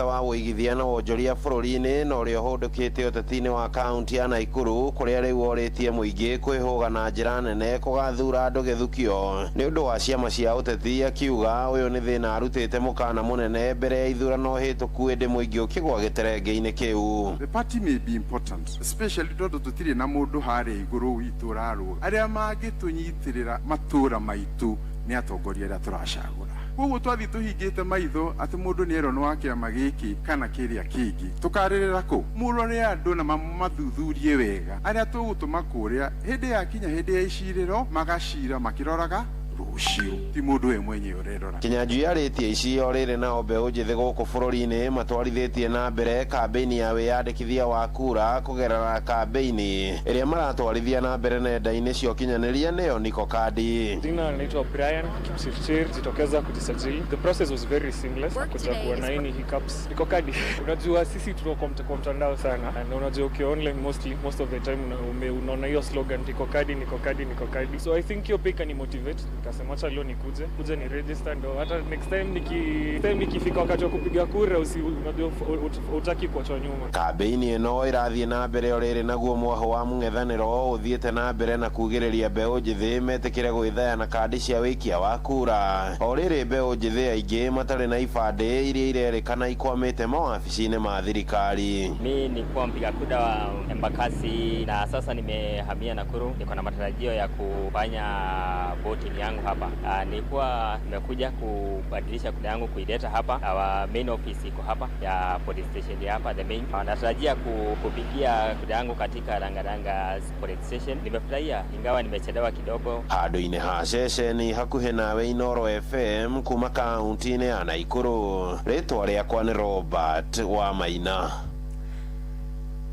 minista wa uigithia na wonjoria bũrũri-inĩ na ũrĩa ũhũndũkĩte ũteti-inĩ wa kaunti ya Naikuru kũrĩa rĩu orĩtie mũingĩ kwĩhũga na njĩra nene kũgathura andũ gĩthukio nĩ ũndũ wa ciama cia ũteti, akiuga ũyũ nĩ thĩna arutĩte mũkana mũnene mbere ya ithurano hĩtũku ĩndĩ mũingĩ ũkĩgwa gĩterenge-inĩ kĩu. The party may be important, especially tondũ tũtirĩ na mũndũ harĩa igũrũ witũ ũrarũga arĩa mangĩtũnyitĩrĩra matũra maitũ nĩ atongoria arĩa tũracagũra. Koguo twathi tũhingĩte maitho atĩ mũndũ nĩ erwo nĩ wa kĩama gĩkĩ kana kĩrĩa kĩngĩ, tũkarĩrĩra kũ? Mũrore andũ na mathuthurie wega arĩa tũgũtũma kũrĩa hĩndĩ ya kinya hĩndĩ ya icirĩro magacira makĩroraga rũciũ, ti mũndũ we mwenyewe ũrerora. Kinyanjui arĩtie icio rĩrĩ nao mbeũ njĩthĩ gũkũ bũrũri-inĩ matwarithĩtie na mbere kambĩini ya wĩyandĩkithia wa kura kũgerera kambĩini ĩrĩa maratwarithia na mbere nenda-inĩ cia ũkinyanĩria nĩyo Niko Kadi. Jina naitwa Brian Kipchirchir, jitokeza kujisajili. The process was very seamless. Kujakuwa na ini hiccups. Niko Kadi. Unajua sisi tuko kwa mtandao sana. Na unajua ukiwa online most of the time unaona hiyo slogan Niko Kadi, Niko Kadi, Niko Kadi. So I think hiyo pika ni motivate. Kasema acha leo nikuje ni register ndo hata next time nikifika wakati wa kupiga kura unajua utaki kuachwa nyuma. Kambĩini ĩno ĩrathiĩ na mbere orĩrĩ naguo mwaho wa mũng'ethanĩro ũthiĩte na mbere na kugĩrĩria mbeũ njĩthĩ metĩkĩre gwĩthaya na kandi cia wĩikia wa kura. Orĩrĩ mbeũ njĩthĩ aingĩ matarĩ na ibandĩ iria irerĩkana ikwamĩte mawabici-inĩ ma thirikari. Mimi nilikuwa mpiga kura wa Embakasi na sasa nimehamia Nakuru. Niko na matarajio ya kufanya voting yangu hapa. Nilikuwa nimekuja kubadilisha kura yangu kuileta hapa. Our main office iko hapa ya police station ya hapa the main. Natarajia kupigia kura yangu katika Rangaranga police station. Nimefurahia ingawa nimechelewa kidogo. Handũ-inĩ ha ceceni hakuhĩ nawe Inooro FM kuma kaunti-inĩ ya Naikuru. Rĩtwa rĩakwa nĩ Robert wa Maina.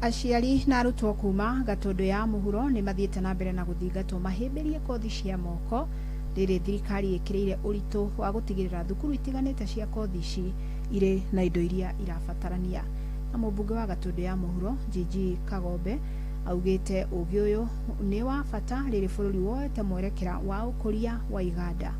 Aciari na arutwo kuma Gatundu ya mũhuro nĩ mathiĩte na mbere na gũthingatwo mahĩmbĩrie kothi cia moko rĩrĩ thirikari ĩkĩrĩire ũritũ wa gũtigĩrĩra thukuru itiganĩte cia kothi ici irĩ na indo iria irabatarania. Na mũmbunge wa Gatundu ya mũhuro Gigi Kagombe augĩte ũgĩ ũyũ nĩ wa bata rĩrĩ bũrũri woete mwerekera wa ũkũria wa iganda.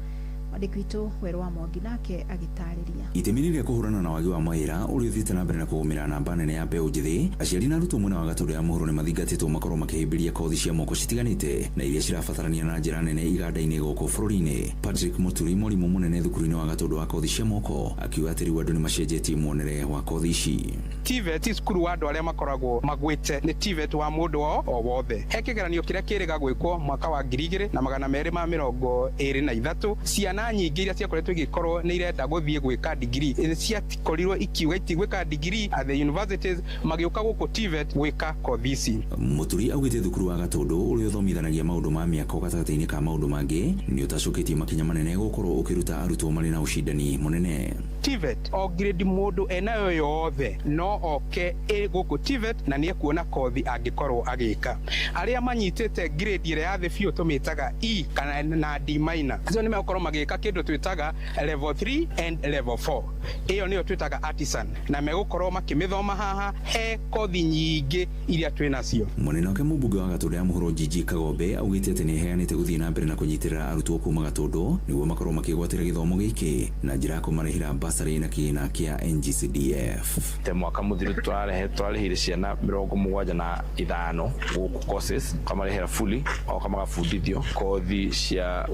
Wadikwitu Wero wa Mwangi nake agitarĩria. Itemi rĩa kũhũrana na wagi wa mawĩra ũrĩa ũthiĩte na mbere na kũgũmĩra namba nene ya mbeũ njĩthĩ, aciari na arutwo mwena wa Gatundu ya mũhuro nĩ mathingatĩtwo makorwo makĩhĩmbĩria kothi cia moko citiganĩte na iria cirabatarania na njĩra nene iganda-inĩ gũkũ bũrũri-inĩ. Patrick Muturi, mwarimũ mũnene thukuru-inĩ wa Gatundu wa kothi cia moko, akiuga atĩ rĩu andũ nĩ macenjetie muonere wa kothi ici. TVET cukuru wa andũ arĩa makoragwo magwĩte nĩ TVET wa mũndũ o wothe. He kĩgeranio kĩrĩa kĩrĩga gwĩkwo mwaka wa 2023 ciana nyingĩ iria ciakoretwo igĩkorwo nĩ irenda gũthiĩ gwĩka degree ciatikorirwo ikiuga itigwĩka degree at the universities magĩũka gũkũ TVET gwĩka kothi ici. Muturi augĩte thukuru wa Gatundu ũrĩa ũthomithanagia maũndũ ma mĩako gatagatĩ-inĩ ka maũndũ mangĩ nĩ ũtacũkĩtie makinya manene gũkorwo ũkĩruta arutwo marĩ na ũcindani mũnene. TVET o grade mũndũ enayo yothe no oke gũkũ TVET na nĩ ekuona kothi angĩkorwo agĩka. Arĩa manyitĩte grade ĩrĩa ya thĩ biũ tũmĩtaga E kana na D minor acio nĩ megũkorwo magĩka kĩndũ twĩtaga level 3 and level 4. Iyo nĩyo twĩtaga artisan na megũkorwo makĩmĩthoma haha he kothi nyingĩ iria twĩnacio. Mũnene wake mũmbunge wa Gatundu ya mũhuro Gigi Kagombe augĩte atĩ nĩ heanĩte gũthiĩ na mbere na kũnyitĩrĩra arutwo kuma Gatundu nĩguo makorwo makĩgwatĩra gĩthomo gĩkĩ na njĩra ya kũmarĩhĩra basarĩ na kĩgĩna kĩa NGCDF. Te mwaka mũthiru twarĩhire ciana 75 gũkũ courses kamarĩhĩra fully o kamagabundithio kothi cia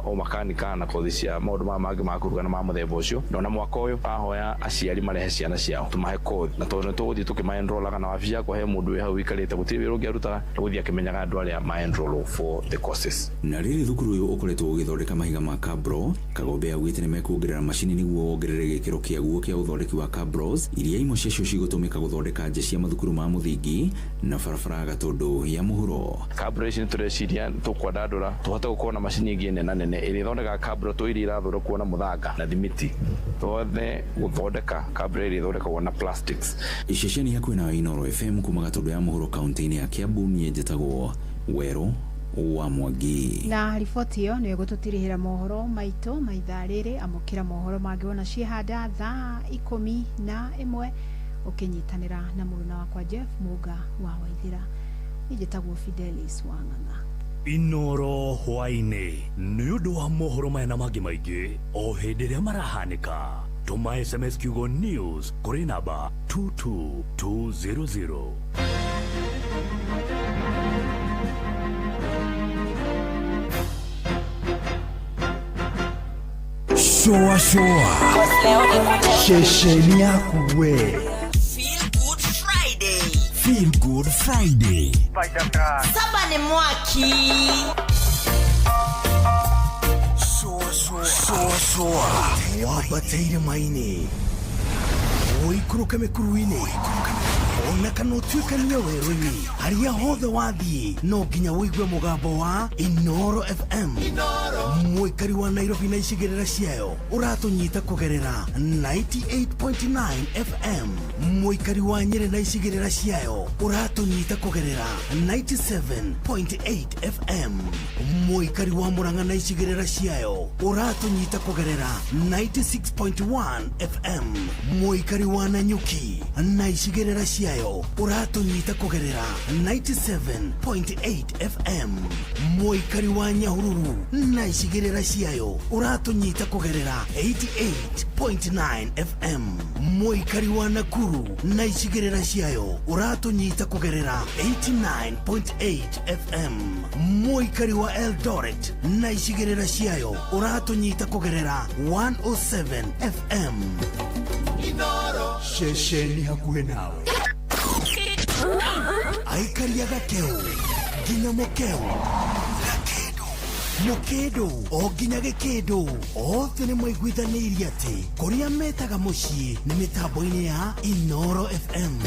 o makanika na kothi cia maũndũ mangĩ ma kũrugana ma mũthemba ũcio. Ndona mwaka ũyũ ahoya aciari marehe ciana ciao tũmahe kothi na tondũ tũgũthiĩ tũkĩmaenrollaga na wabici yakwa he mũndũ wĩ hau wikarĩte gũtirĩ wĩra ũngĩarutaga tũgũthiĩ akĩmenyaga andũ arĩa maenroll for the courses. Na rĩrĩ thukuru ũyũ ũkoretwo ũgĩthondeka mahiga ma Cabro, Kagombe augĩte nĩ mekuongerera macini nĩguo wongerere gĩkĩro kĩaguo kĩa ũthondeki wa Cabros iria imwe ciacio cigũtũmĩka gũthondeka nja cia mathukuru ma mũthingi na barabara Gatundu ya mũhuro. Cabro ici tũreciria tũkwandandũra tũhote gũkorwo na macini ĩngĩ nene ĩrĩa ĩthondekaga Cabro iria irathondekwo na mũthanga na thimiti tuothe gũthondeka Cabro iria ithondekagwo na plastics. Iceceni hakuhĩ na Inooro FM kuma Gatundu ya mũhuro kaunti-inĩ ya Kiambu niĩ njĩtagwo Wero wa Mwangi. Na riboti iyo nĩ gũtũtirĩhĩra mohoro maitũ maithaa rĩrĩ amũkĩra mohoro mangĩona ciĩhanda thaa 11 ũkĩnyitanĩra na mũruna wakwa Jeff Muga wa Waithĩra. Njĩtagwo Fidelis Wang'ang'a. Inooro hwainĩ nĩ ũndũ wa mohoro maya na mangĩ maingĩ o hĩndĩ ĩrĩa marahanĩka tuma SMS kiugo news kuri namba 22200. Shoa shesheni yako we. Feel Good Friday. Saba ni mwaki. Shoa wabateire maini oikuruka mekuruine ona kana utuikania weruni haria hothe wathie no nginya wigue mugambo wa Inoro FM. Mwikari wa Nairobi na icigirira ciayo uratunyita kugerera 98.9 FM. Mwikari wa Nyeri na icigirira ciayo uratunyita kugerera 97.8 FM. Mwikari wa Murang'a na icigirira ciayo uratunyita kugerera 96.1 FM. Mwikari wa Nanyuki na icigirira ciayo uratunyita kugerera 97.8 FM. Mwikari wa Nyahururu na icigirira ciayo uratunyita kugerera 88.9 FM. Mwikari wa Nakuru na icigirira ciayo uratunyita kugerera 89.8 FM. Mwikari wa Eldoret na icigirira ciayo uratunyita kugerera 107 FM. Shesheni hakuhe nawe. Aikari ya Gakeu nginya Mukeu, Mukedo o nginya Gikedo, othe nĩ mwaiguithanirie atĩ kũrĩa metaga mũciĩ nĩ mĩtambo-inĩ ya Inoro FM.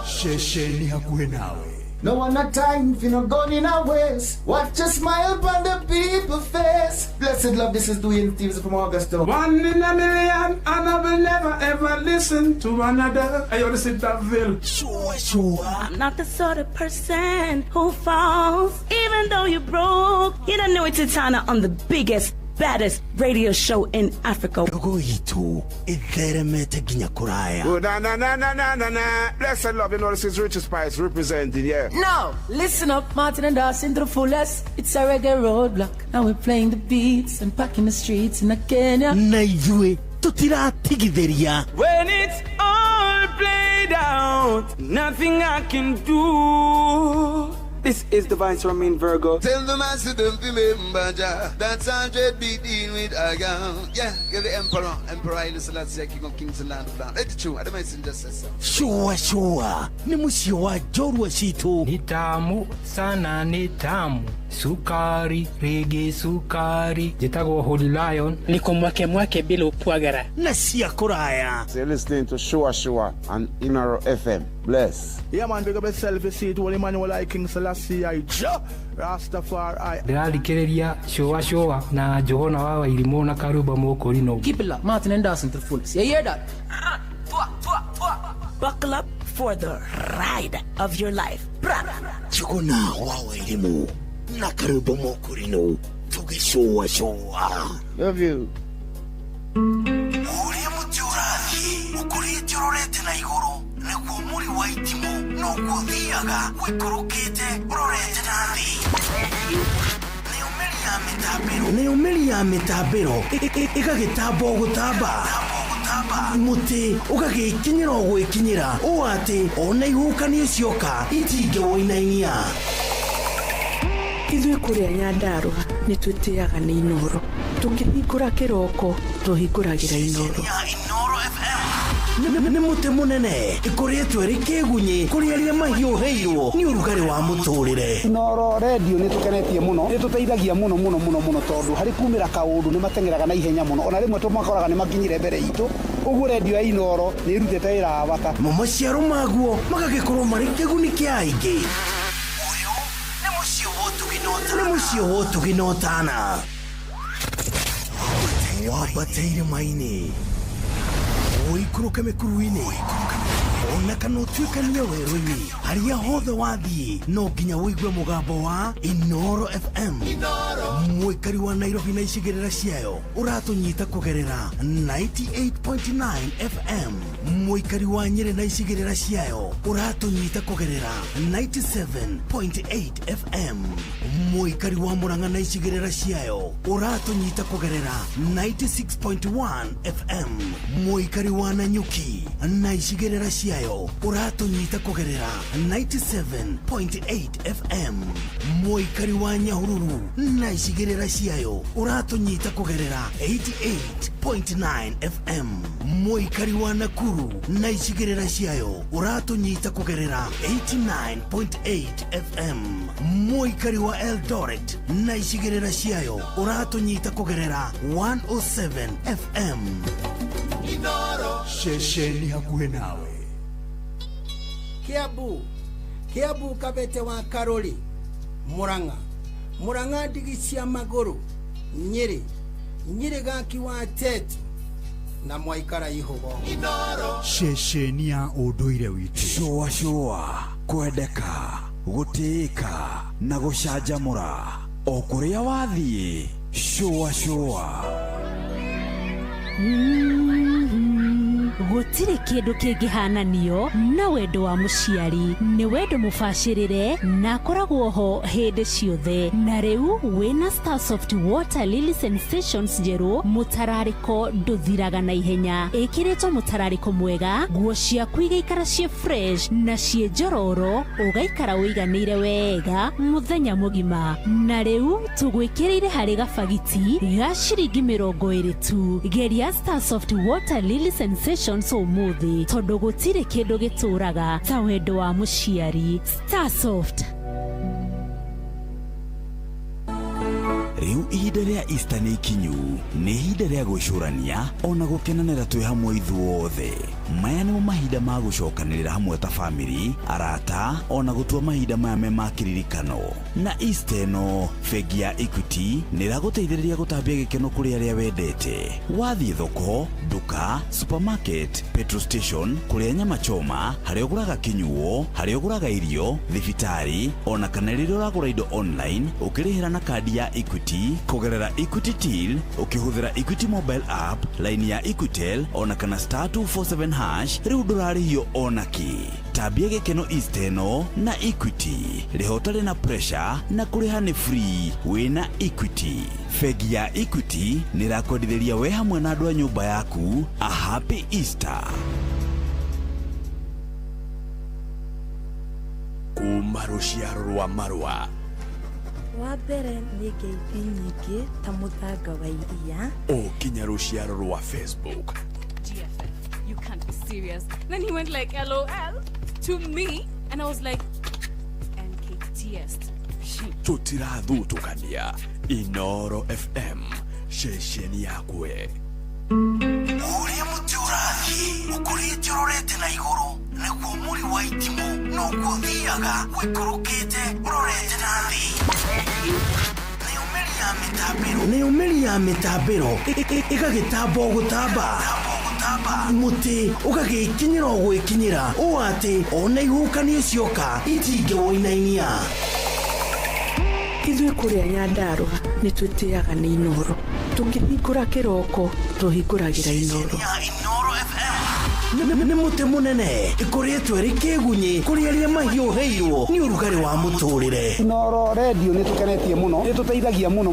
Shesheni hakuhe nawe. No one a time for no gun in our ways. Watch a smile upon the people's face. Blessed love, this is Dwayne Stevens from Augusta. 1 in a million, and I will never ever listen to another. I only sit that veil. Sure. I'm not the sort of person who falls, even though you broke. You don't know it's Tana on the biggest, baddest radio show in Africa. Logo itu itheremete ginya kuraya. Oh, na. Blessed love, you know this is Richard Spice representing, yeah. No, listen up, Martin and Dawson to the fullest. It's a reggae roadblock. Now we're playing the beats and packing the streets in Kenya. Naijue tutiratigithiria. When it's all played out, nothing I can do. This is Divine Sermon Virgo. Tell the master don't remember that's 100 BD with Agam. Yeah, give the Emperor Haile Selassie, King of Kings and Land of Land. That's true, I don't mind just Shua. Ni musio wa jorwa shitu. Ni tamu, sana ni tamu. Sukari, rege sukari. Jitago Holy Lion. Niko mwake bila upwagara. Nasia kuraya. So you're listening to Shua on Inoro FM. Bless. Yeah man, big up yourself, you see it, Holy Emmanuel I King Selassie I Rastafari. Ndĩrarikĩrĩria Shua na Johana wa Irimũ na Karuba Mokorino. Keep it locked, Martin and Dawson to the fullest. You hear that? Buckle up for the ride of your life. Johana wa Irimũ na Karuba Mokorino. Tuge Shua. Love you. Uri muturathi, ukurite urorete na iguru. Nikuo muri wa itimo no kuthiaga wikurukite urorete na thi. Ni umeli ya mitabiro ikagitambo gutamba muti ugagikinyira gwikinyira o ati ona ihukanie cioka itinge woinainia. Ithuĩ kũrĩa Nyandarua nĩ twĩtĩaga nĩ Inoro. Tũngĩhingũra kĩroko tũhingũragĩra Inoro. Nĩ mũtĩ mũnene ĩkoretwo ĩrĩ kĩgunyi kũrĩ arĩa mahiũhĩirwo nĩ ũrugarĩ wa mũtũrĩre. Inoro radio nĩ tũkenetie mũno, nĩ tũteithagia mũno tondũ harĩ kumĩra kaũndũ nĩ matengeraga na ihenya mũno, ona rĩmwe tũmakoraga nĩ makinyire mbere itũ. Ũguo radio ya Inoro nĩ ĩrutĩte wĩra wa bata. Maciaro maguo magagĩkorwo marĩ kĩguni kĩa aingĩ. Nĩ mũciĩ wotũginotana. Wabateire maini. Oikuruka mekuruine. ona kana utuikanie werũ-inĩ harĩa hothe wathiĩ no nginya wĩigue mũgambo wa Inoro FM. Mũikari wa Nairobi na icigĩrĩra ciayo ũratũnyita kũgerera 98.9 FM. Mũikari wa Nyeri na icigĩrĩra ciayo ũratũnyita kũgerera 97.8 FM. Mũikari wa Murang'a na icigĩrĩra ciayo ũratũnyita kũgerera 96.1 FM. Mũikari wa Nanyuki na icigĩrĩra ciayo ũratũnyita kũgerera 97.8 FM. Mũikari wa Nyahururu na icigĩrĩra ciayo ũratũnyita kũgerera 88.9 FM. Mũikari wa Nakuru na icigĩrĩra ciayo ũratũnyita kũgerera 89.8 FM. Mũikari wa Eldoret na icigĩrĩra ciayo ũratũnyita kũgerera 107 FM. Inoro Shesheni hakuhĩ nawe. Kiambu Kabete wa Karoli, Murang'a ndigi cia magũrũ, Nyeri gaki wa Tetu na Mwaikara Ihugo. Shesheni ya ũndũire witũ. Shoa kwendeka, gũtĩĩka na gũcanjamũra o kũrĩa wathiĩ. Shoa gũtirĩ kĩndũ kĩngĩhananio na wendo wa mũciari. Nĩ wendo mũbacĩrĩre na akoragwo ho hĩndĩ ciothe. Na rĩu wĩna Starsoft Water Lily Sensations njerũ, mũtararĩko ndũthiraga na ihenya. Ĩkĩrĩtwo mũtararĩko mwega, nguo ciaku igaikara ciĩ fresh na ciĩ njororo, ũgaikara ũiganĩire wega mũthenya mũgima. Na rĩu tũgwĩkĩrĩire harĩ gabagiti ga ciringi 20 tu. Geria Starsoft Water Lily Sensations ũmũthĩ, tondũ gũtirĩ kĩndũ gĩtũraga ta wendo wa mũciari. Starsoft. Rĩu ihinda rĩa Easter nĩ ikinyu, nĩ ihinda rĩa gwĩcũrania ona gũkenanĩra twĩ hamwe ithuothe. Maya nĩmo mahinda ma gũcokanĩrĩra hamwe ta family, arata ona gũtua mahinda maya me ma kĩririkano. Na Easter ĩno bengi ya Equity nĩ ĩragũteithĩrĩria gũtambia gĩkeno kũrĩ arĩa wendete. Wathiĩ thoko, nduka, supermarket, petrol station, kũrĩa nyama choma, harĩa ũgũraga kinyuo, harĩa ũgũraga irio, thibitarĩ, ona kana rĩrĩa ũragũra indo online ũkĩrĩhĩra na kandi ya Equity kũgerera Equity Till, ũkĩhũthĩra Equity mobile app, line ya Equitel ona kana *247#. Rĩu ndũrarĩhio ona kĩ. Tambia gĩkeno Easter ĩno na Equity. Rĩho ũtarĩ na pressure na kũrĩha nĩ free wĩna Equity. Bengi ya Equity nĩ ĩrakwendithĩria we hamwe na andũ a nyũmba yaku a happy Easter. Kuma rũciaro rwa Marua. Wa mbere nĩ ngeithi nyingĩ ta mũthanga wa iria. Kinya rũciaro rwa Facebook. GFF, you can't be serious. Then he went like LOL to me and I was like NKTS. Tũtirathutukania. Inoro FM, shesheni yakwe. Ũrĩa mũtĩ ũrathiĩ ũkũrĩte ũrorete na igũrũ, nĩguo mũri wa itimũ no gũthiaga wĩkũrũkĩte ũrorete na thĩ. Nĩ ũmeri ya mĩtambĩro ĩgagĩtamba gũtamba. Mũtĩ ũgagĩkinyĩra gwĩkinyĩra ũũ atĩ ona ihũkanio cioka itingĩwoinainia. Ithuĩ kũrĩa Nyandarua nĩ twĩtĩaga nĩ Inoro. Tũngĩhingũra kĩroko tũhingũragĩra Inoro. Nĩ mũtĩ mũnene ĩkoretwo ĩrĩ kĩgunyi kũrĩ arĩa mahiũhĩirwo nĩ ũrugarĩ wa mũtũrĩre. Inoro radio nĩ tũkenetie mũno, nĩ tũteithagia mũno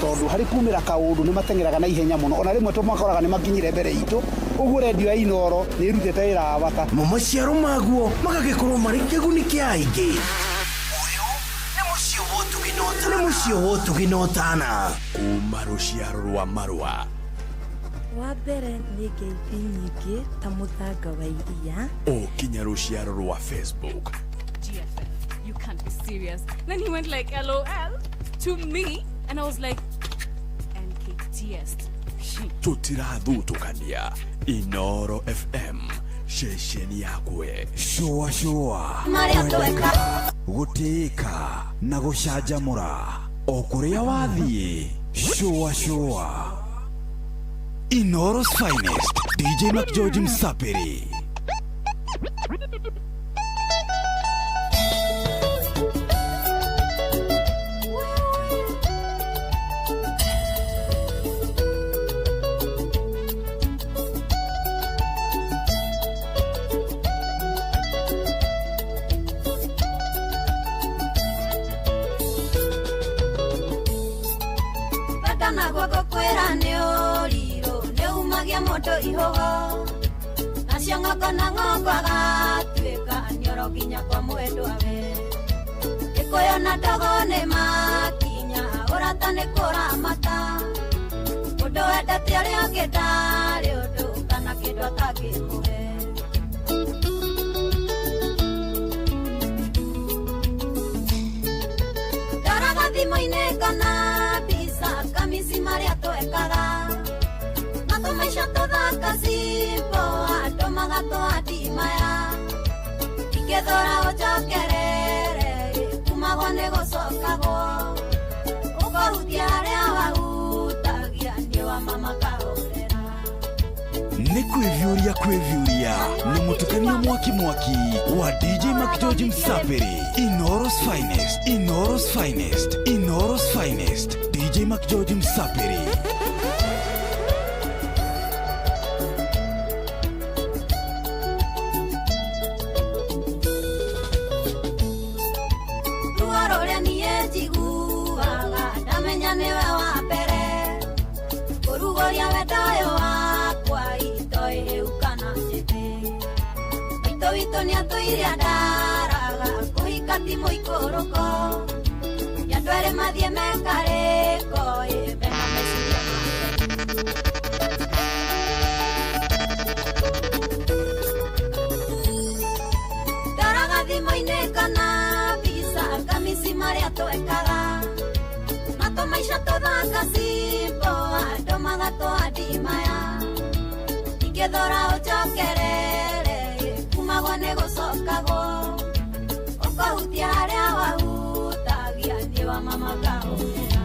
tondũ harĩ kumĩra kaũndũ nĩ matengeraga na ihenya mũno, ona rĩmwe tũmakoraga nĩ makinyire mbere itũ. Ũguo radio ya Inoro nĩ ĩrutĩte wĩra wa bata. Maciaro maguo magagĩkorwo marĩ kĩguni kĩa aingĩ. Nĩ mũciĩ wotũginotana. Kuma rũciaro rwa Marua. Wa mbere nĩ ngeithi nyingĩ ta mũthanga wa iria. Kinya rũciaro rwa Facebook. GFF, you can't be serious. Then he went like LOL to me and I was like NKTS. Tũtirathutukania. Inoro FM, shesheni yakwe. Shoa gũtĩĩka na gũcanjamũra o kũrĩa wathiĩ. Shoa Inoro's finest, DJ McGeorge Msapiri. moto ihogo nacio ng'ongo na ng'ongo agatuĩka nyoroginya kwa mwendo awe ikoyo na ndogo nĩ makinya ũrata nĩ kũramata ũndũ wendete ũrĩa ũngĩ ndarĩ ũndũ kana kĩndũ atangĩmũhe ndoraga thimũ-inĩ ngona mbica kamisi marĩa twekaga maisha tothaka simbo andũ magatwandimaya ingĩthora ũnjokerere kumagwo nĩ gũcokagwo ũkahutia harĩa wahutagia nĩ wa mama kahũrera nĩ kwĩvyũria nĩ mũtukanio mwaki wa DJ Mac George Msapere Inoros finest DJ Mac George Msapere Tonia toiria daraga kuhika timo ikoroko yandware mathie mekareko bena meciria daraga thimo-inĩ kana visa kamisi marĩa twekaga mato maisha tothaka simbo andũ magatwandimaya ingĩthora ũnjokerere kumagwo nĩ gũcokagwo ũkahutia harĩa wahutagia nĩ wa mama kahũrera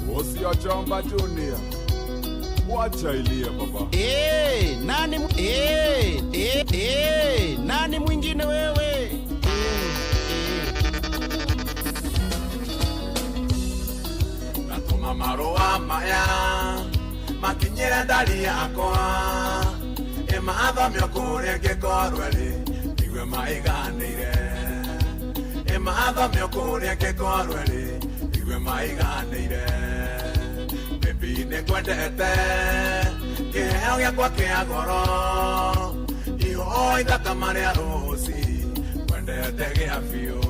Wosia Jamba Junior wacha ilie baba nani mwingine wewe natuma marũa maya makinyĩre ndari yakwa emathomio kũrĩa ngĩkorwo-rĩ igue maiganĩire emathomio kũrĩa ngĩkorwo-rĩ igue maiganĩire baby nĩkwendete kĩheo gĩakwa kĩa goro ihoĩ thaka marĩa rũci kwendete gĩa biũ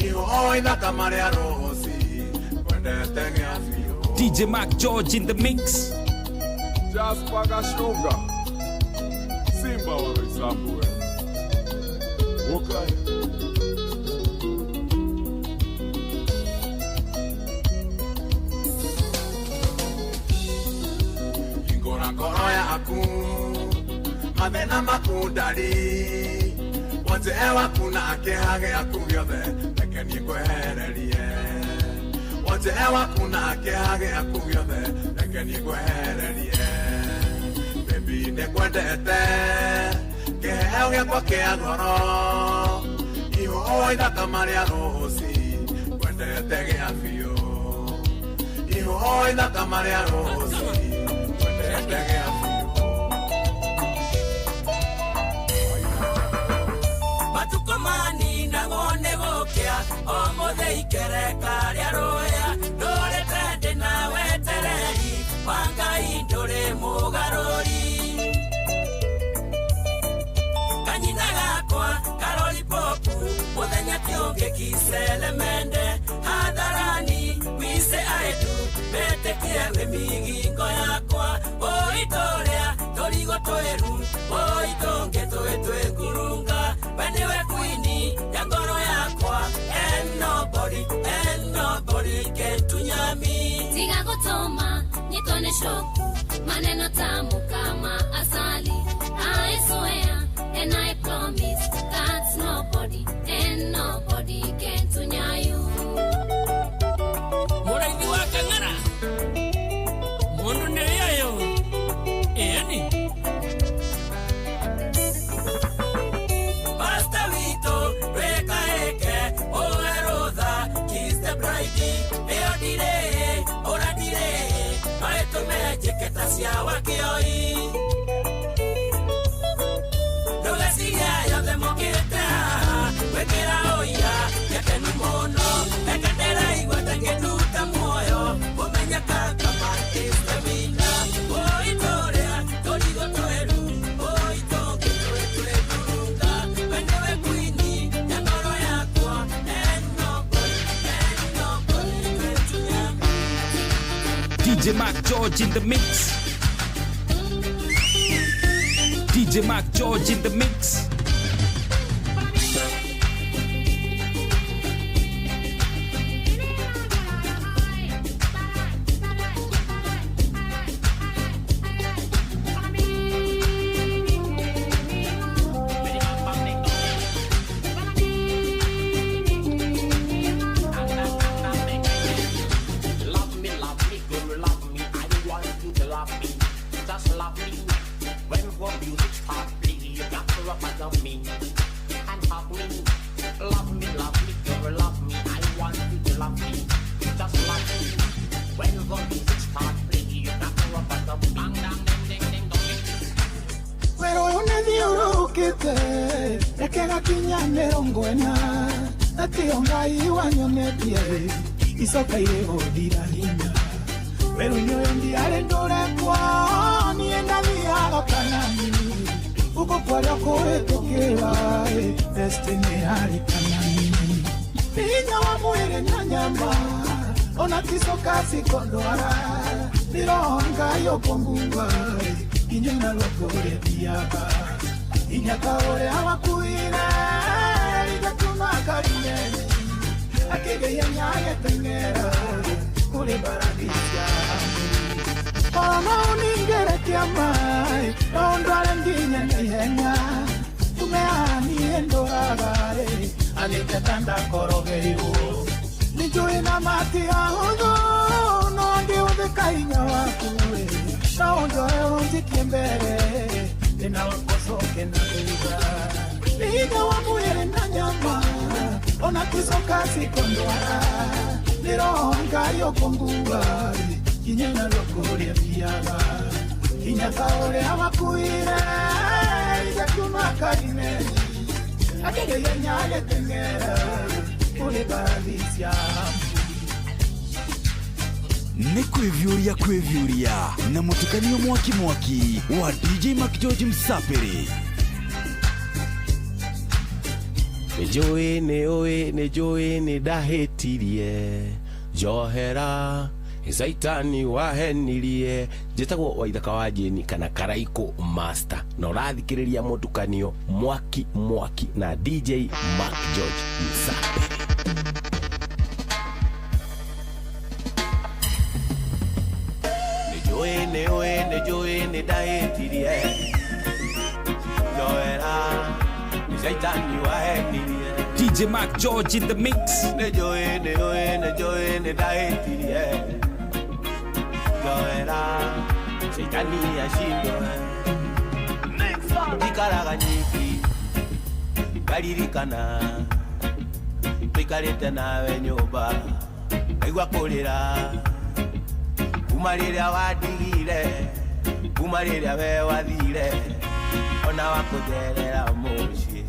ihoĩ thaka marĩa rũci kwendete gĩa biũ DJ Mac George in the mix. Jasper Gashunga Simba wa Isambwe Okay Ingora ngoro yaku mathĩna makundari wonje waku na kĩeha gĩaku gĩothe reke niĩ ngwehererie wonje waku na kĩeha gĩaku gĩothe reke niĩ ngwehererie baby nĩkwendete kĩheo gĩakwa kĩa goro ihoĩ thaka marĩa rũci kwendete gĩa biũ ihoĩ thaka marĩa rũci kwendete gĩa biũ matukũ maninagwo nĩ gũkĩa o mũthĩ ikereka rĩa rũĩa ndũrĩte ndĩ na wetereri wa Ngai ndũrĩ mũgarũri kanyina gakwa karoli popu mũthenya kĩũngĩ kiselemende hadharani wise aetu metĩkie wĩ migingo yakwa ũitũrĩa tũrigo twĩru ũitũngĩ twĩ ngurunga we nĩwe kwini ya ngoro yakwa and nobody can tunyami tiga gũtũma nitone shoku maneno tamu kama asali I swear and I promise that nobody can tunyayu mũraithi wa kang'ara mũndũ nĩ yayo eni oi no la siga yo te moqueta wekera oya ya que no mono ekatera iguata que tú ta moyo omenya kaka esta vida oi torea torigo toeru oi toke toeru turunga wenyewe kwini ya noro yako DJ Mac George in the mix. DJ Mac George in the mix. Isoka ile odira hinya pero nyoendi arendore kwa nienda vialo kanani uko kwa kore tokera destiny hali kanani ninya wa mwere na nyama ona kisoka sikondora nironga yopongua inyana lokore diaba inyaka ore abakuira igatuma karine akigeye nyaye tengera kule baradisha ono uningere kiamai ondale nginya nihenya tumeani endoragare anikatanda korogeiru nijui na mati ahodo no ndi udekainya wakure na onjoe unzikie mbere ninalokosoke na kuiga niga wa mwere na nyama ona kisoka sikondwara nironga yokongua kinyena lokoria biaga kinyakaore amakuire igatuma karine akegeye nyage tengera kule baradisha ni kwivyuria na mutukanio mwaki wa DJ Mac George Msapere. Nejoe ne dahetirie johera Zaitani wahenirie jetagwo Waithaka wa Jeni kana Karaiko Master na urathikiriria mutukanio mwaki na DJ Mac George Msapere. Nejoe ne dahetirie johera Zaitani wahenirie DJ Mac George in the mix. Nejoe ne dahetirie johera Zaitani ashindwe ikaraga nyiki karirikana twikarite nawe nyumba aigua kurira kuma riria wadigire kuma riria we wathire ona wakutherera muci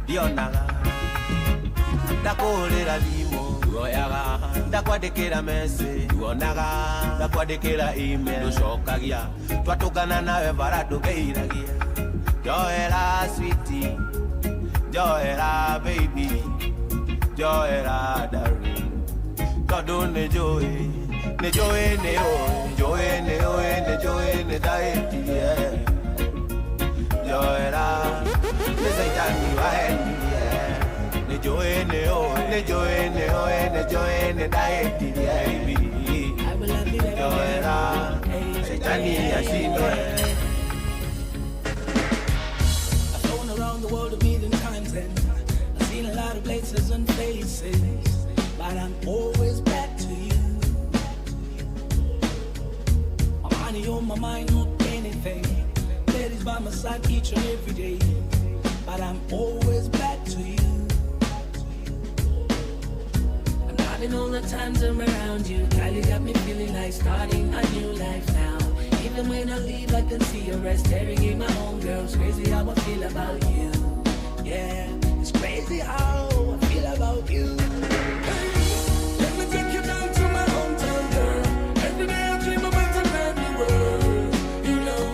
ndionaga ndakurira thimu woyaga ndakwandikira message wonaga ndakwandikira email ucokagia twatungana nawe bara ndugeiragia Joera sweetie Joera baby Joera darling Todo nejoe ne daeti Joera Zaitani waheni Nejoe ne daeti Joera Zaitani ashindwe. Around the world a million times and I've seen a lot of places and faces, but I'm always back to you. My money on my mind, not anything. Ladies by my side each and every day, but I'm always back to you. I'm loving all the times I'm around you. Girl, you got me feeling like starting a new life now. Even when I leave, I can see your rest staring in my own girl. It's crazy how I feel about you. Yeah, it's crazy how I feel about you. Let me take you down to my hometown, girl. Every day I dream about a brand new world. You know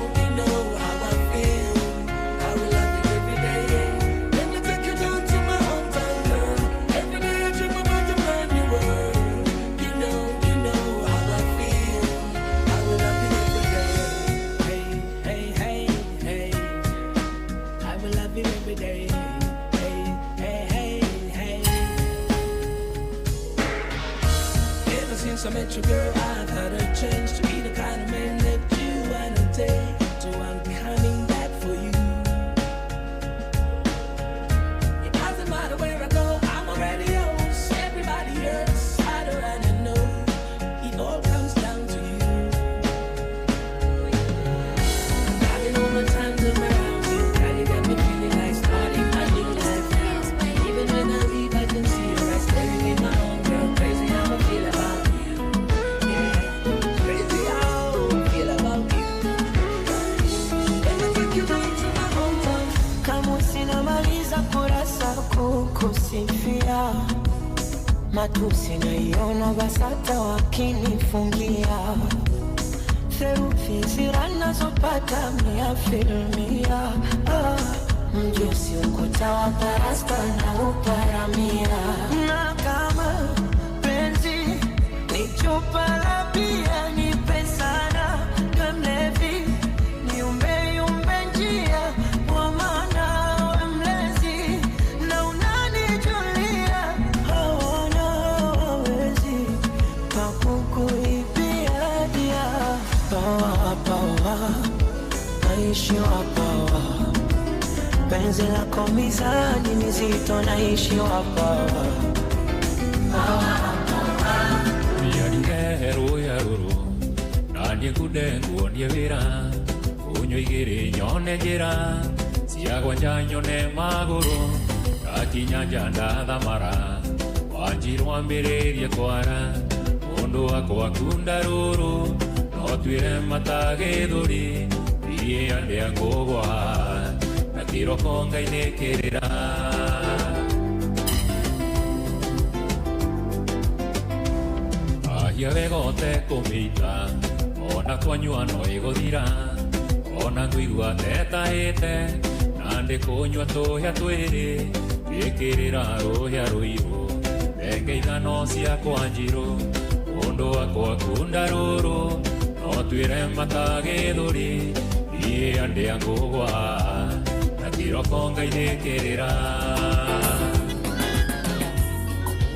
how I feel. I will love you every day. Let me take you down to my hometown, girl. Every day I dream about a brand new world. You know how I feel. I will love you every day. Hey, hey, hey, hey. I will love you every day. Since I met you, girl, I've had a chance to be the kind of man that you wanna take. So I'm coming back for you. It doesn't matter where I go, I'm already yours. Everybody else, I don't wanna know. It all comes down to you. I'm having all the times around you. Now you got me feeling like starting my new life now. Even when I leave, I can see you right staring in my own girl. Crazy how I feel about you. Kusifia matusi naiona basata wakinifungia therufi ziranazopata mia filmia mjusi ukuta wa parasta na uparamia na kama penzi ni chupa la bia ni pesana kamlevi ni umbe njia wa maana we mlezi na unanijulia hawana wawezi pakukuibia dia pawa naishiwa pawa penzi lako mizani mizito naishiwa pawa Yaruru nanie kudengu nie vira unyo igiri nyone njira siagwa nyone maguru akinyanja ndathamara wanjirwa mbiririe kwara mundu wakwa kunda ruru no twire matagithuri thie ande ngogwa na kiroko ngaine kirira ahia vegote kumita ona kwanyua no igothira ona kuigua tetahite na ndikunyua tuhia twiri ikirira ruhia ruiru engeithano ciakwa njiru mundu wakwa kunda ruru no twire matagithuri thie ande ngugwa na kiroko ngaithikirira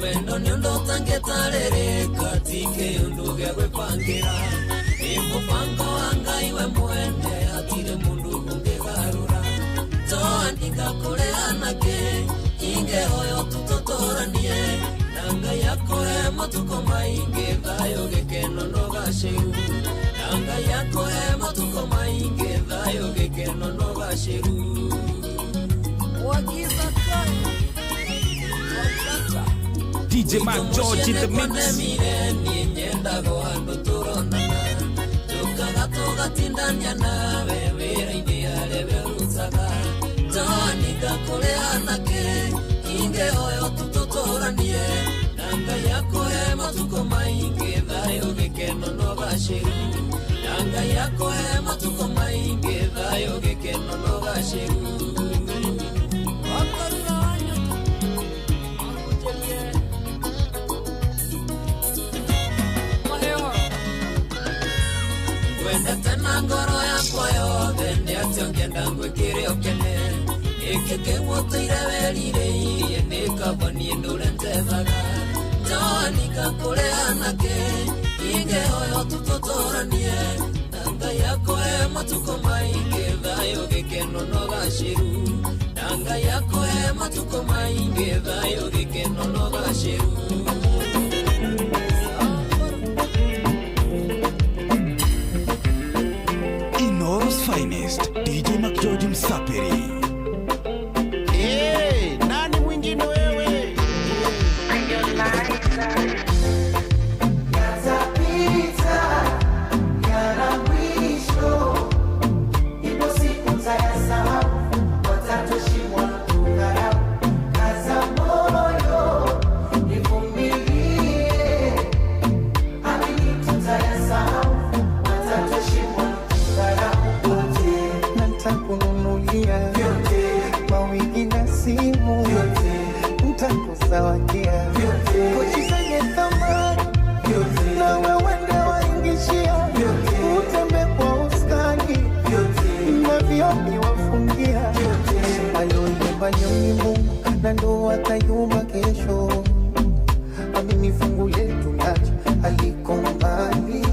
wendo nyondo tangetarere katike unduge kwepangira imupango anga iwe mwende atire mundu kungegarura toandika kule anake inge hoyo tutotoranie nanga yako emo tuko mainge thayo gekeno no gashiru nanga yako emo tuko mainge thayo gekeno no gashiru wagiza kai DJ Mac George in the mix. Tena ngoro yakwa yothe ndiatio ngenda ngwikire okene ikike woteire werire irie nikabanie ndure ntethaga njoanika kure anake inge hoyo tutotoranie nanga yako matuko mainge thayo gikeno no gashiru nanga yako matuko mainge thayo gikeno no gashiru Finest, DJ Mac George Msapiri. Hey, nani mwingine wewe? Yatapita, yana mwisho. kulia mawigi na simu ntakusawadia kochi zenye thamani na wewende waingishia utembe kwa ustani na viomi wafungia aloyumba nyoni Mungu na ndo watayumba kesho amini fungu letu lacha aliko mbali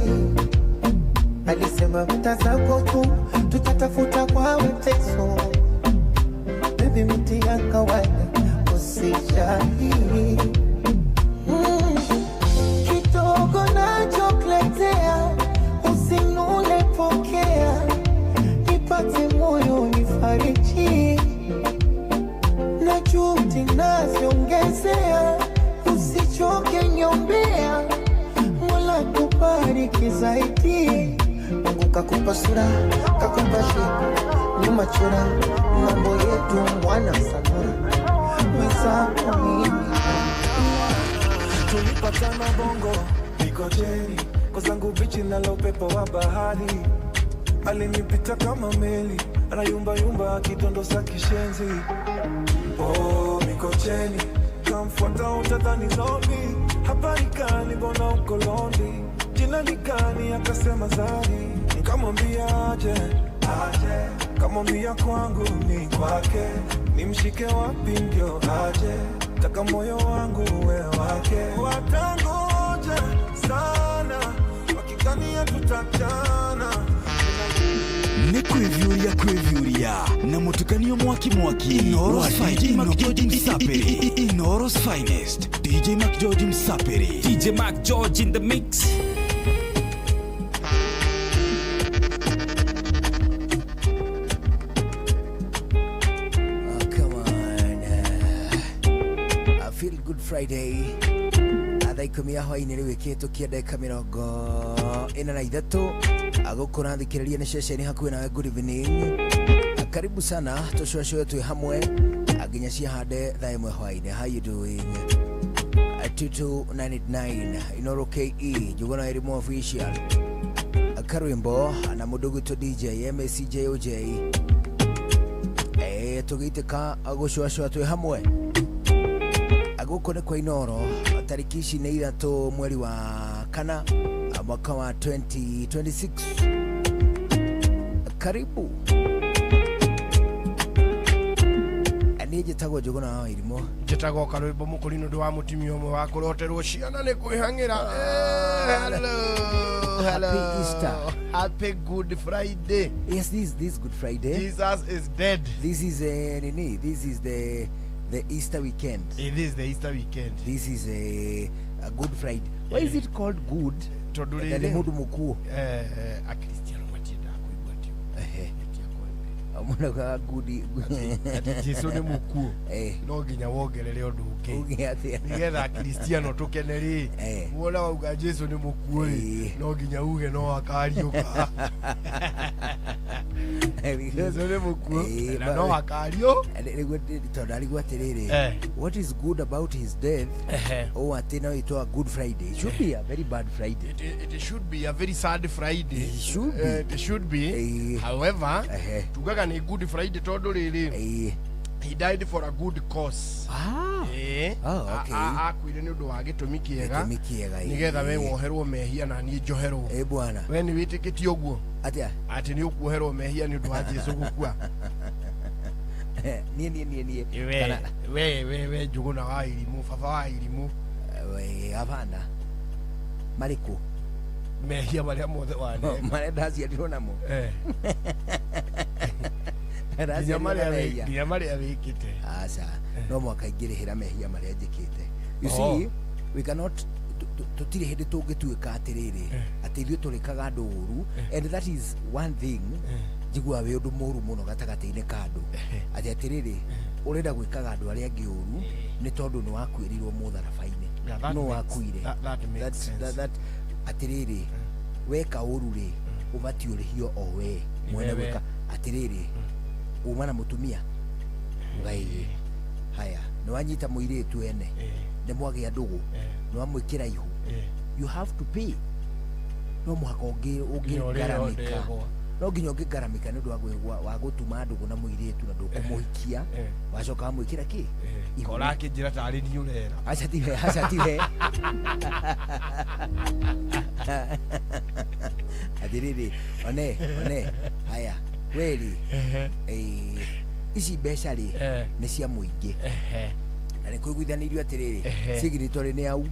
alisema mtazako tu tutatafuta kwa mateso baby miti ya kawaida usijali kidogo nachokuletea usinune pokea nipate moyo nifariji na juhudi naziongezea usichoke nyombea Mola kubariki zaidi Mungu kakupa sura kakupa shepu nyuma chura mambo yetu mwana sanura weza kumimi tulipatana bongo Mikocheni kwa zangu bichi nalo upepo wa bahari alinipita kama meli anayumba yumba akidondosa kishenzi oh Mikocheni kamfuata utadhani zombi hapa nikani mbona uko londi jina nikani akasema zari nikamwambia aje kamwambia kwangu ni kwake nimshike wapi ndio aje taka moyo wangu we wake watangoja sana wakikania tutachana Kwevyuria na mutukanio mwaki DJ Mac George Msaperi Inoros Finest DJ Mac George Msaperi DJ Mac George in the mix. Come on I feel good Friday Adaikumia hwaini ni wiketu kiadeka mirongo ina na ithatu agukura thikiriria ni ceceni hakuhi nawe good evening karibu sana tushwashwe tu hamwe aginya cia hande thaa imwe hwaini how you doing 2299 Inoro KE jugona iri mo official Karimbo na mudugu to DJ MCJOJ tugiteka agushwashwe tu hamwe agukone kwa Inoro tariki ici ni 3 mweri wa kana mwaka wa 2026 karibu nije tago jogona irimo jetago karwimbo mukurino ndo wa mutimio mwe wa kuroterwo ciana ni kwihangira hello happy Easter happy Good Friday yes this Good Friday Jesus is dead this is this is the Easter weekend it is the Easter weekend this is a Good Friday why is it called good todurire mudu mukuu a Cristiano matienda kuibwatio amuna ka good ati Jesu ni mukuu no ginya wogerere undu ungi nigetha Cristiano tukeneri wona wauga Jesu ni mukuu no ginya uge no akariuka Jesu ni mukuu na no akario todari gwatiriri what is good about his death oh atina it was a Good Friday it should be a very bad Friday it should be a very sad Friday it should be however tugaga ni Good Friday todo riri he died for a good cause okay akwire ni undu wa gitumi kiega nigetha we woherwo mehia na ni njoherwo bwana we ni witikitie uguo ati ni ukuoherwo mehia ni undu wa Jesu gukua nie we njuguna wa irimu baba wa irimu we hapana mariku mehia maria mothe wane maria ndaciarirwo namo nginya maria wikite aca no mwaka ingirihira mehia maria njikite you see we cannot tutire hindi tungituika atiriri ati ithuĩ turikaga andu uru and that is one thing njigua we undu muru muno gatagati-ini ka andu ati atiriri urenda gwikaga andu aria angi uru ni tondu ni wakwirirwo mutharabaini no wakuire that atiriri weka uru ri ubati urihio o we mwene weka atiriri umana mutumia ngai haya no anyita muiritu ene ne mwagia ndugu no amwikira ihu you have to pay no mwaka ungi ngaramika no nginya ũngĩgaramika nĩ ũndũ wa gũtuma andũ na mũirĩtu na ndũkũmũhikia wacoka wamwĩkĩra kĩ kora akĩnjĩra tarĩ niĩ ũrera aca tiwe athirĩrĩ one haya weri ici mbeca rĩ nĩ cia mũingĩ na nĩ kũiguithanĩirio atĩrĩrĩ signatory nĩ au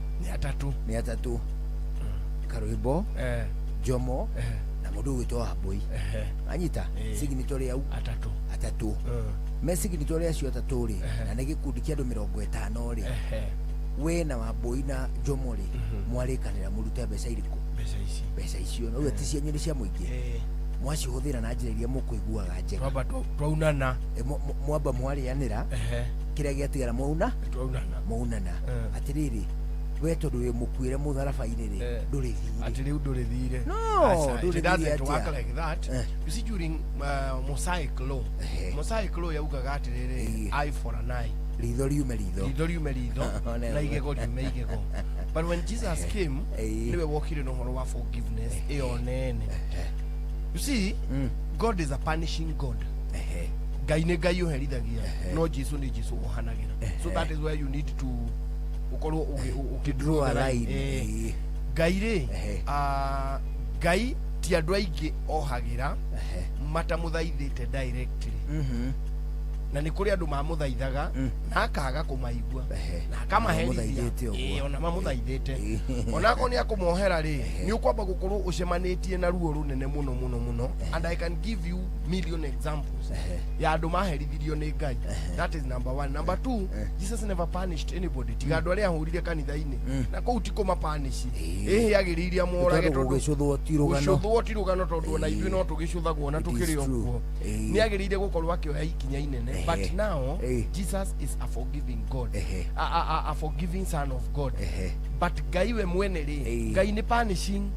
nĩ atatũ Karwĩmbo Jomo na mũndũ ũgwĩtwo Wambũi anyita signatory au atatũ me signatory acio atatũ rĩ na nĩ gĩkundi kĩa andũ 50 rĩ we na Wambũi na Jomo rĩ mwarĩkanĩra mũrute mbeca irĩkũ mbeca icio no ti cianyu nĩ cia mũingĩ mwacihũthĩra na njĩra iria mũkũiguaga njega twaunana mwamba mwarĩanĩra kĩrĩa gĩatigara mwaunana atĩrĩrĩ we tondũ wĩ mũkuĩre mũtharaba-inĩ rĩ ndũrĩ thire atĩ rĩu ndũrĩ thire ndũrĩ thire work like that you see during Mosaic law yaugaga atĩrĩrĩ eye for an eye ritho riume ritho na igego riume igego but when Jesus came niwe wokire na ũhoro wa forgiveness ĩyo nene. You see, God is a punishing God. Ngai nĩ Ngai ũherithagia no Jesu nĩ Jesu ũhanagira. So that is where you need to ukorwo draw a line. Ngai rĩ Ngai ti andũ aingĩ ohagira matamũthaithĩte directly. Na nĩ kũrĩ andũ mamũthaithaga na akaga kũmaigua na akamaherithia ona mamũthaithĩte ona ko nĩ akũmohera rĩ nĩ ũkwamba gũkorwo ũcemanĩtie na ruo rũnene mũno and I can give you million examples ya andũ maherithirio nĩ Ngai. That is number 1. Number 2, Jesus never punished anybody. Tiga andũ arĩa ahũrire kanitha-inĩ na kũu ti kũmapanish agĩrĩire amorage tondũ gũcũthwo ti rũgano tondũ ona ithuĩ no tũgĩcũthagwo na tũkĩrĩ ũguo nĩ agĩrĩire gũkorwo akĩoya ikinya inene. But now Jesus is a forgiving God, a forgiving son of God. But Ngai we mwene rĩ Ngai nĩ punishing.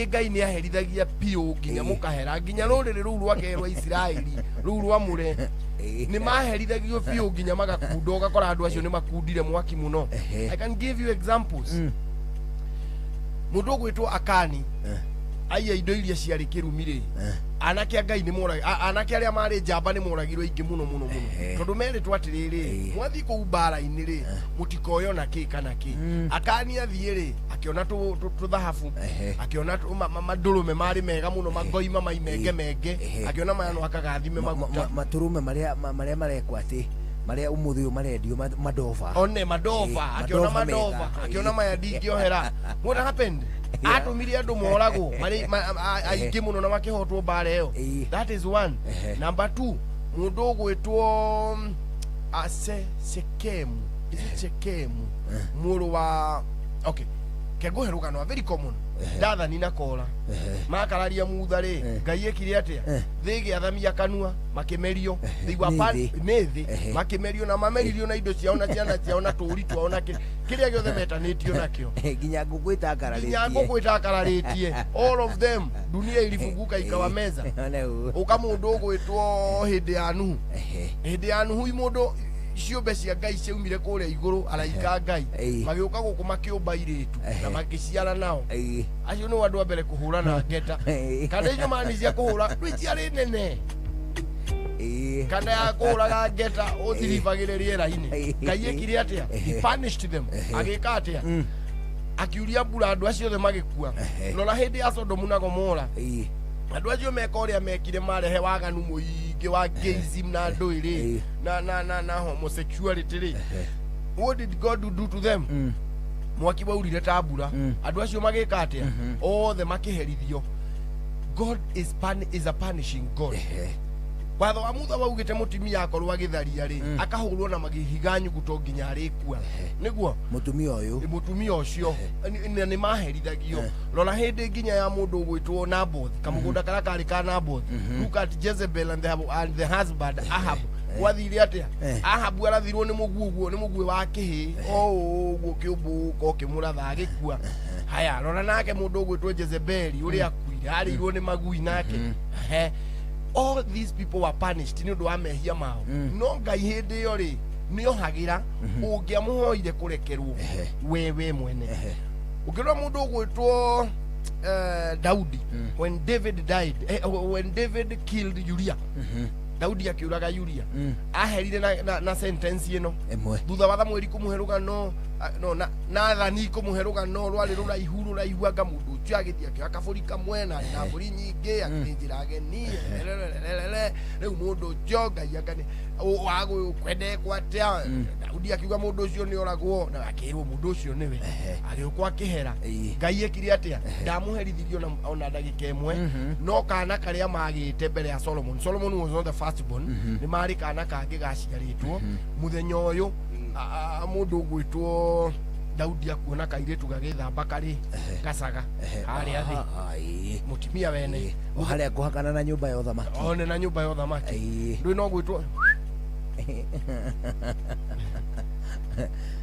Ngai nĩ aherithagia piũ nginya mũkahera nginya rũrĩrĩ rũu rwake rwa Isiraeli rũu rwamũre nĩ maherithagio piũ nginya magakunda ũgakora andũ acio nĩ makundire mwaki mũno. I can give you examples. Mũndũ ũgwĩtwo Akani aiya indo iria ciarĩ kĩrumi rĩ anake Ngai nĩ moragi anake arĩa marĩ njamba nĩ moragirwo ingĩ mũno tondũ merĩtwo atĩrĩrĩ mwathi kũu mbara-inĩ rĩ mũtikoyo na kĩ kana kĩ. Akani athiĩ rĩ akĩona tũthahabu akĩona mandũrũme marĩ mega mũno magoima maimenge akĩona mano akagathime maguta matũrũme marĩa marekwo atĩ maria umuthi uyu marendio madova akiona madova akiona maya ndingĩohera. What happened? Atumire andũ moragwo aingĩ mũno na makĩhotwo mbara ĩyo. That is 1. Number 2, mũndũ ũgwĩtwo Shekemu mũrũ wa kengũhe rũgano very common Dathani na Kora makararia mutha rĩ Ngai ekire atĩa thĩ gĩathamia kanua makĩmerio thĩ wa nĩthĩ makĩmerio na mameririo na indo ciao na ciana ciao na tũũri twao na kĩrĩa gĩothe metanĩtio nakĩo nginya ngũkũ itakararĩtie all of them dunia ilifunguka ikawa meza ũkamũndũ ũgwĩtwo hĩndĩ ya Nuhu mũndũ ciũmbe cia Ngai ciaumire kũrĩa igũrũ araika Ngai magĩũka gũkũ makĩũmba irĩtu na magĩciara nao acio nĩ andũ a mbere kũhũrana ngeta kana icio mani cia kũhũra rwĩciarĩ nene kana ya kũhũraga ngeta ũthiribagĩre rĩera-inĩ. Ngai ekire atĩa? He punished them. Agĩka atĩa? Akiuria mbura andũ acio othe magĩkua. Rora hĩndĩ ya Sodomu na Gomora andũ acio meka ũrĩa mekire marehe waganu mũingĩ wa gayism na ndũire na homosexuality rĩ. What did God do to them? Mwaki waurire ta mbura andũ acio magĩka atĩa? Othe makĩherithio. God is a punishing God. Watho wa mutha waugĩte mũtumia akorwo agĩtharia rĩ akahũrwo na magĩhiga nyuguto nginya arĩkua nĩguo mũtumia ũcio nĩ maherithagio. Rora hĩndĩ nginya ya mũndũ ũgwĩtwo Naboth kamũgũnda karĩa karĩ ka Naboth. Look at Jezebel and the husband Ahab. Wathire atĩa? Ahabu arathirwo nĩ mũguĩ wa kĩhĩ ũguo kĩũmbũka ũkĩmũratha agĩkua. Haya rora nake mũndũ ũgwĩtwo Jezebeli ũrĩa akuire arĩirwo nĩ magui nake. All these people were punished nĩ ũndũ wa mehia mao. No Ngai hĩndĩ ĩyo rĩ nĩohagĩra ũngĩamũhoire kũrekerwo we mwene. Ũngĩrora mũndũ ũgwĩtwo Daudi when David died when David killed Uriah Daudi akiuraga Uriah aherire na sentence ino thutha wa mweri kumuheruga no Nathani kumuheruga no rwari ruraihu ruraiguaga mundu ucio agithia akabũrika mwena na mbũri nyingĩ akinjira ageni rĩu mũndũ ũcio Ngai akane wagũ kwende kwatia Daudi akiuga mundu ucio ni oragwo na akirwo mundu ucio niwe agĩũkwa kĩhera Ngai ekire atia ndamuherithirio ona ndagĩka ĩmwe no kana karĩa magĩte mbere ya Solomon was not the firstborn ni mari kana kangĩ gaciarĩtwo muthenya ũyũ mundu gwitwo Daudi akuona kairitu gagĩthamba karĩ gacaga harĩa thĩ mutimia wene harĩa kuhakana na nyũmba ya ũthamaki one na nyũmba ya ũthamaki ndui no gwitwo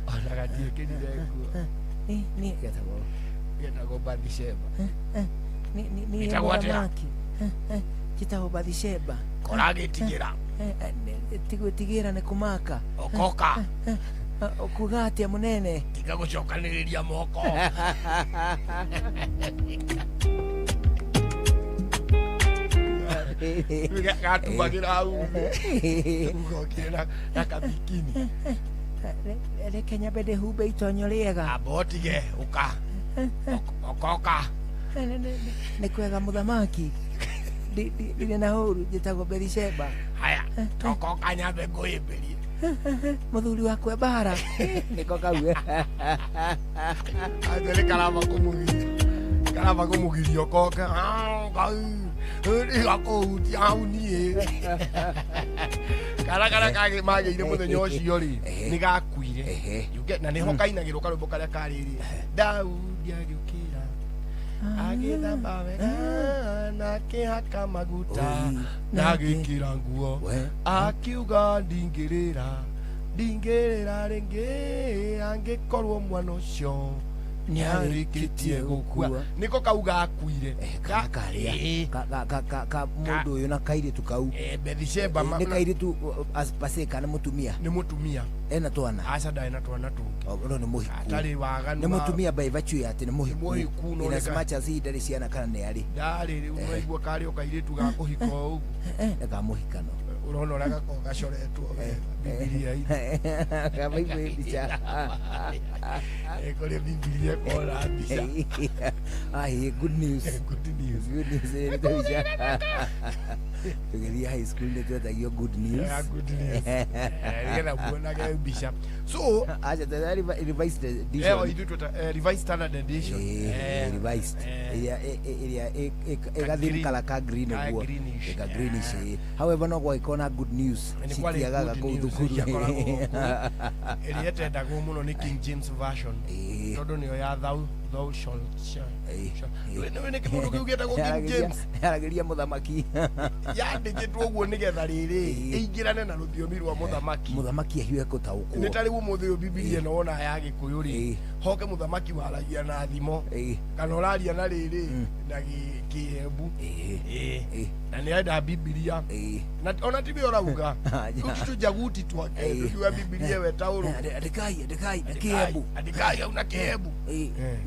ona gatie kĩnire ni getagwo Bathsheba ni ũthamaki kitagwo Bathsheba koragĩtigĩra tigwĩtigĩra nĩ kũmaka okoka okuga atia munene tiga gũcokanĩrĩria moko gatumagĩra hau ugokire na kabikini reke nyambe ndĩhumbe itonyo rĩega abotige okoka nĩ kwega mũthamaki ndire na hũru njĩtagwo Bathsheba haya tokoka nyambe ngũhĩmbĩrie muthuri wakwe bara niko kauwe azele karama kumugirio koka uri auni kara kage magire muthenya ucio ri ni gakuire na niho kainagirwo karumbo karia kariri Daudi agĩũkĩra agĩthamba wega na kĩhaka maguta na gĩkĩra nguo akiuga ndingĩrĩra rĩngĩ angĩkorwo mwana ũcio nĩarĩkĩtie gũkua nĩko kauga akuire ka mũndũ ũyũ na kairitu kau Bathsheba nĩ kairitu paseka nĩ mũtumia ena twana aca ndarĩ na twana tũngĩ no nĩ mũhiku atarĩ waganu nĩ mũtumia by virtue ya atĩ nĩ mũhiku no as much as he ndarĩ ciana kana nĩ arĩ ndarĩ rĩu ũraigua karĩ o kairitu ga kũhika ũguo nĩ ka mũhikano urona ũrĩa gakoragwo gacoretwo Bibilia-inĩ kamaigua mbica kũrĩa Bibilia kora mbica good news tũgĩthiĩ high school nĩ twetagio good news nĩgetha muonage mbica so acha tena revised edition revised standard edition revised ĩrĩa ĩgathiĩ kala ka green ũguo ĩka greenish however no gwĩkona good news citiagaga kũu thukuru ĩrĩa tendagwo mũno nĩ King James version tondũ nĩyo ya thou shalt nĩ kĩbũndũ kĩu gĩetagwo King James yaragĩria mũthamaki yandĩkĩtwo ũguo nĩgetha rĩrĩ ĩingĩrane na rũthiomi rwa mũthamaki ahiũhe gũtaũkwo nĩ tarĩ ũmũthĩ ũyũ Bibilia ĩno wona ya Gĩkũyũ rĩ hoke mũthamaki waragia na thimo kana ũraria na rĩrĩ na Kĩhĩmbu na nĩ enda Bibilia na ona tibi ũrauga tujaguti twake tukiuga Bibilia wetaũrũ andĩkai Kĩhĩmbu andĩkai au na Kĩhĩmbu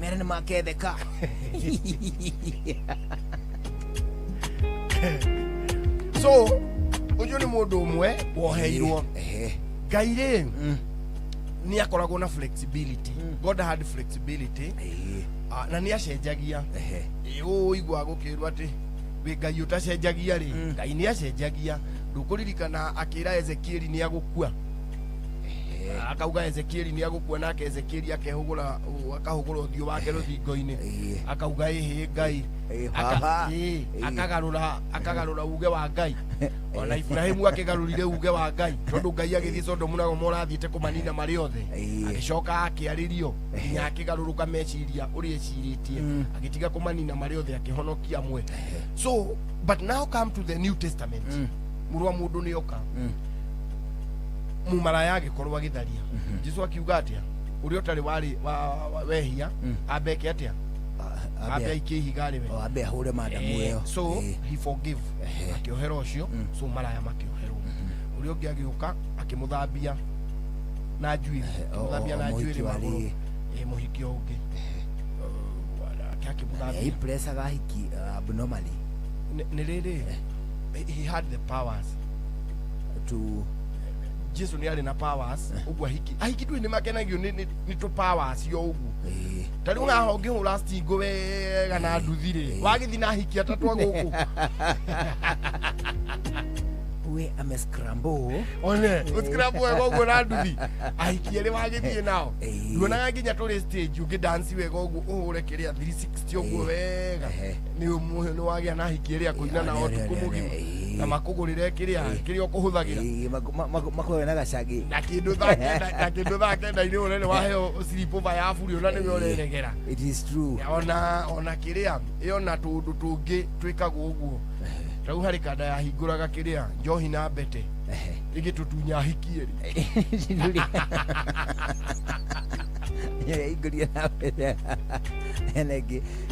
mere nĩ maketheka so uyu ni mundu umwe woheirwo Ngai rĩ ni akoragwo na flexibility God had flexibility na ni acenjagia igwa gukirwa ati we Ngai utacenjagia rĩ Ngai ni acenjagia ndukuririkana akira Ezekieli ni agukua akauga Ezekieli ni agukua nake Ezekieli akahugura ũthiũ wake rũthingo-inĩ akauga Ngai akagarũra uge wa Ngai ona Ibrahimu akĩgarũrire uge wa Ngai tondũ Ngai agĩthiĩ Sodomu na Gomora athiĩte kũmanina marĩ othe agĩcoka akĩarĩrio nginya akĩgarũrũka meciria ũrĩa ecirĩtie agĩtiga kũmanina marĩ othe akĩhonokia amwe so but now come to the New Testament mũrũ wa mũndũ nĩ oka mumaraya agĩkorwo agĩtharia Jesũ akiuga atĩa ũrĩa ũtarĩ warĩ wehia ambeke atĩa abe ikihiga rĩwe abe ahũre madamu ĩyo so he forgive akĩohera ũcio so maraya makĩoherwo ũrĩa ũngĩ agĩũka akĩmũthambia na njuĩrĩ magũrũ mũhiki ũngĩ akimudhamia he press agahiki abnormally nilele he had the powers to Jesu ni ali na powers ugwa hiki tu ni makenagio ni to powers yo ugu tari unga honge ho last go wega na nduthire wagithi na hiki atatwa guku we amescramble one uscramble gogo na nduthi ahiki ele wagithie nao duona nginya tole stage ugi dance wega ugu ure kiria 360 ugu wega ni umuhe ni wagia na hiki ele akuina na otu kumugima na makugurire kiria okuhuthagira makowe na gacagi na kindu thake na ile urene waheo silipover ya furi ona ni ureregera. It is true. Ona kiria iyo na tundu tungi twikagwo uguo rau hari kada ya hinguraga kiria njohi na mbete igitutunya hikieri inguria na mbete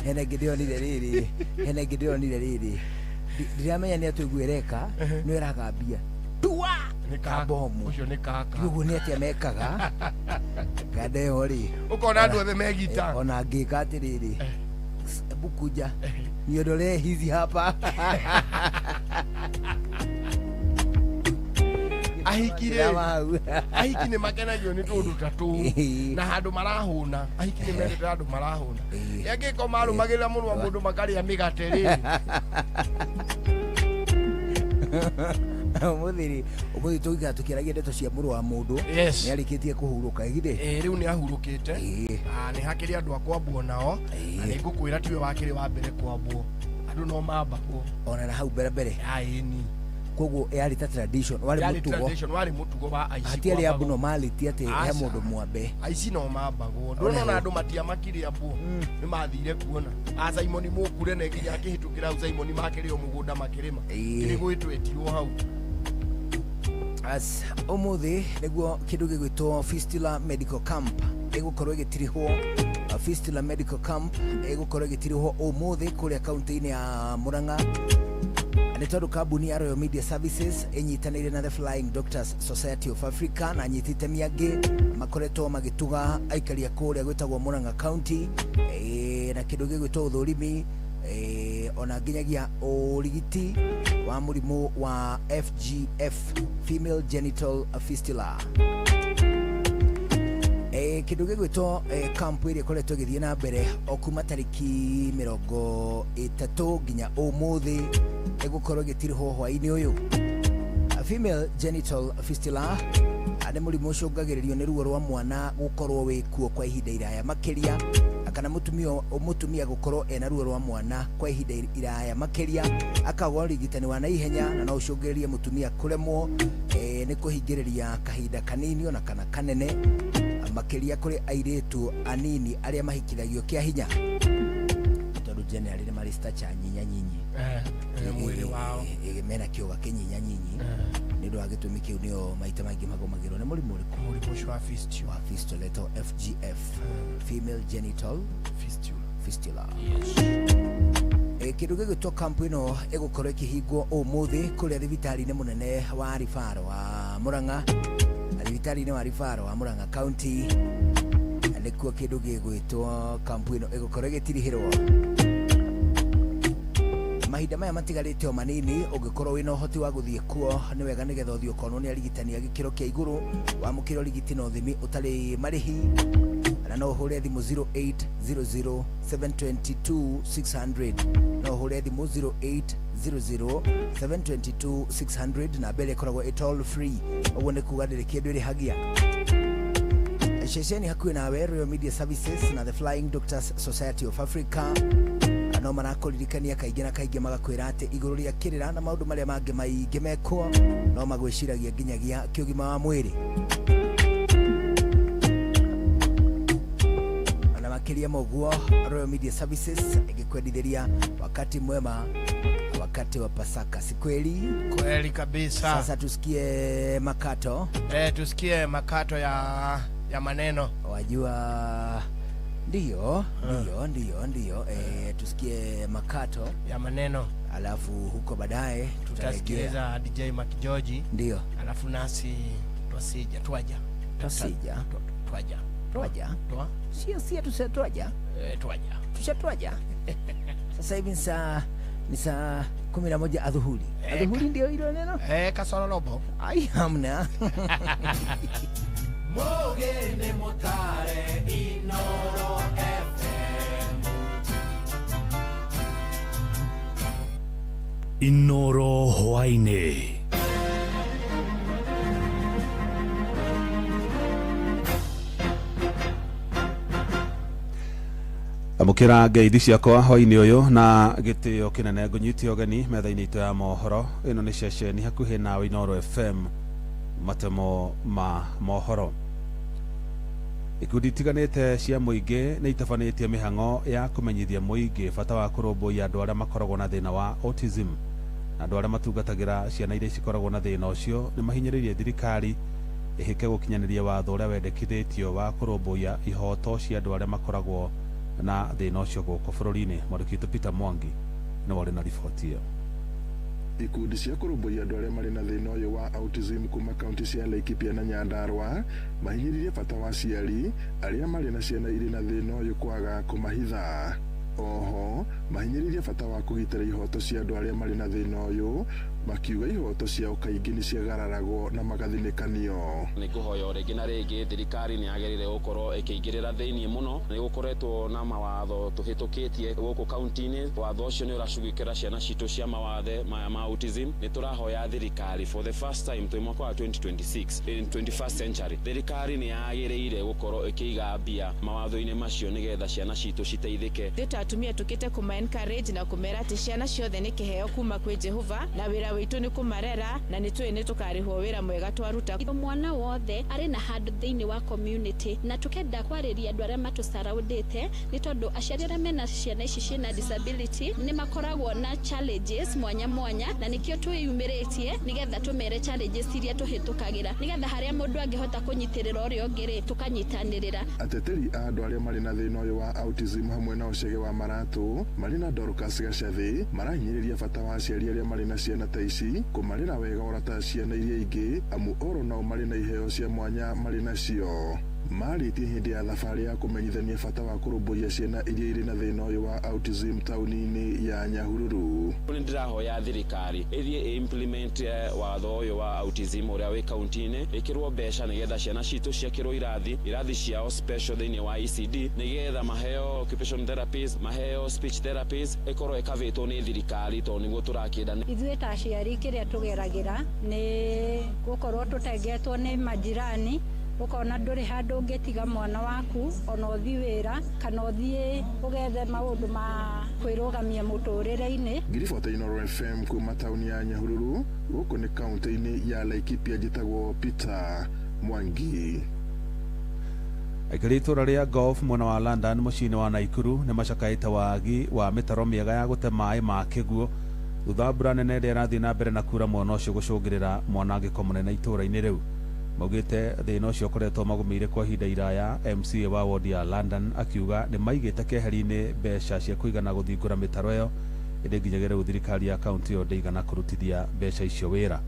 henegi ndionire riri ndiramenya ni atugwireka no iragambia tua ni kabomu ucio ni kaka gugu ni atia mekaga gade hori ukona andu othe megita ona ngika atiriri bukuja niondole hizi hapa ahiki ni makenagio ni tundu tatu na handu marahuna ahiki ni mendete handu marahuna yagiko maru magira mundu wa mundu makari amigate ri umuthi tuiga tukiragia ndeto cia muru wa mundu ni arikitie kuhuruka igide riu ni ahurukite ni hakiri andu akwambwo nao na ni ngukwira tiwe wakiri wa mbere kwambwo andu no mambagwo ona na hau mbere ni koguo yari ta tradition wari mutugo wa aici hatiari abnormality ati he mundu mwambe aici no mambagwo ndona na andu matia makiri ambu ni mathire kuona Simon mukure na nginya akihitukira Simon makirio mugunda makirima ni gwitwetirwo hau as umuthi niguo kindu gigwitwo Fistula Medical Camp igukorwo igitirihwo Fistula Medical Camp igukorwo igitirihwo umuthi kuria kaunti-ini ya Murang'a ni tondu kambuni ya Royal Media Services inyitanire na the Flying Doctors Society of Africa na nyitite miangi makoretwo magituga aikaria kuria gwitagwo Murang'a County na kindu gigwitwo uthurimi ona nginyagia urigiti wa murimu wa FGF female genital fistula kindu gigwitwo camp iria koretwo githie na mbere okuma tariki 30 nginya umuthi egukorwo gitirho hwaini uyu female genital fistula ane murimu ucungagiririo ni ruo rwa mwana gukorwo wikuo kwa ihinda iraya makiria kana mutumia gukorwo ena ruo rwa mwana kwa ihinda iraya makiria akagwa rigitani wa naihenya na no ucungiririe mutumia kuremwo ni kuhingiriria kahinda kanini ona kana kanene makiria kuri airetu anini aria mahikithagio kia hinya tondu generally ni marista cha nyinya nyinyi mwiri wao mena kioga kinyinya nyinyi ni ndo agitumi kiu nio maita maingi magomagirwo ni murimu uriku murimu wa fistula leto FGF female genital fistula kindu gigwitwo camp ino igukorwo ikihingwo umuthi kuria thibitari-ini munene wa Rifaro wa Murang'a thibitari-ini wa Rifaro wa Murang'a County nikuo kindu gigwitwo camp ino igukorwo igitirihirwo mahinda maya matigarite o manini ungikorwo wina uhoti wa guthie kuo ni wega nigetha uthie ukonwo ni arigitani a gikiro kia iguru wa mukiro rigiti no thimi utari marihi na no uhure thimu 0800722600 no uhure thimu 0800722600 na mbere koragwo toll free uguo ni kuga ndiri kindu iri hagia shesheni hakuhi nawe Royal Media Services na the Flying Doctors Society of Africa no marakuririkania kaingĩ na kaingĩ magakwĩra atĩ igũrũ rĩa kĩrĩra na maũndũ marĩa mangĩ maingĩ mekwo no magwĩciragia nginyagia kĩũgima wa mwĩrĩ na makĩria moguo Royal Media Services ĩgĩkwendithĩria wakati mwema wakati wa Pasaka si kweli kabisa sasa tusikie makato tusikie makato ya maneno wajua Ndio. Tusikie makato ya maneno alafu huko baadaye tutasikiliza DJ Mac George ndio alafu nasi twaja Twaja. Sio tushatwaja. Tushatwaja. Sasa hivi ni saa 11 adhuhuri. Adhuhuri ndio hilo neno? Kasoro robo. Ai hamna. Mogene motare Inoro FM. Inoro hwaine. Amukira ngeithi ciakwa hwaini uyu na gitio kinene ngunyiti ogeni metha-ini itu ya mohoro. Ino ni ceceni hakuhi na Inoro FM, matemo ma mohoro. Ikundi tiganite cia muingi ni itabanitie mihango ya kumenyithia muingi bata wa kurumbuia andu aria makoragwo na thina wa autism na andu aria matungatagira ciana iria cikoragwo na thina ucio ni mahinyiririe thirikari ihike gukinyaniria watho uria wendekithitio wa kurumbuia ihoto cia andu aria makoragwo na thina ucio guku bururi-ini. Mwandiki Peter Mwangi no wari na riboti iyo. Ikundi cia kurumbuia andu aria mari na thina uyu wa autism kuma kaunti cia Laikipia na Nyandarua mahinyiririe bata wa aciari aria mari na ciana iri na thina uyu kwaga kumahitha. Oho mahinyiririe bata wa kugitira ihoto cia andu aria mari na thina uyu makiuga ihoto ciao kaingi ni ciagararagwo na magathinikanio. Ni kuhoya ringi na ringi thirikari ni yagerire gukorwo ikiingirira thiini muno. Ni gukoretwo na mawatho tuhitukitie guku kaunti-ini. Watho ucio ni uracugikira ciana citu cia mawathe maya ma autism. Ni turahoya thirikari for the first time twi mwaka wa 2026 in 21st century thirikari ni yagerire gukorwo ikiiga mbia mawatho-ini macio nigetha ciana citu citeithike. Tutatumia tukite kuma encourage na kumera ati ciana ciothe ni kiheo kuma kwi Jehova na wira witu ni kumarera na ni tukarihwo wira mwega twaruta. Mwana wothe ari na handu thiini wa community na tukenda kwariria andu aria matusaraundite ni tondu aciari aria mena ciana ici ciina disability ni makoragwo na challenges mwanya na nikio twiyumiritie nigetha tumere challenges iria tuhitukagira nigetha haria mundu angihota kunyitirira urio ngiri tukanyitanirira. Ateteri a andu aria mari na thina uyu wa autism hamwe na ucege wa Maratu mari na Dorcas Gacathi marahinyiriria bata wa aciari aria mari na ciana ta ici kumarira wega orata ciana iria ingi amu oro nao mari na iheo cia mwanya mari nacio. Maritie hindi ya thabari ya kumenyithania bata wa kurumbuia ciana iria iri na thina uyu wa autism tauni-ini ya Nyahururu. Ni ndirahoya thirikari ithie implement watho uyu wa autism uria wi kaunti-ini ikirwo mbeca nigetha ciana citu ciakirwo irathi ciao special thiini wa ECD nigetha maheo occupational therapies maheo speech therapies ikorwo ikavitwo ni thirikari to niguo turakida. Ithuĩ ta aciari kiria tugeragira ni gukorwo tutengetwo ni majirani ukona nduri handu ngetiga mwana waku ona uthi wira kana uthie ugethe maundu ma kwirugamia muturire-ini. Ngiribota Inoro FM kuma tauni ya Nyahururu guku ni kaunti-ini ya Laikipia njitagwo Peter Mwangi. Aikari itura ria golf mwena wa London muciini wa Naikuru ni macakaite wagi wa mitaro miega ya gute mai ma kiguo thutha mbura nene iria irathii na mbere na kura mwena ucio gucungirira mwanangiko munene itura-ini riu. Maugite thina ucio ukoretwo magumiire kwa ihinda iraya. MCA wa ward ya London akiuga ni maigite keheri-ini mbeca cia kuigana guthingura mitaro iyo indi nginyagia riu thirikari ya kaunti iyo ndeigana kurutithia mbeca icio wira.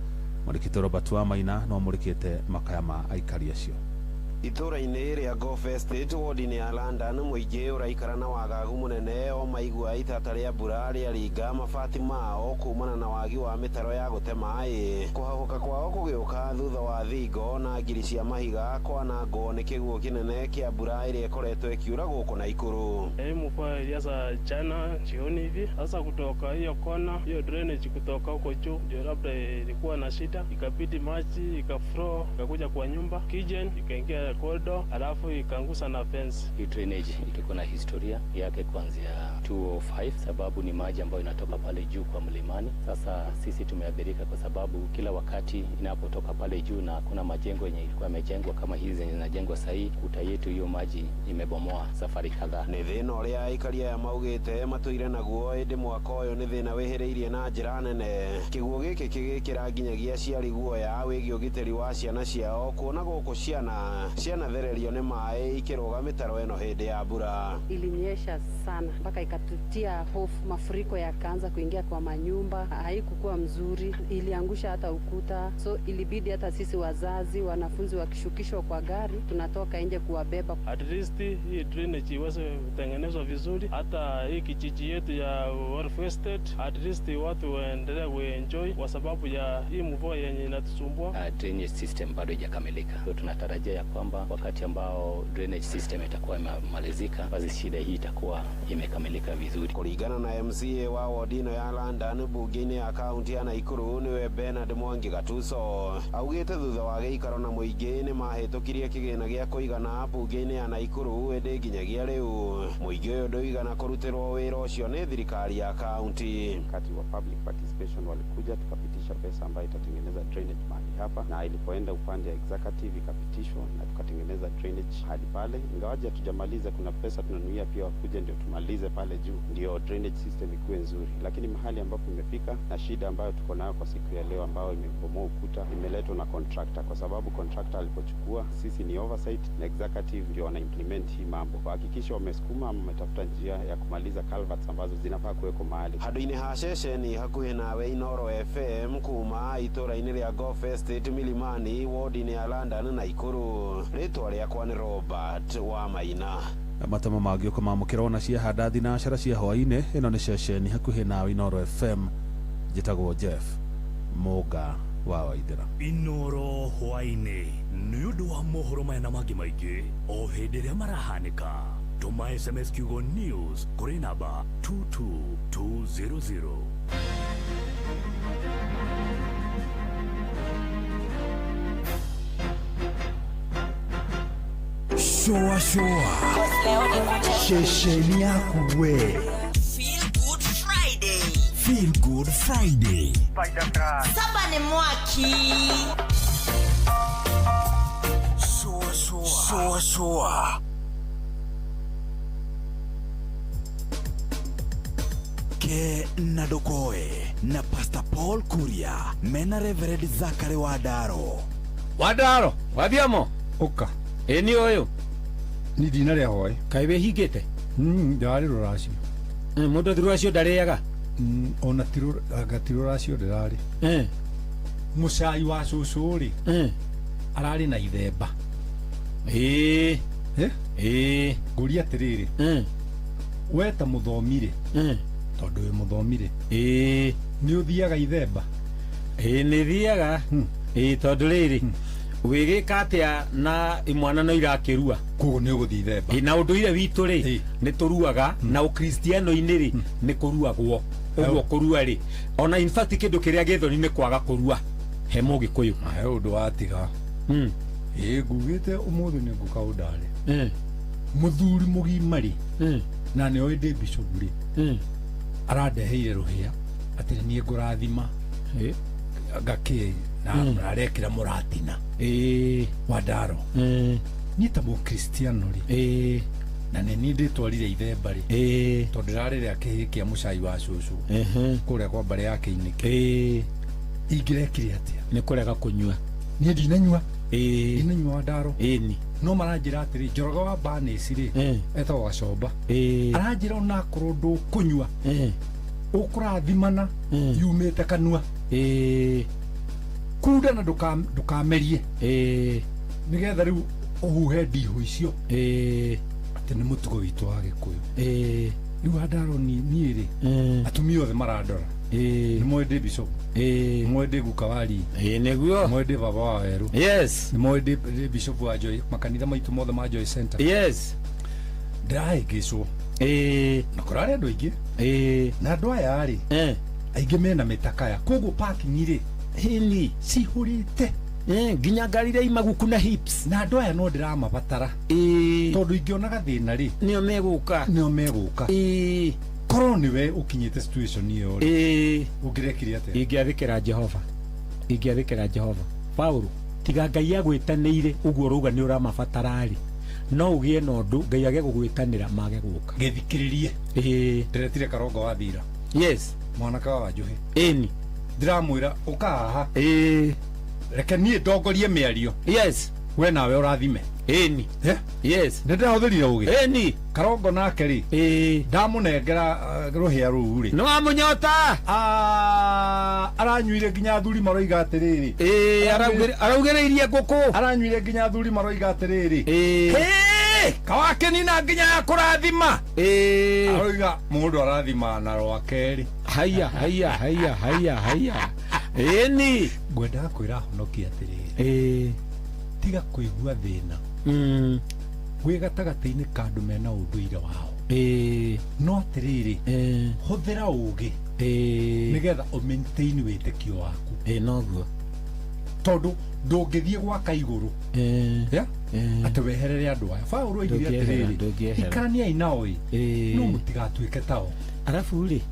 Mwandiki Robert Wamaina no murikite makaya ma aikari acio. Itura-ini ria Golf Estate ward-ini ya London muingi uraikara na wagagu munene o maigua itata ria mbura riaringa mabati mao kumana na wagi wa mitaro ya gute mai. Kuhahuka kwao kugiuka thutha wa thingo na ngiri cia mahiga kwanangwo ni kiguo kinene kia mbura iria ikoretwo ikiura guku Naikuru. Mvua ilianza jana jioni hivi, sasa kutoka hiyo kona hiyo drainage kutoka huko juu ndio labda ilikuwa na shida, ikabidi maji ikaflow ikakuja kwa nyumba kitchen ikaingia corridor alafu ikangusa na fence. Hii drainage iko na historia yake kuanzia 2005 sababu ni maji ambayo inatoka pale juu kwa mlimani. Sasa sisi tumeathirika kwa sababu kila wakati inapotoka pale juu na kuna majengo yenye ilikuwa yamejengwa kama hizi zenye zinajengwa sahii, kuta yetu hiyo maji imebomoa safari kadhaa. Ni thina uria aikaria ya maugite matuire naguo indi mwaka uyu ni thina wihiriirie na njira nene. Kiguo giki kigikira nginyagia ciari guoya wigi ugitiri wa ciana ciao kuona guku ciana cianathererio nĩ maĩ ikĩrũga mĩtaro ĩno hĩndĩ ya mbura. Ilinyesha sana mpaka ikatutia hofu, mafuriko yakaanza kuingia kwa manyumba, haikukuwa mzuri, iliangusha hata ukuta, so ilibidi hata sisi wazazi, wanafunzi wakishukishwa kwa gari, tunatoka nje kuwabeba. At least hii drainage iweze kutengenezwa vizuri, hata hii kijiji yetu ya Wharf Estate, at least watu waendelee kuenjoy kwa sababu ya hii mvua yenye inatusumbua. Drainage system bado haijakamilika, so tunatarajia ya kwamba wakati ambao drainage system itakuwa imemalizika, basi shida hii itakuwa imekamilika vizuri. Kulingana na MCA wa wodino ya London bunge-inĩ ya kaunti ya Nakuru niwe Bernard Mwangi Gatuso, augĩte thutha wa gĩikaro na mũingĩ nĩ mahĩtũkirie kĩgĩna gĩa kũigana bunge-inĩ ya Nakuru ĩndĩ nginyagia rĩu mũingĩ ũyũ ndũigana kũrutĩrwo wĩra ũcio nĩ thirikari ya kaunti. Wakati wa public participation walikuja tukapitisha pesa ambayo itatengeneza drainage mahali hapa, na ilipoenda upande ya executive ikapitishwa na tukatengeneza drainage hadi pale. Ingawaje hatujamaliza, kuna pesa tunanuia pia wakuje ndio tumalize pale juu ndio drainage system ikuwe nzuri, lakini mahali ambapo imefika na shida ambayo tuko nayo kwa siku ya leo ambayo imebomoa ukuta imeletwa na contractor, kwa sababu contractor alipochukua, sisi ni oversight na executive ndio wana implement hii mambo, kuhakikisha wamesukuma ama wametafuta njia ya kumaliza culverts ambazo zinafaa kuweko mahali. Handũ-inĩ ha ceceni hakuhĩ nawe Inoro FM kuma itũra-inĩ rĩa Gulf Estate Milimani wodi-inĩ ya London na Ikuru, rĩtwa rĩakwa nĩ Robert wa Maina. Matamo mangĩ ũkamamũkĩra na cia handa thinacara cia hwaĩ-inĩ. Ĩno nĩ ceceni hakuhĩ nawe Inoro FM. Njĩtagwo Jeff Mũga wa Waithĩra. Inoro hwaĩ-inĩ nĩ ũndũ wa mohoro maya na mangĩ maingĩ o hĩndĩ ĩrĩa marahanĩka. Tuma SMS kiugo news kũrĩ namba 22200. Shoa shesheni yaku we. Feel Good Friday. Saba ni mwaki. Shoa. Ke Nadokoe na Pastor Paul Kuria mena Reverend Zachary Wadaro. Wadaro, wathiamo? Oka. Eni oyo? Ni dina rĩa hwaĩ. Kaĩ wĩhingĩte? Ndarĩ rũracio. Mũndũ rũracio ndarĩaga? Ona gati rũracio ndĩrarĩ. Mũcai wa cũcũ rĩ, ararĩ na ithemba. Ngũria atĩrĩrĩ, we ta mũthomire, tondũ wĩ mũthomire, nĩ ũthiaga ithemba? Nĩ thiaga, tondũ rĩrĩ wĩgĩka atĩa na imwana no irakĩrua, koguo nĩ ũgũthiĩ ithemba. Na ũndũire witũ rĩ nĩ tũruaga, na ũkristiano-inĩ rĩ nĩ kũruagwo. Ũguo kũrua rĩ, ona in fact kĩndũ kĩrĩa gĩthoni nĩ kwaga kũrua he Mũgĩkũyũ. He ũndũ watiga. Ngugĩte ũmũthĩ nĩ ngũka ũndare. Mũthuri mũgima rĩ, na nĩ oĩ ndĩ bishop rĩ, arandeheire rũhĩa atĩ niĩ ngũrathima ngakĩ na arekĩra mũratina Wadaro. Niĩ ta Mũkristiano rĩ, na nĩ niĩ ndĩtwarire ithemba rĩ, tondũ ndĩrarĩ rĩa kĩhĩ kĩa mũcai wa cũcũ kũrĩa kwa mbarĩ yake Inĩkĩ. Ingĩrekire atĩa? Nĩ kũrega kũnyua. Niĩ ndinanyua. Ndinanyua Wadaro. No maranjĩra atĩrĩ, Njoroge wa Banĩci rĩ, etagwo Gacomba, aranjĩra ona akorwo ndũkũnyua ũkũrathimana yumĩte kanua. Kuda na ndũkamerie nĩgetha rĩu ũhuhe ndihũ icio atĩ nĩ mũtugo witũ wa Gĩkũyũ. Rĩu Wadaro niĩ rĩ, atumia othe marandora. Nĩ moĩ ndĩ bishop, nĩ moĩ ndĩ guka wari, nĩguo nĩ moĩ ndĩ baba wa Werũ, nĩ moĩ ndĩ bishop wa Joy, makanitha maitũ mothe ma Joy Center. Ndĩrahĩngĩcwo na kũrarĩ andũ aingĩ, na andũ aya rĩ aingĩ mena mĩtakaya, koguo parking rĩ hili cihũrĩte nginya ngari iria imaguku na hips, na andũ aya no ndĩramabatara tondũ ingĩona gathĩna rĩ nĩo megũka. Korwo nĩwe ũkinyĩte situation iyo rĩ, ũngĩrekire atĩa? Ingĩathĩkĩra Jehova. Paulo, tiga Ngai agwĩtanĩire ũguo ũrauga nĩ ũramabatara rĩ, no ũgĩe na ũndũ Ngai age gũgwĩtanĩra mage gũka. Gĩthikĩrĩrie. Ndĩretire Karongo wa Thira. Mwanake wa Wanjũhĩ. Ndĩramwĩra ũka haha. Reke niĩ ndongorie mĩario. We nawe ũrathime. Eni. Yes. Nenda hudhiri ugi. Eni. Karongo nake ri. Ndamunengera ruhia ruu ri. No amunyota. Aranyuire nginya thuri maroiga atiriri. Araugereirie nguku. Aranyuire nginya thuri maroiga atiriri. Kawake nina nginya ya kurathima. Aroiga mundu arathima na rwakeri. Haya. Eni. Ngwenda kwira honokia atiriri. Tiga kuigua thina. Gwi gatagati-ini ka andu mena unduire wao. No atiriri. Huthira ugi. Nigetha umaintain witikio waku. Noguo. Tondu ndungithie gwaka iguru. Ati weherere andu aya. Paulo oigire atiriri. Ikaraniai nao no mutigatuike tao. Arafu ri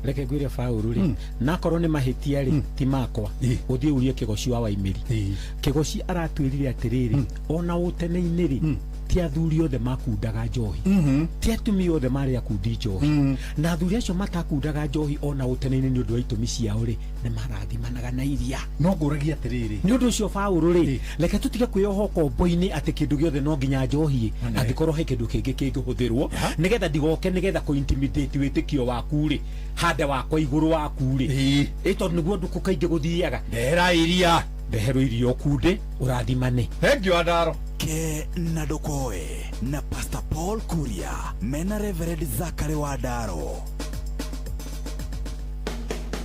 reke ngwire Paulo ri nakorwo ni mahitia ri ti makwa uthie urie kigoci wa Waimiri. Kigoci aratwirire atiriri ona utene-ini ri ti athuri othe makundaga njohi, ti atumia othe mari akundi njohi, na athuri acio matakundaga njohi ona utene-ini ni undu wa itumi ciao ri ni marathimanaga na iria. No nguragia atiriri ni undu ucio Paulo ri reke tutige kwioho kombo-ini ati kindu giothe no nginya njohi angikorwo he kindu kingi kingihuthirwo nigetha ndigoke nigetha ku intimidate witikio waku ri hande wakwa iguru waku ri tondu niguo nduku kaingi guthiaga ndehera iria ndeherwo irio kunde urathimane. Thank Andaro. Ke na Dokoe na Pastor Paul Kuria mena Reverend Zachary Wadaro.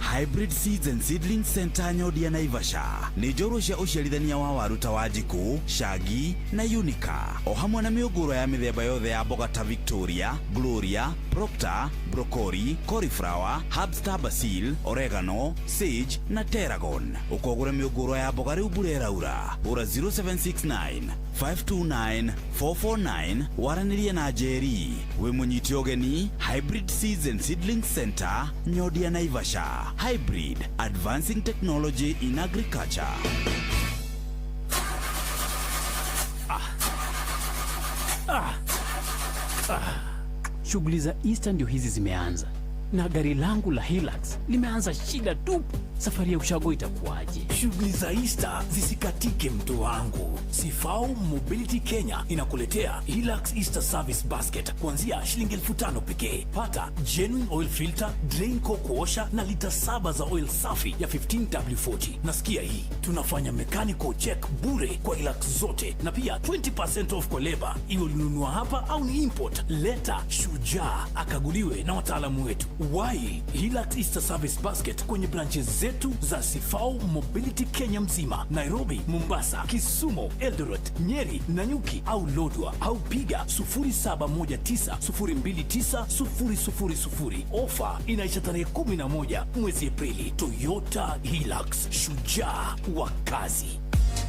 Hybrid Seeds and Seedling Center Nyodia Naivasha ni njorua cia uciarithania wa waru ta Wanjiku, Shagi na Unica o hamwe na miunguro ya mithemba yothe ya mboga ta Victoria, Gloria, Proctor, Broccoli, Cauliflower, Herbstar Basil, Oregano, Sage na Tarragon. Ukogura miunguro ya mboga riu bure raura ura 0769 529 449 waranirie na Jerry. We munyiti ogeni Hybrid Seeds and Seedling Center Nyodia Naivasha. Hybrid, advancing technology in agriculture. Shughuli za Easter ndio hizi zimeanza na gari langu la Hilux limeanza shida tupu. Safari ya ushago itakuwaje? Shughuli za Easter zisikatike mtu wangu. Sifau Mobility Kenya inakuletea Hilux Easter Service Basket kuanzia shilingi 5,000 pekee. Pata genuine oil filter, drain core kuosha na lita 7 za oil safi ya 15W40. Nasikia hii, tunafanya mechanical check bure kwa Hilux zote na pia 20% off kwa labor. Iwe ulinunua hapa au ni import, leta Shujaa akaguliwe na wataalamu wetu. Wai Hilux Easter Service Basket kwenye branches zetu za Sifau Mobility Kenya mzima, Nairobi, Mombasa, Kisumu, Eldoret, Nyeri, Nanyuki au Lodwar, au piga 0719029000. Ofa inaisha tarehe 11 mwezi Aprili. Toyota Hilux, shujaa wa kazi.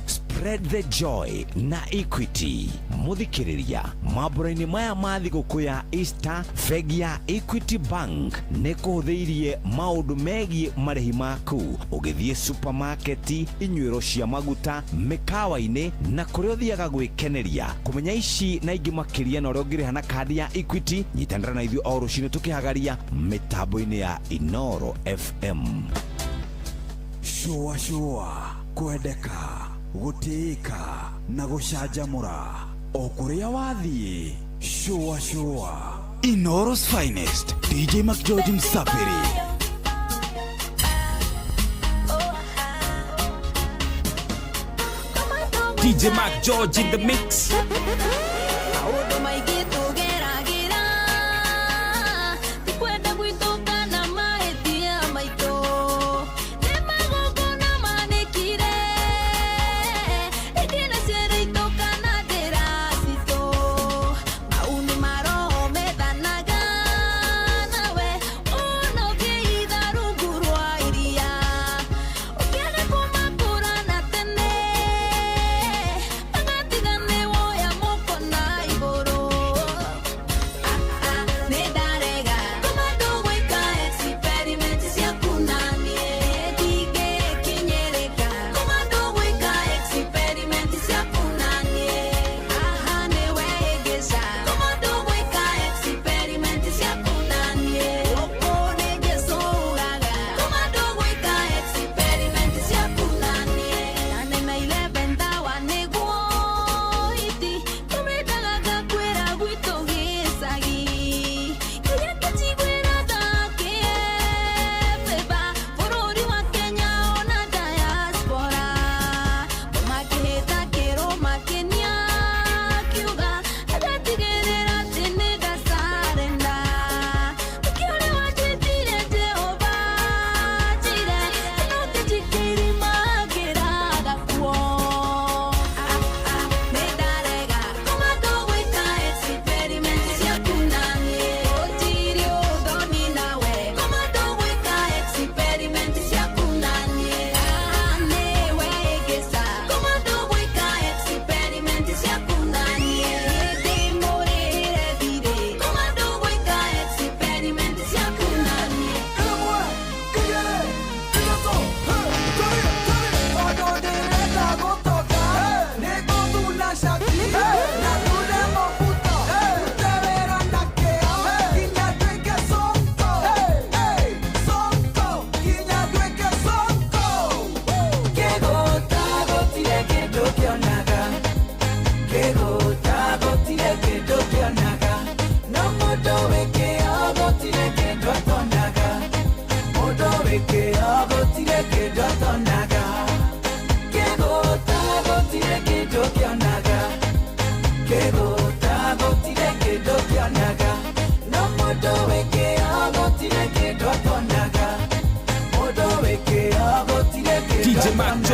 Spread the joy na Equity. Muthikiriria mambura-ini maya ma thiguku ya Easter, Fegi ya Equity Bank nikuhuthiirie maundu megie marihi maku ugithie supermarket, inywiro cia maguta, mikawa-ini na kuria uthiaga gwikeneria. Kumenya ici na ingi makiria na uria ungiriha na kadi ya Equity, nyitanira na ithuĩ o rucini tukihagaria mitambo-ini ya Inoro FM. Shua kwendeka gutiika na gucanjamura o kuria wathie. Shua Inoro's finest DJ McGeorge Msafiri. DJ McGeorge in the mix.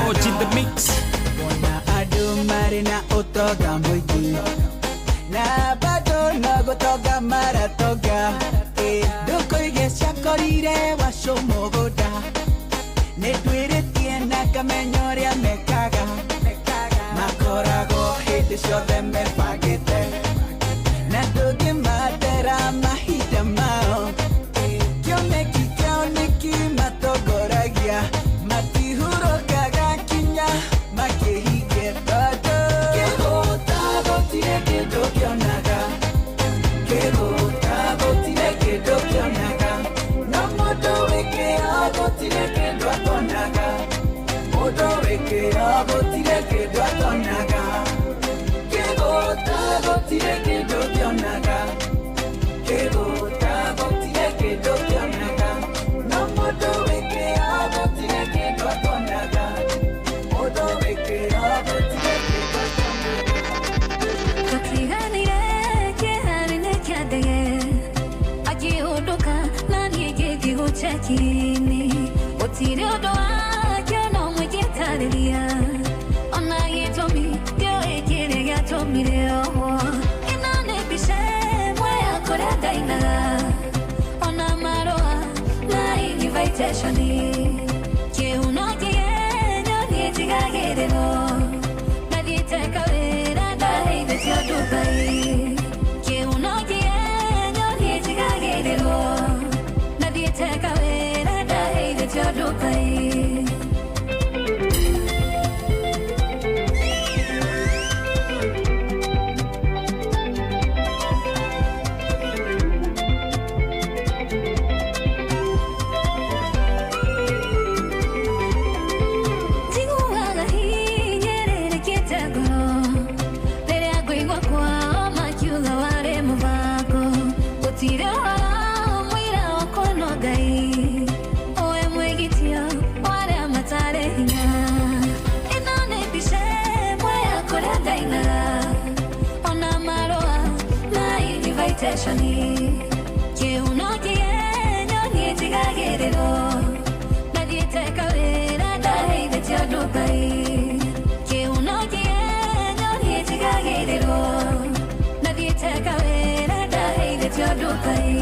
George in the mix. Bona adu marina utoga mwigi na bado nagotoga maratoga duko igesha korire washo mogoda netwire tiena kamenyoria mekaga makorago hete shode me fagete na doge matera mahita mao kyo meki kyo niki matogoragia matihuro kaga kinya makehige bado kego tago tire kedo kyonaga kego tago tire kedo kyonaga no modo weke ago tire kedo atonaga modo weke ago tire kedo atonaga kego tago tire kedo kyonaga kego tago tire kedo kyonaga no modo weke ago tire kedo atonaga modo weke ago tire kedo atonaga Kakiganire kiharine kiadege Ajiuduka nani gigi uchekini Otire odoa kiono mwikitariria Ona yitomi dio ikire yatomi leo Inane bishe mwaya kore daina Ona maroa na invitationi Kiuno kienyo nijigagerero Naditeka vera dai de Dubai Kiuno kienyo nijigagerero Naditeka vera dai de Dubai Que uno quiere ni jigagerero nadie te cabera dai de Dubai que uno quiere ni jigagerero nadie te cabera dai de Dubai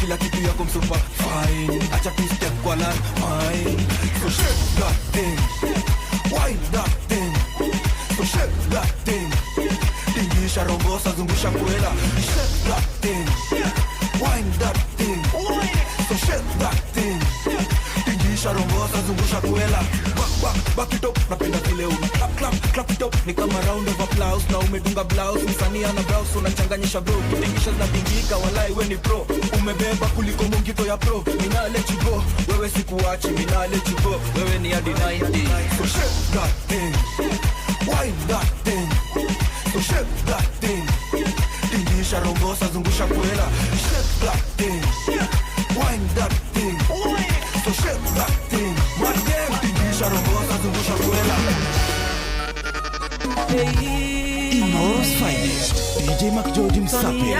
Kila kitu yako msupa fine, acha tu step kwa line fine. So shake that thing, wind that thing. So shake that thing, tingisha rongosa zungusha kwela. Shake that thing, wind that thing. So shake that thing, tingisha rongosa zungusha kwela. Back it up, napenda vile una clap it up, ni kama round of applause. Na umedunga blouse, msanii ana blouse, unachanganyisha bro. Tingisha zinapingika, walai we ni pro. Umebeba kuliko mungito ya pro. Mina let you go, wewe sikuachi. Mina let you go, wewe ni hadi 90. So shake that thing, wind that thing. So shake that thing, tingisha rongosa zungusha kwela. Shake that thing, wind that thing. So shake that thing, madem tingisha rongosa zungusha kwela. Inoros Finest, DJ Mac George Msafi.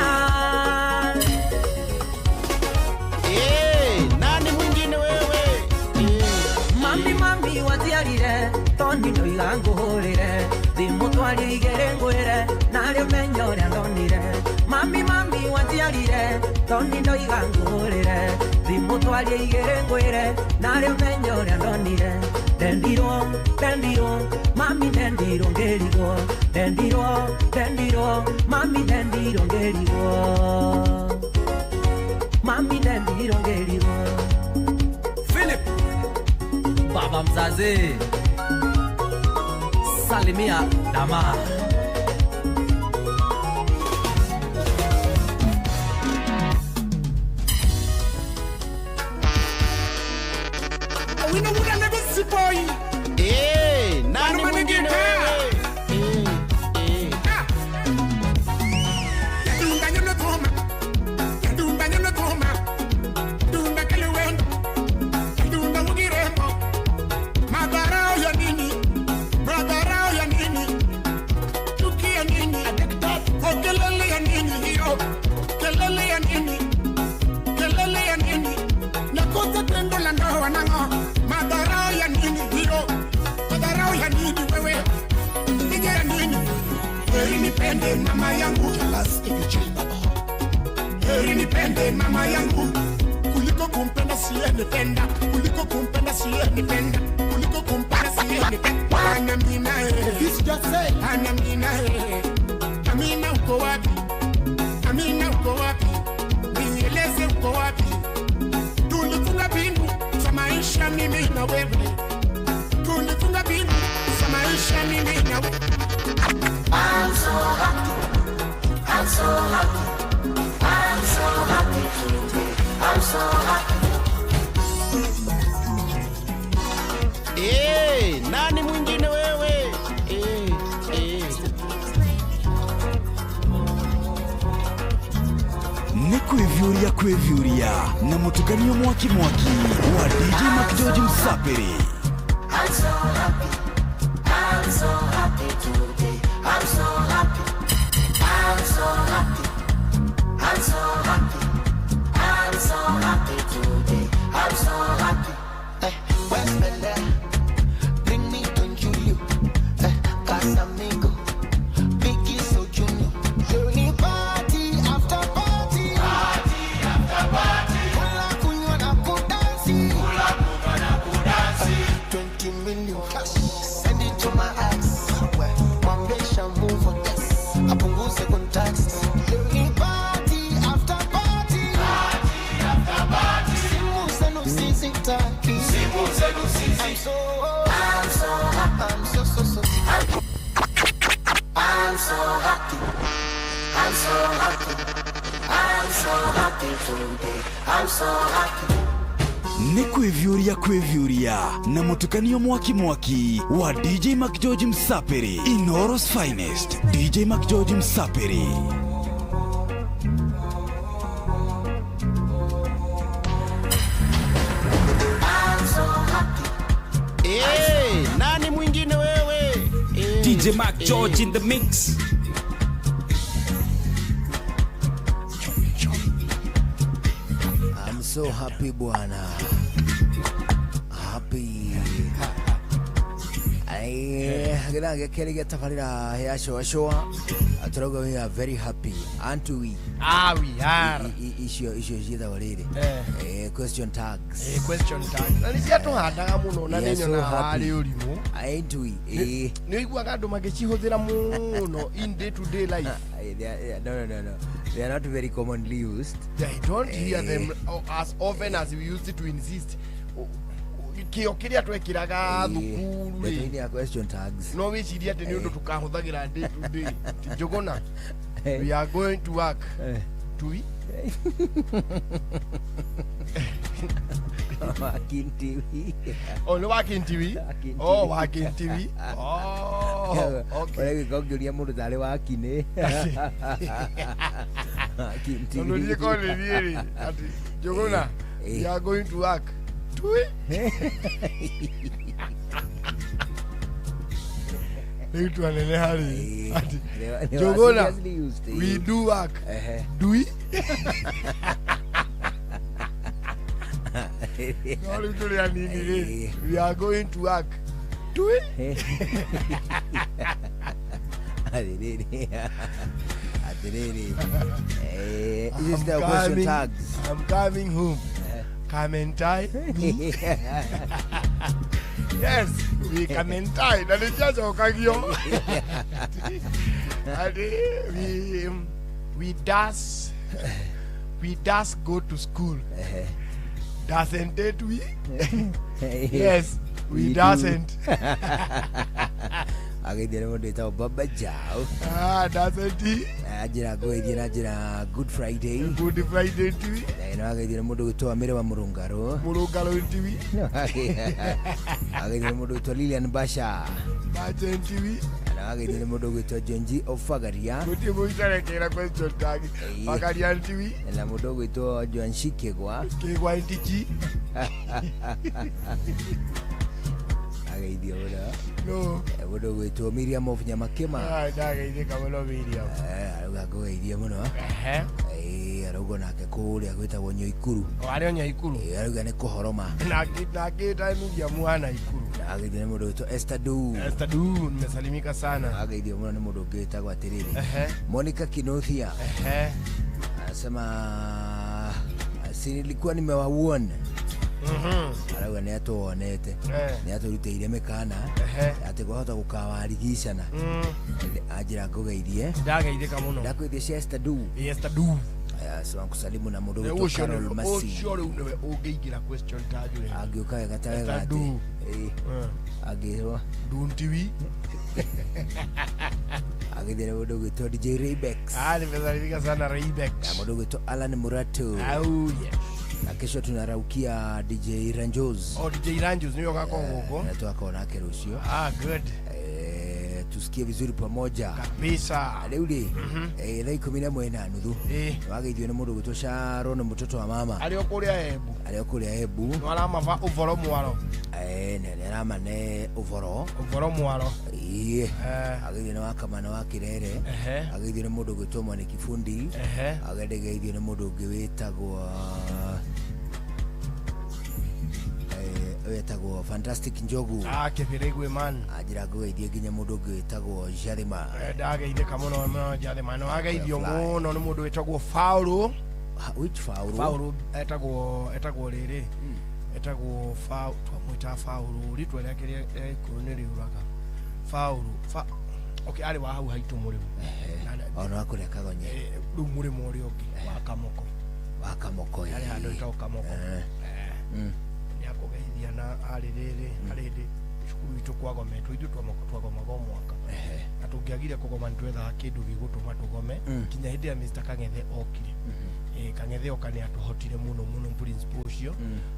toni ndo igangũhũrĩre thimũtwarie igere ngwĩre narĩ ũmenye ũrĩa ndonire mami wanjiarire toni ndo igangũhũrĩre thimũtwarie igere ngwĩre narĩ ũmenye ũrĩa ndonire ndendirwo mami ndendirwo ngĩrigwo ndendirwo mami ndendirwo ngĩrigwo mami ndendirwo ngĩrigwo Philip baba mzazi salimia dama we know what I never see boy nani mwingine wewe nipende mama yangu heri nipende mama yangu kuliko kumpenda siyenipenda kuliko kumpenda siyenipenda kuliko kumpenda siyenipenda Amina Amina uko wapi Amina uko wapi nieleze uko wapi tulifunga bingu za maisha mimi na wewe tulifunga bingu za maisha mimi na wewe I'm so happy today. I'm so happy. Nani mwingine wewe? Ni kwevyuria na mutukanio mwaki wa DJ Mac George Msapere. I'm so happy today. I'm so happy. I'm so happy. I'm so happy. I'm so happy today. I'm so happy. Where's Bella? Bring me to Julio. Casamigo. Biggie so Junior. Journey party after party. Party after party. Kula kunywa na kudansi. 20 million cash. Send it to my ex. Mwambesha move on this. Apunguze contacts. Journey party after party. Party after party. Simu zenu sizitaki. I'm so happy. I'm so happy. I'm so happy. I'm so happy. I'm so happy today. I'm so happy. Ni kwevyuria na mutukanio mwaki wa DJ Mac George Msapere, Inoro's finest DJ Mac George Msapere. Nani mwingine wewe? DJ Mac George in the mix. I'm so happy bwana. Happy. Gila kele getafarira ya showa. Atoroga we are very happy. Aren't we? We are. Issue jida walire. Question tags. Question tags. Na nisi atuhandaga muno na nenyo na wali ulimu. Ain't we? Ni igwaga andu magicihũthĩra muno in day to day life. No. They are not very commonly used. I don't hear them as often as we used to insist. Kio kiria twekiraga thukuru ri question tags. No wiciria ati ni undu tukahuthagira day to day. Jogona. We are going to work. We? Working TV. Oh, no working TV? Oh, working TV. Oh, okay. Oye, kujulia mundu tari wakine. Working TV. No, ni ko le dieri. Ati Jogona, we are going to work. We? Itu anene hari. Jogona, we do work. Do we? We are going to work. tui. Adiriri. Is there question tags? I'm coming home. Come and tie me. Yes, we come and tie. That is just okay. And we does go to school. Doesn't it we? Yes, we doesn't. Agithire mundu itawo Baba Jao. Doesn't he? Ajira gwithira ajira Good Friday. Good Friday tui. Na agithire mundu gitwa Mire wa Murungaro. Murungaro tui. Agithire mundu gitwa Lilian Basha. Basha tui. Na agithire mundu gitwa Jonji Ofagaria. Kuti muitare kera question tag. Fagaria tui. Na mundu gitwa Joan Shikegwa. Kegwa ntiji. Agithire ora. No. Mundu gitwa Miriam of Nyamakema. Ndagithire kamano Miriam. Agagithire muno. Arauga nake kuria gwitagwo Nyoikuru. Ario Nyoikuru. Arauga ni kuhoroma. Na kita Miriam mwana Ikuru. Agithire mundu gitwa Esther Du. Esther Du, nimesalimika sana. Agithire muno ni mundu gitagwo atiriri. Monica Kinothia. Anasema nilikuwa nimewaona. Arauga ni atuonete. Ni aturutire mekana. Ati kwahota gukawarigicana. Ajira ngugeirie. Ndageithika muno. Ndakwithie Esther Du. Esther Du. Swa kusalimu na mundu gitwa Carol Masi. Sure unewe ungeigira question tajure. Agiuka gatawega ati. Agirwa Duntiwi. Agithire mundu gitwa DJ Raybex. Nimesalimika sana Raybex. Na mundu gitwa Alan Murato. Oh yes. Na kesho tunaraukia DJ Ranjos. DJ Ranjos niyo kako huko. Na tuakona yake rucio. Good. Tusikie vizuri pamoja kabisa. Leo thaa 11:30 wageithio ni mundu gitwa Sharon mtoto wa mama aliokuria Ebu wala mava uvoro mwaro ne rama ne uvoro mwaro ageithio ni wakamana wa Kirere ageithio ni mundu gitwa Mwane Kifundi ageithio ni mundu ngewetagwo wetagwo Fantastic Njogu Keviregwe man ajira ngweithie nginya mundu ungi wetagwo Jarima ndageithika muno Jarima no ageithio muno ni mundu wetagwo Faulu. Which Faulu? Faulu etagwo riri etagwo twamwita Faulu ritwa rĩake rĩa riuraga Faulu okay ari wa hau haitu murimu ono akuria Kagonye riu murimu uri ungi wa Kamoko ari handu itagwo Kamoko yakugeithia na arĩrĩ cukuru itu kwagome tũithu twagomagwo mwaka na tũngĩagire kũgoma nĩtwethaga kĩndũ gĩgũtũma tũgome kinya hĩndĩ ya Mr. Kang'ethe okire Kang'ethe oka nĩ atũhotire mũno principal ũcio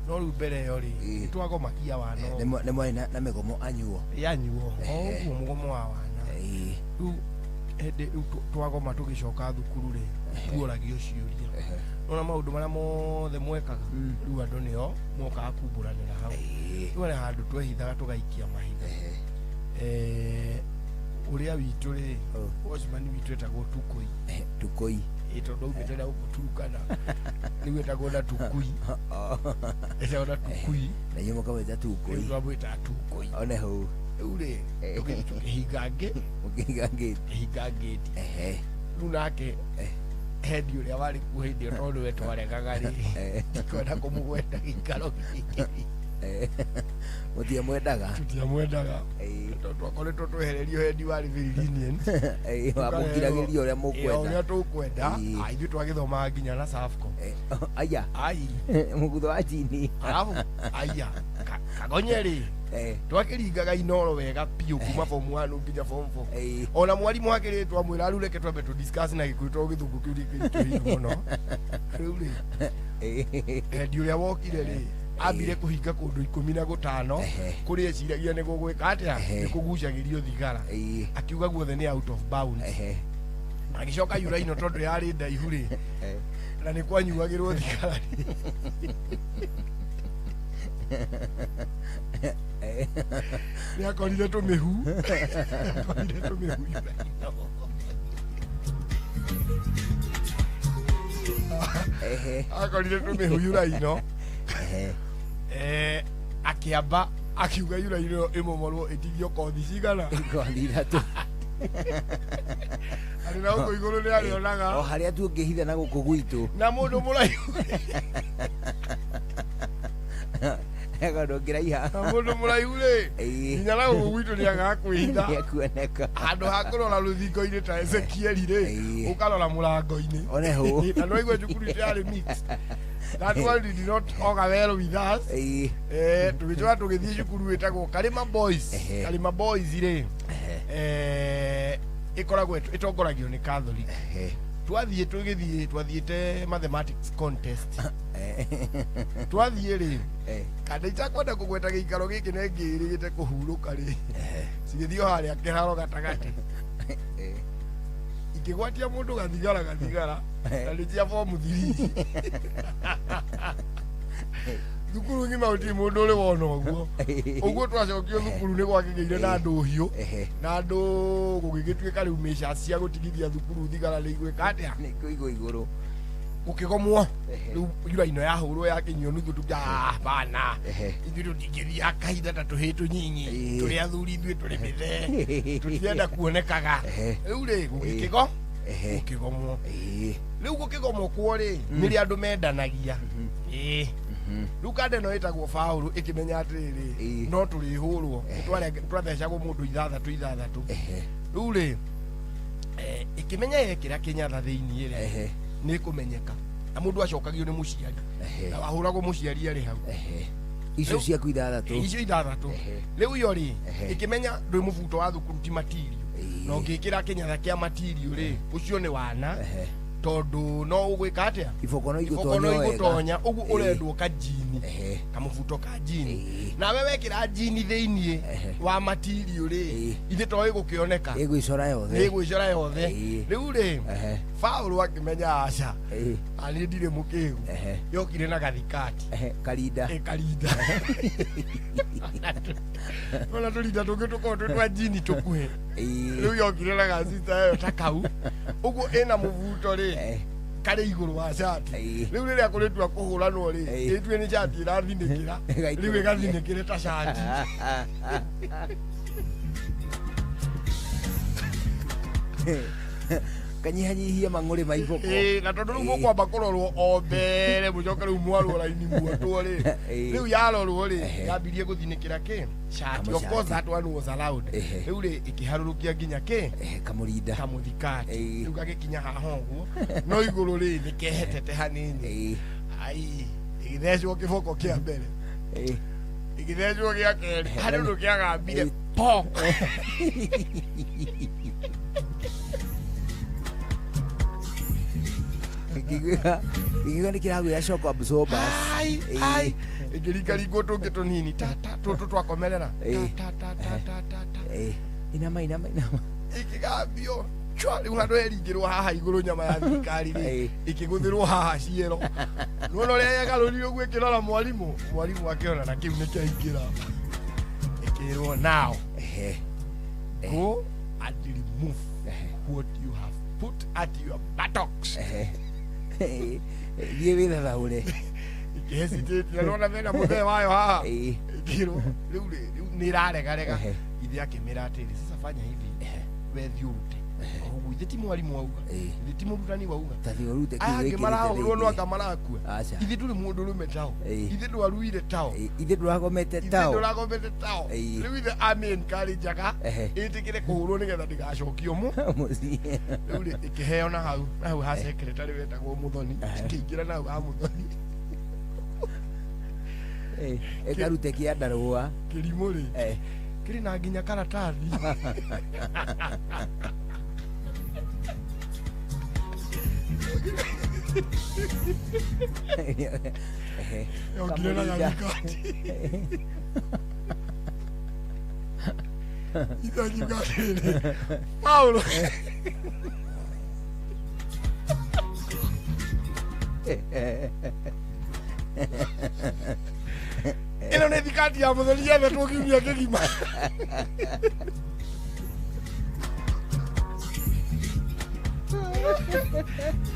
no rĩu mbere ĩyo rĩ nĩtwagomagia wana nĩ mwarĩ na mĩgomo anyuo ũguo mũgomo wa wana rĩu hĩndĩ twagoma tũgĩcoka thukuru rĩ tuoragio ciũria ona maundu maria mothe mwekaga riu andu nio mokaga kumburanira hau riu ni handu twehithaga tugaikia mahitha uria witu ri Osman witu etagwo Tukoi tondu umetera Turukana riu etagwo na Tukui etagwo na Tukui na nyumo kama za Tukoi twamwita Tukoi one hau riu ri tukihingange riu nake hendi uria wari kuhindio tondu we twaregaga ri kwenda kumugwenda gikaro mutiamwendaga twakoretwo twehererio hendi wari Virginian wamukiragiria uria mukwenda tukwenda ithuĩ twagĩthomaga nginya na Safco aya mugutho wa chini alafu aya Kagonye ri twakĩringaga Inoro wega piũ kuma form 1 nginya form 4 ona mwarimu akĩrĩtwo amwĩra rĩu reke twambe tu discuss na Gĩkũyũ tondũ Gĩthũngũ kĩu kĩritũ mũno rĩu rĩ hendi ũrĩa wokire rĩ ambire kũhinga kũndũ 15 kũrĩa eciragia nĩ gũgwĩka atĩa nĩ kũgucagĩrio thigara akiuga guothe nĩ out of bounds agĩcoka Uraino tondũ yarĩ ndaihu rĩ na nĩ kwanyuagĩrwo thigara nĩ akorire tũmĩhu akorire tũmĩhu Uraino akiamba akiuga yura iro imomorwo itigio kothi cigana kothi ithatu ari na uko iguru ni ari onaga o haria tu ngihitha na guku gwitu na mundu muraihu ega ndongira iha na mundu muraihu ri inya na guku gwitu ni agakwitha kuoneka andu hakurora ruthingo-ini ta Ezekieli ri ukarora murango-ini oneho na no igwe cukuru yari mix. That one did not oga well with us. Tugicoka tugithie cukuru witagwo Karima Boys. Karima Boys ri ikoragwo itongoragio ni Catholic. Twathiite mathematics contest. Twathie ri kana itakwenda kugweta giikaro giki ne ngirigite kuhuruka ri cigithio haria kiharo gatagati ikigwatia mundu gathigara na rijia form 3 thukuru ngima uti mundu uri wona uguo twacokio thukuru ni gwakigeire na andu hiu na andu gugigituika riu meca cia gutigithia thukuru thigara ri igwika atia ni kuigwa iguru gukigomwo riu yura ino yahurwo yakinyio nuthu tukia bana ithu tutingithia kahinda ta tuhitu nyinyi turi athuri ithu turi mithe tutienda kuonekaga riu ri gukigo gukigomwo riu gukigomwo kuo ri niri andu mendanagia riu kande no itagwo faulu ikimenya atiriri no turihurwo twathecagwo mundu ithathatu riu ri ikimenya yekira kinyatha thiini ri ni kumenyeka na mundu acokagio ni muciari na wahuragwo muciari ari hau icio ciaku ithathatu riu yo ri ikimenya ndwi mubuto wa thukuru ti material no ngikira kinyatha kia material ri ucio ni wana tondu no ugwika atia iboko no igutonya ugu urendwo ka jini kamubuto ka jini na wewe kira jini thiini wa material ri ithe to igukioneka igwicora yothe riu ri Paulo akimenya aca ani ndire mukigu yokire na gathikati karinda ona turinda tungi tukorwo twa jini tukuhe riu yokire na gasita yo takau uguo ina mubuto ri kare iguru wa shati riu riria kuritua kuhuranwo ri itue ni shati irathinikira riu igathinikire ta shati kanyihanyihia mang'uri ma iboko na tondu riu mukwamba kurorwo o mbere mucoke riu mwarwo raini muotwo ri riu yarorwo ri yambirie guthinikira ki shati of course that one was allowed riu ri ikiharurukia nginya ki kamuthikati riu gagikinya haha uguo no iguru ri nikehetete hanini ai igithecwo kiboko kia mbere igithecwo gia keri hari undu kiagambire po igiga ni kiragwira shock absorbers igirikaringo tungi tunini tutu twakomerera inama ikigambio chwari unado eringirwo haha iguru nyama ya thirikari ri ikiguthirwo haha ciero nuno ria yagaruri uguo ikirora mwarimu akiona na kiu nikiaingira ikirwo now go and remove what you have put at your buttocks thie withathaure ikihesitate nona mena muthee wayo haha ikirwo riu ni iraregarega ithe akimira atiri sasa fanya hivi wethi urute ugu ithe ti mwarimu wauga ithe ti murutani wauga age marahurwo no akamarakua ithe nduri mundu rume tao ithe ndwaruire tao ithe nduragomete tao riu ithe amenkarinjaga itikire kuhurwo nigetha ndigacokio mu riu ikiheo na hau ha secretary wetagwo Muthoni ikiingira na hau ha Muthoni ekarute kiandarua kirimu ri kiri na nginya karatathi yokire na gathikati itanyugate Paulo ino nä thikati ya må thoni yethetwo kiumia kä gima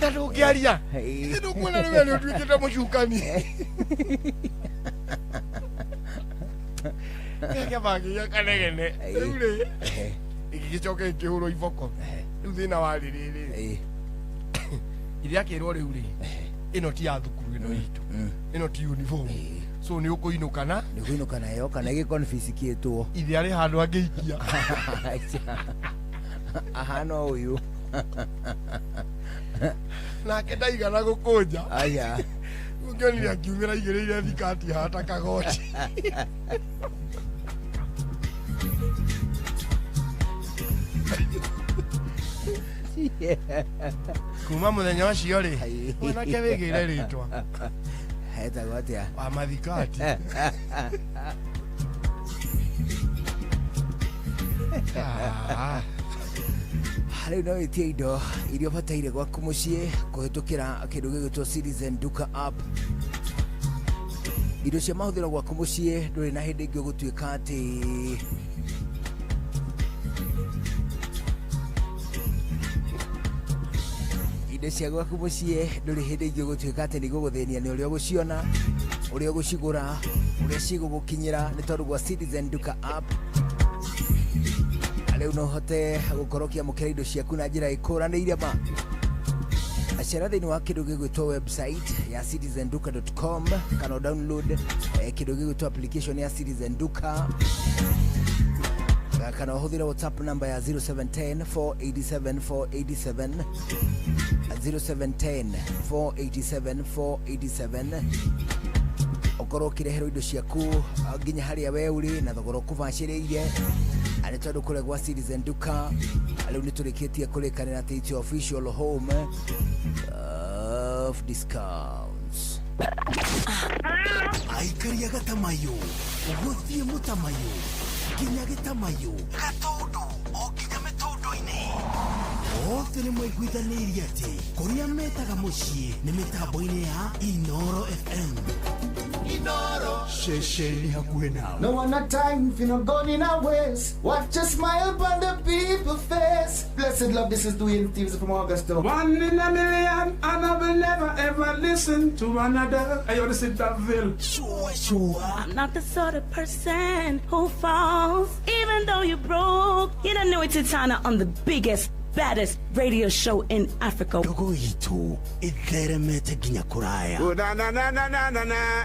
na ndå ngä aria ä ndå kuona rä we nä å tuä kä te må cukani Ngeke bagi ya kanegene. Ule. Igichoke kihuro iboko. Uthina wali riri. Iria kirwo riu ri. Ino ti ya thukuru ino itu. Ino ti uniform. So ni ukuinukana yo kana gikonfisikitwo ithi ari handu angeikia ahano uyu nake ndaigana gukunja aya ungioni akiumira igereire thikati hata kagoti kuma muthenya ucio ri mwanake wigire ritwa etagwo atia wa mathikati rĩu no wĩtie indo iria ũbataire gwaku mũciĩ kũhĩtũkĩra kĩndũ gĩgwĩtwo Citizen Duka app. Indo cia mahũthĩro gwaku mũciĩ ndũrĩ na hĩndĩ ĩngĩ ũgũtuĩka atĩ indo cia gwaku mũciĩ ndũrĩ hĩndĩ ĩngĩ ũgũtuĩka atĩ nĩ gũgũthĩnia nĩ ũrĩa ũgũciona, ũrĩa ũgũcigũra, ũrĩa cigũgũkinyĩra nĩ tondũ gwa Citizen Duka app. Rĩu no ũhote gũkorwo ũkĩamũkĩra indo ciaku na njĩra ĩkũranĩire ma. Acera thĩinĩ wa kĩndũ gĩgwĩtwo website ya citizenduka.com kana download kĩndũ gĩgwĩtwo application ya Citizen Duka kana ũhũthĩre WhatsApp number ya 0710 487 487 0710 487 487 ũkorwo ũkĩreherwo indo ciaku nginya harĩa we ũrĩ na thogora ũkũbacĩrĩire. Nĩ tondũ kũrĩa gwa Citizen Duka rĩu nĩ tũrĩkĩtie kũrĩkanĩra atĩ it's your official home of discounts. Aikaria gatamayo gũthiĩ mũtamayo nginya gĩtamayo gatũndũ o nginya mĩtũndũ-inĩ othe nĩ mwaiguithanĩirie atĩ kũrĩa metaga mũciĩ nĩ mĩtambo-inĩ ya Inoro FM. Inoro shesheni hakuhĩ nawe. No one a time if you're not going in our ways. Watch a smile upon the people's face. Blessed love, this is Dwayne Thieves from Augusta. 1 in a million, and I will never ever listen to another. I ought to sit that Ville. Sure. I'm not the sort of person who falls, even though you broke. You don't know it's Tana on the biggest, baddest radio show in Africa. Dogo itu itheremete ginya kuraya. Oh, na.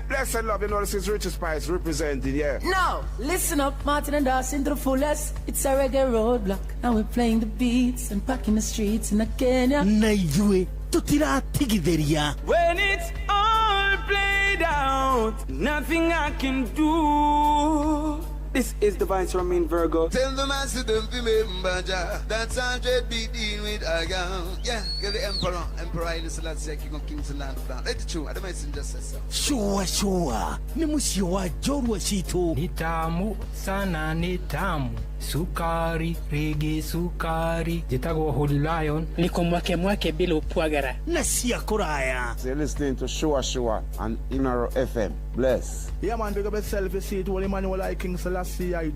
Blessed love, you know this is Richard Spice representing, yeah. No, listen up, Martin and Dawson to the fullest. It's a reggae roadblock. Now we're playing the beats and packing the streets in Kenya. Na ijue tutiratigithĩria. When it's all played out, nothing I can do. This is Divine Ramin Virgo. Tell the master don't remember that's 100 BD with a gown. Yeah, get the emperor in the Selassie, king of kings and land of down. Let the true, the messenger says so. Sure. Ni musio wa jorwa situ. Ni tamu sana, ni tamu. Sukari, rege sukari. Jitagwa Holy Lion. Niko mwake bila upwagara. Na siya kuraya. You're listening to Shua on Inaro FM. Bless. Yeah man, big up yourself, you see it. Holy Emmanuel I King Selassie I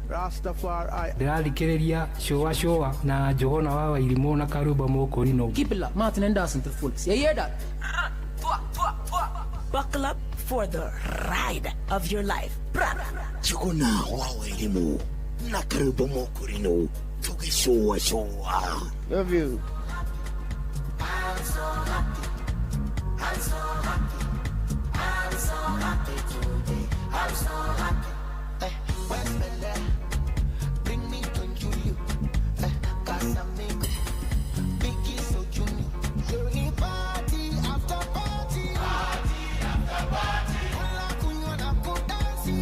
Rastafari. Ndĩrathikĩrĩria Shua na Johona wa Wairimu na Karuba Mokorino. Keep it up, Martin and Dawson to the fullest. You hear that? Buckle up for the ride of your life. Johona wa Wairimu na Karuba Mokorino. Tuki Shua. Love you. I'm so happy. I'm so happy. I'm so happy today. I'm so happy. West Bend, bring me to you. Casamigos, Biggie so Junior. Journey party after party. Party after party. Kula kunywa kudansi.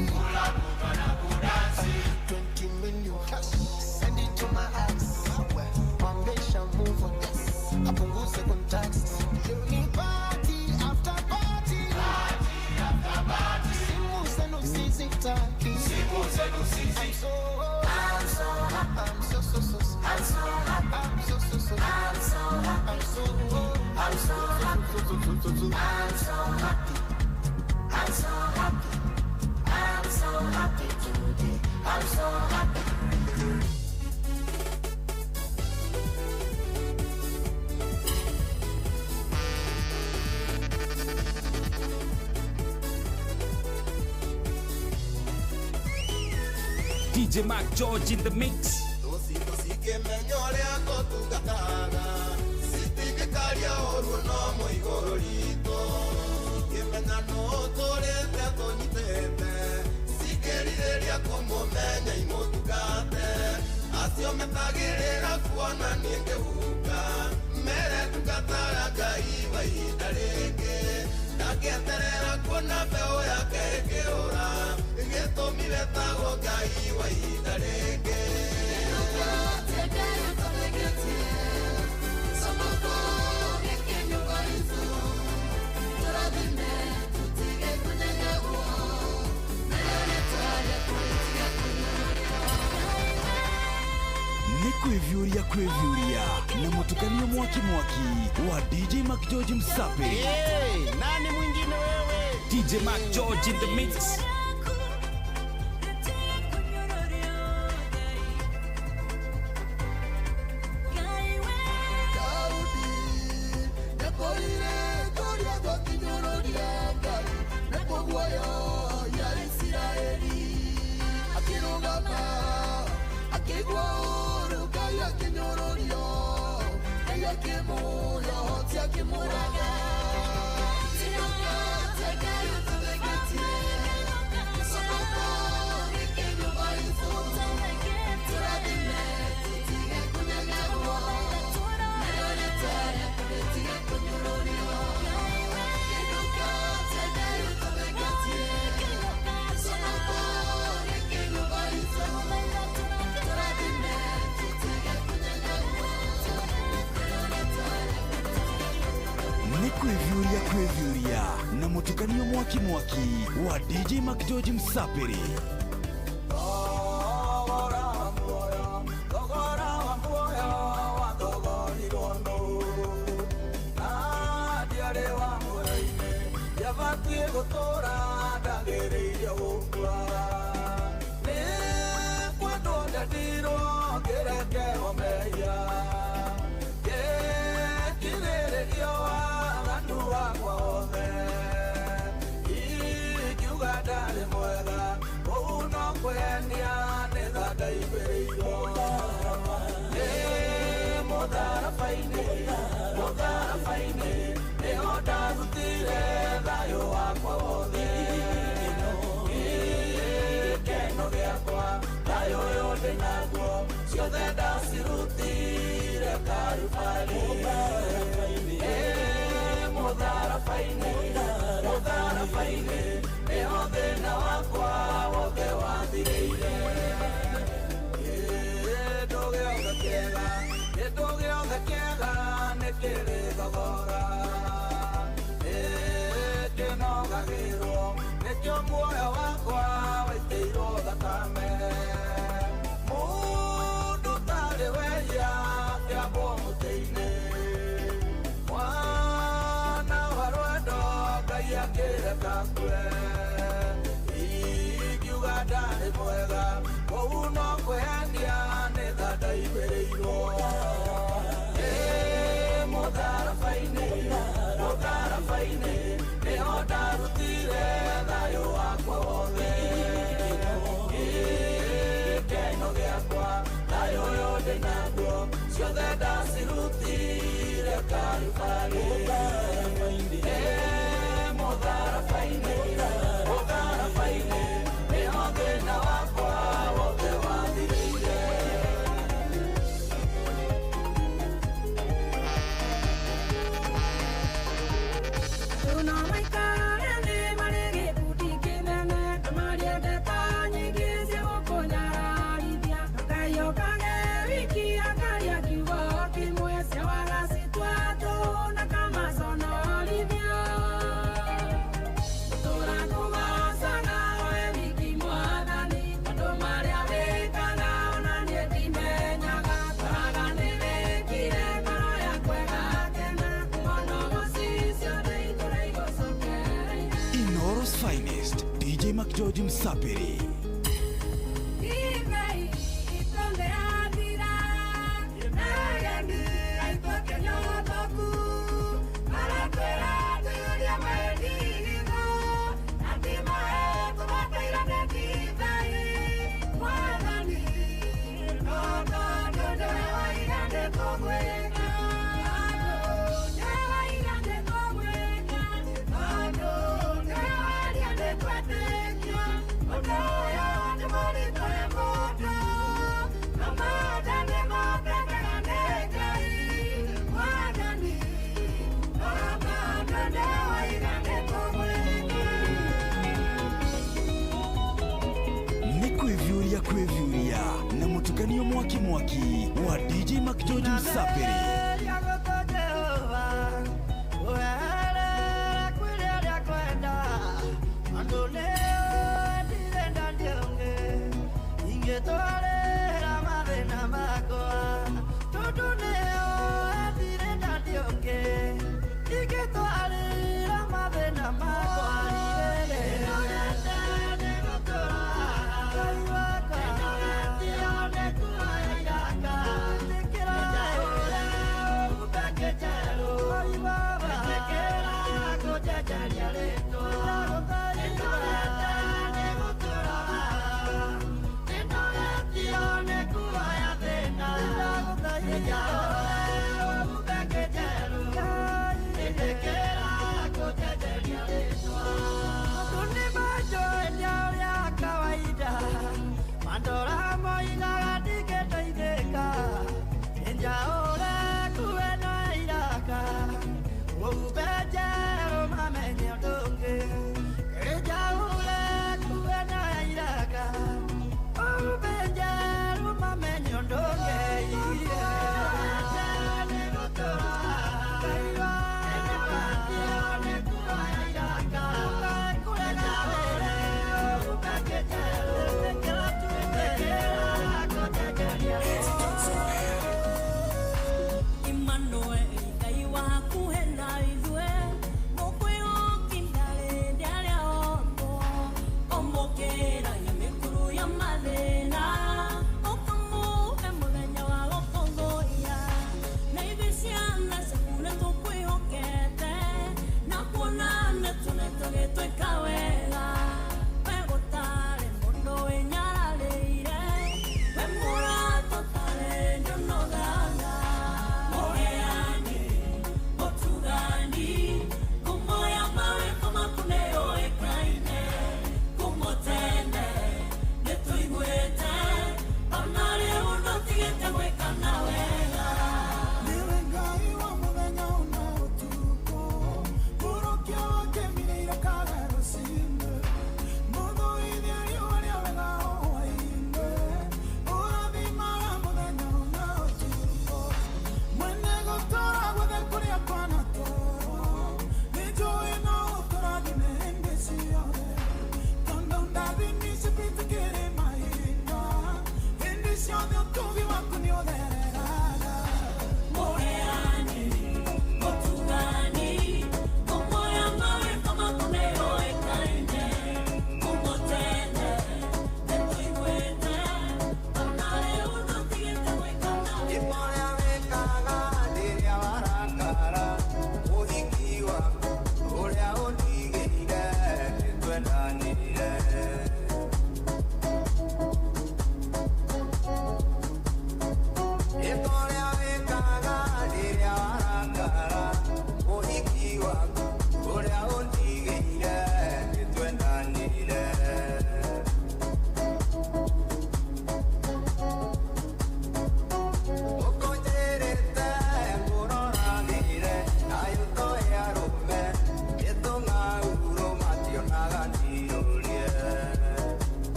20 million cash. Send it to my ex. Foundation move on this. Apunguze contacts. Journey party after party. Party after party. Simu zenu sizitaki. Simu zenu sizitaki. I'm so happy. I'm so I'm so happy. I'm so I'm so happy. I'm so I'm so happy. I'm so happy. I'm so happy. I'm so happy today. I'm so happy. DJ Mac George in the mix. Acio metagirira kuona nienge huka mere tukatara gaiva idarege nageterera kuona beo yake ikiura igitumire tago gaiva idarege Kwevyuria na mutukanio mwaki wa DJ Mac George Msape. Hey, nani mwingine wewe? DJ Mac George in the mix. Kwevyuria na mutukanio mwaki wa DJ Mac George Msaperi. George Msaperi. Mwana Kwevyuria na mutukanio mwaki wa DJ Mac George Msapiri.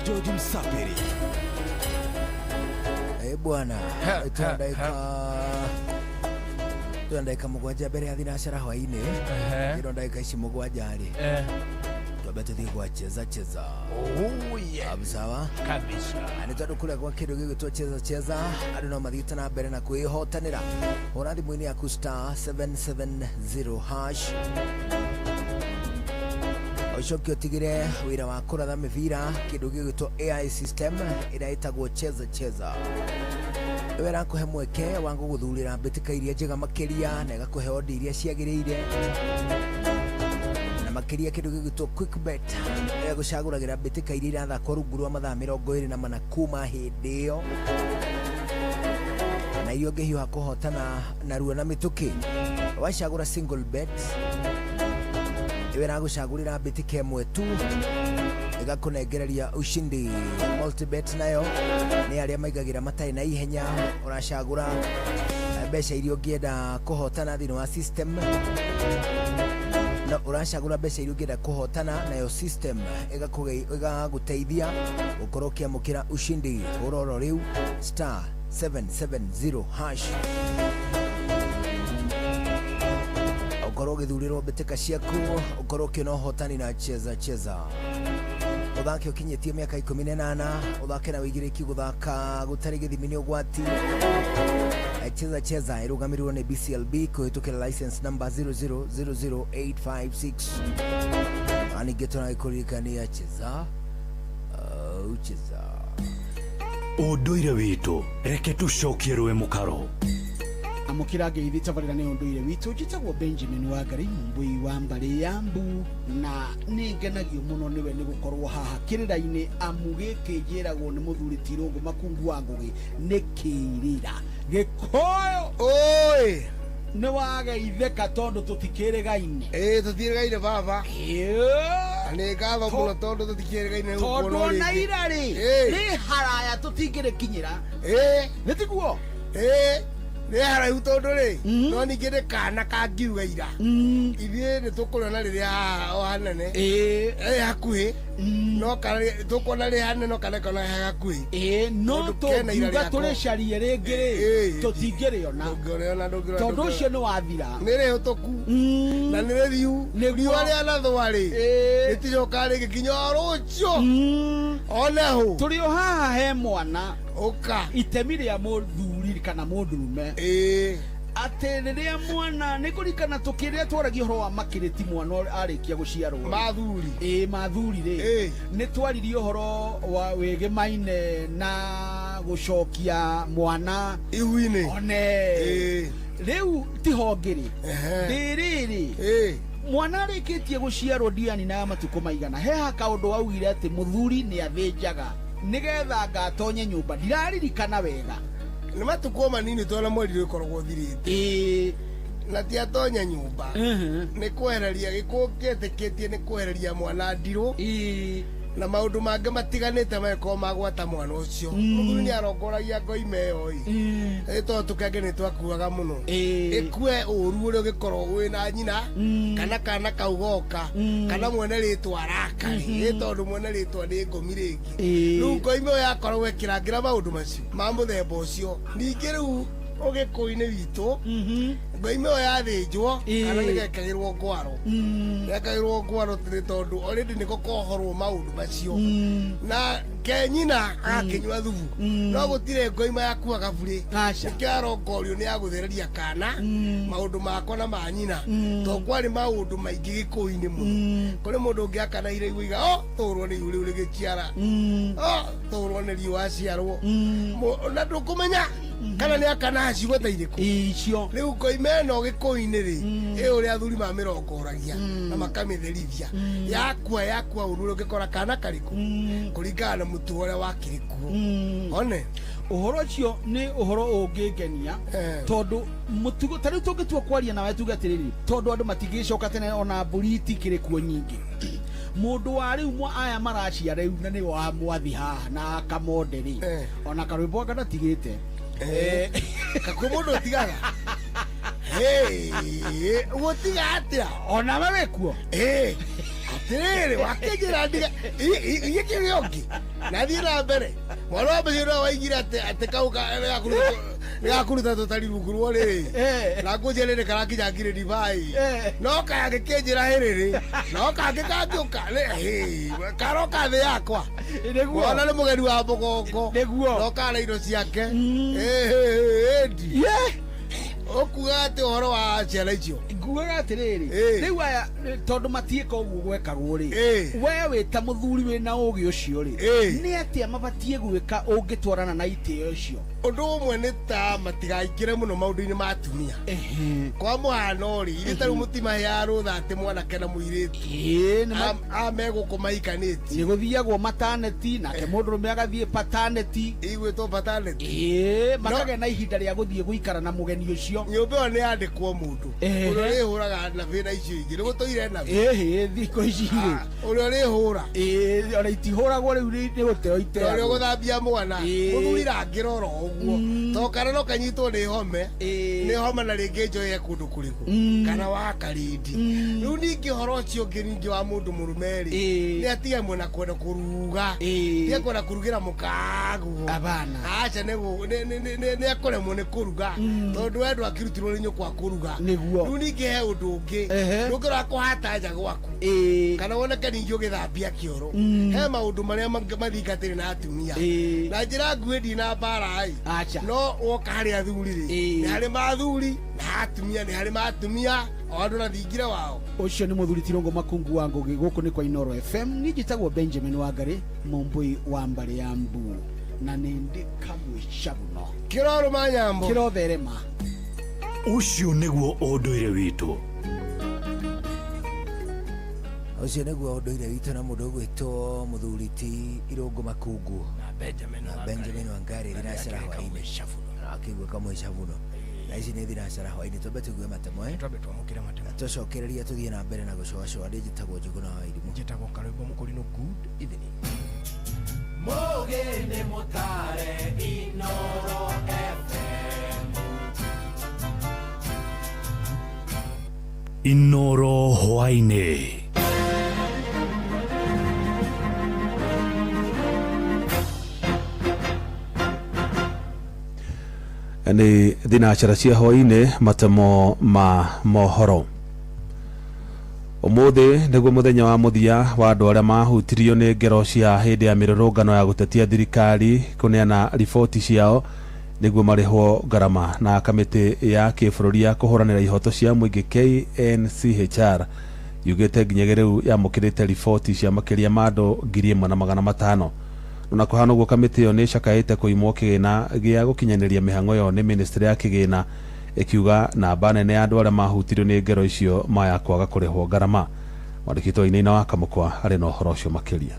George Msapiri. Bwana tuandaika mugwanja mbere ya thinacara hwaini ino ndaika ici mugwanja ri twambe tuthie gwa cheza sawa kabisa ani tondu kuria gwa kindu gigitwo cheza andu no mathiite na mbere na kwihotanira hura thimu-ini yaku star 770 hash Ocoke utigire wira wa kuratha mivira kindu gigitwo AI system ira itagwo cheza wera kuhe mweke wangu guthurira mbitika iria njega makiria na igakuhe odi iria ciagiriire na makiria kindu gigitwo quick bet gucaguragira mbitika iria irathakwo rungu rwa mathaa 24 kuma hindi iyo na iyo ngihiuha kuhotana na ruo na mituki wacagura single bet iwe na gucagurira mbitika imwe tu igakunengereria ushindi. Multibet nayo ni aria maigagira matai na ihenya uracagura mbeca iria ungienda kuhotana thini wa system na uracagura mbeca iria ungienda kuhotana nayo system igaguteithia gukorwo kiamukira ushindi. Uroro riu star 770 hash ukorwo githurirwo mbitika ciaku ukorwo kina hotani na cheza uthake ukinyetie miaka 18 uthake na wigiriki guthaka gutari githimini ugwati cheza irugamirwo ni BCLB kuhitukira license number 0000856 ani getona ikurikania cheza unduire witu reke tucokie rwe mukaro amukira ngeithi tabarira ni unduire witu njitagwo Benjamin Wangari Mumbui wa Mbari Yambu na ningenagio muno niwe ni gukorwo haha kirira-ini amugikijiragwo ni muthuri Tirungu Makungu wa Ngugi ni kirira gikoyo oi ni wageitheka tondu tutikirigaine tutirigaine baba ni ngatho muno tondu tutikirigaine tondu na irari ni haraya tutingirikinyira nitiguo ni haraihu tondu ri no ningire kana kangiuga ira ithie ni tukurona riria o hanene hakuhi no kana tukona ri hanene no kana kana hakuhi no tuga turecarie ringi tutingiriona tondu ucio ni wathira ni ri hutuku na ni ri riu riu aria nathwari riticoka rigikinya rucio onehu turi o haha he mwana uka itemi ria muthuri kana mundurume ate riria mwana ni kurikana tukiria twaragia horo wa makiriti mwana arikia guciarwo mathuri mathuri ri ni twaririo horo wa wege maine na gucokia mwana ihuini one riu tihongiri ndiriri mwana arikitie guciarwo ndiani na matuko maigana he haka undu augire ati muthuri ni athinjaga nigetha ngatonye nyumba ndiraririkana wega ni matuko manini tona mweri rikoragwo thirite na ti atonya nyumba ni kwehereria gikuketeketie ni kwehereria mwana ndiru na maundu mange matiganite meko magwata mwana ucio muthuri ni arongoragia ngoime yo to tukage ni twakuaga muno ikue uru uri gikorwo wina nyina kana kana kaugoka kana mwene ritwa rakari tondu mwene ritwa ni ngomi ringi riu ngoime yo yakorwo wekirangira maundu macio ma muthemba ucio ningi riu ugikuini witu ngoime yo yathinjwo kana nigekagirwo ngwaro gekagirwo ngwaro tiri tondu already niko kohorwo maundu macio na kenyina akinywa thubu no gutire ngoima yakuaga buri ikiarongorio ni aguthereria kana maundu makwa na manyina to kwari maundu maingi gikuini muno kuri mundu ungi akana ire igwiga turwo ni yuri uri gikiara turwo ni riwa ciarwo na ndukumenya kana ni akana cigweta iriku icio riu ngoimeno gikuini ri uri athuri ma mirongoragia na makamithirithia yakwa ururo ngikora kana kariku kuringana mutu ore wakiriku one uhoro cio ni uhoro ungingenia tondu mutugo tari tungitua kwaria nawe tuge atiriri tondu andu matingicoka tene ona mburi tikirikuo nyingi mundu wa riu mwa aya maracia riu na ni wa mwathi haha na kamonderi ona karwimbo ngana tigite kakumundu tigaga gutiga atia ona wewe kuo atiriri wakijira ndiga igikiriongi nathie na mbere mwana wa mbere waigira ate kauka gakuruta tutari rugurwo riri na kujerere karakinya ngire divai no kage kenjira hiriri no kage kanjuka karoka the yakwa ona ni mugeni wa mugongo no kana indo ciake okuga ati horo wa ciana icio nguaga atiriri riu aya tondu matieka uguo gwekagwo ri we ta muthuri wina ugi ucio ri ni atia mabatie gwika ungitwarana na itio ucio undu umwe ni ta matigaikire muno maundu-ini ma atumia kwa muhano ri itaru mutima ya rutha ati mwana kena muiritu amego kumaikaniti ni guthiagwo maternity nake mundurume agathie paternity igwitwo paternity makage na ihinda ria guthie guikara na mugeni ucio nyumba ni andikwo mundu uria ri huraga na vina icio ingi ni gutoire na thiko ici ri uria ri hura ona itihuragwo riu ni guteo iteo uria guthambia mwana muthura ngiroro uguo to kana no kanyitwo ni home na ringi njoye kundu kuriku kana wa karindi riu ningi horo cio ngiringi wa mundu murumeri ni atia mwena kwenda kuruga ni akwenda kurugira mukagu abana acha ni akoremwo ni kuruga tondu wendu akirutirwo ni nyukwa kuruga riu ningi he undu ungi ndungirwa kuhata nja gwaku kana woneke ningi ugithambia kioro he maundu maria mathingatire na atumia na njira nguhi ndina mbara no woka hari athuri ri ni hari mathuri na atumia ni hari matumia o andu na thingire wao ucio ni muthuri Tirongo Makungu wa Ngugi guku ni kwa Inoro FM ni njitagwo Benjamin Wangari mumbui wa mbari ya Mbu na ni ndi kamwe shabuno kiroro manyambo kirotherema ucio niguo unduire witu ucio niguo unduire witu na mundu gwitwo muthuri Tirongo Makungu na Benjamin Wangari rinacera hwaini akigwa kamwe shabuno na ici ni thiracera hwaini twambe tugue matemwe twambe twamukire matemwe tucokereria tuthie na mbere na gucoacoa ndi njitagwo Njuguna wa Irimu njitagwo Karwimbo Mukurino good evening Mogene motare Inoro FM Inoro hwaini ni thinacara cia hwaini matemo ma mohoro umuthi niguo muthenya wa muthia wa andu aria mahutirio ni ngero cia hindi ya mirurungano ya gutetia thirikari kuneana riboti ciao niguo marihwo ngarama na kamiti ya kibururi ya kuhuranira ihoto cia muingi KNCHR yugite nginya riu yamukirite riboti cia makiria ma andu 1,500 na kuhana guo kamiti yo ni cakaite kuimwo kigina gia gukinyaniria mihango yo ni ministry ya kigina ikiuga namba nene ya andu aria mahutirio ni ngero icio maya kwaga kurihwo ngarama mwandikitwo Inaina wa Kamukwa ari no horo ucio makiria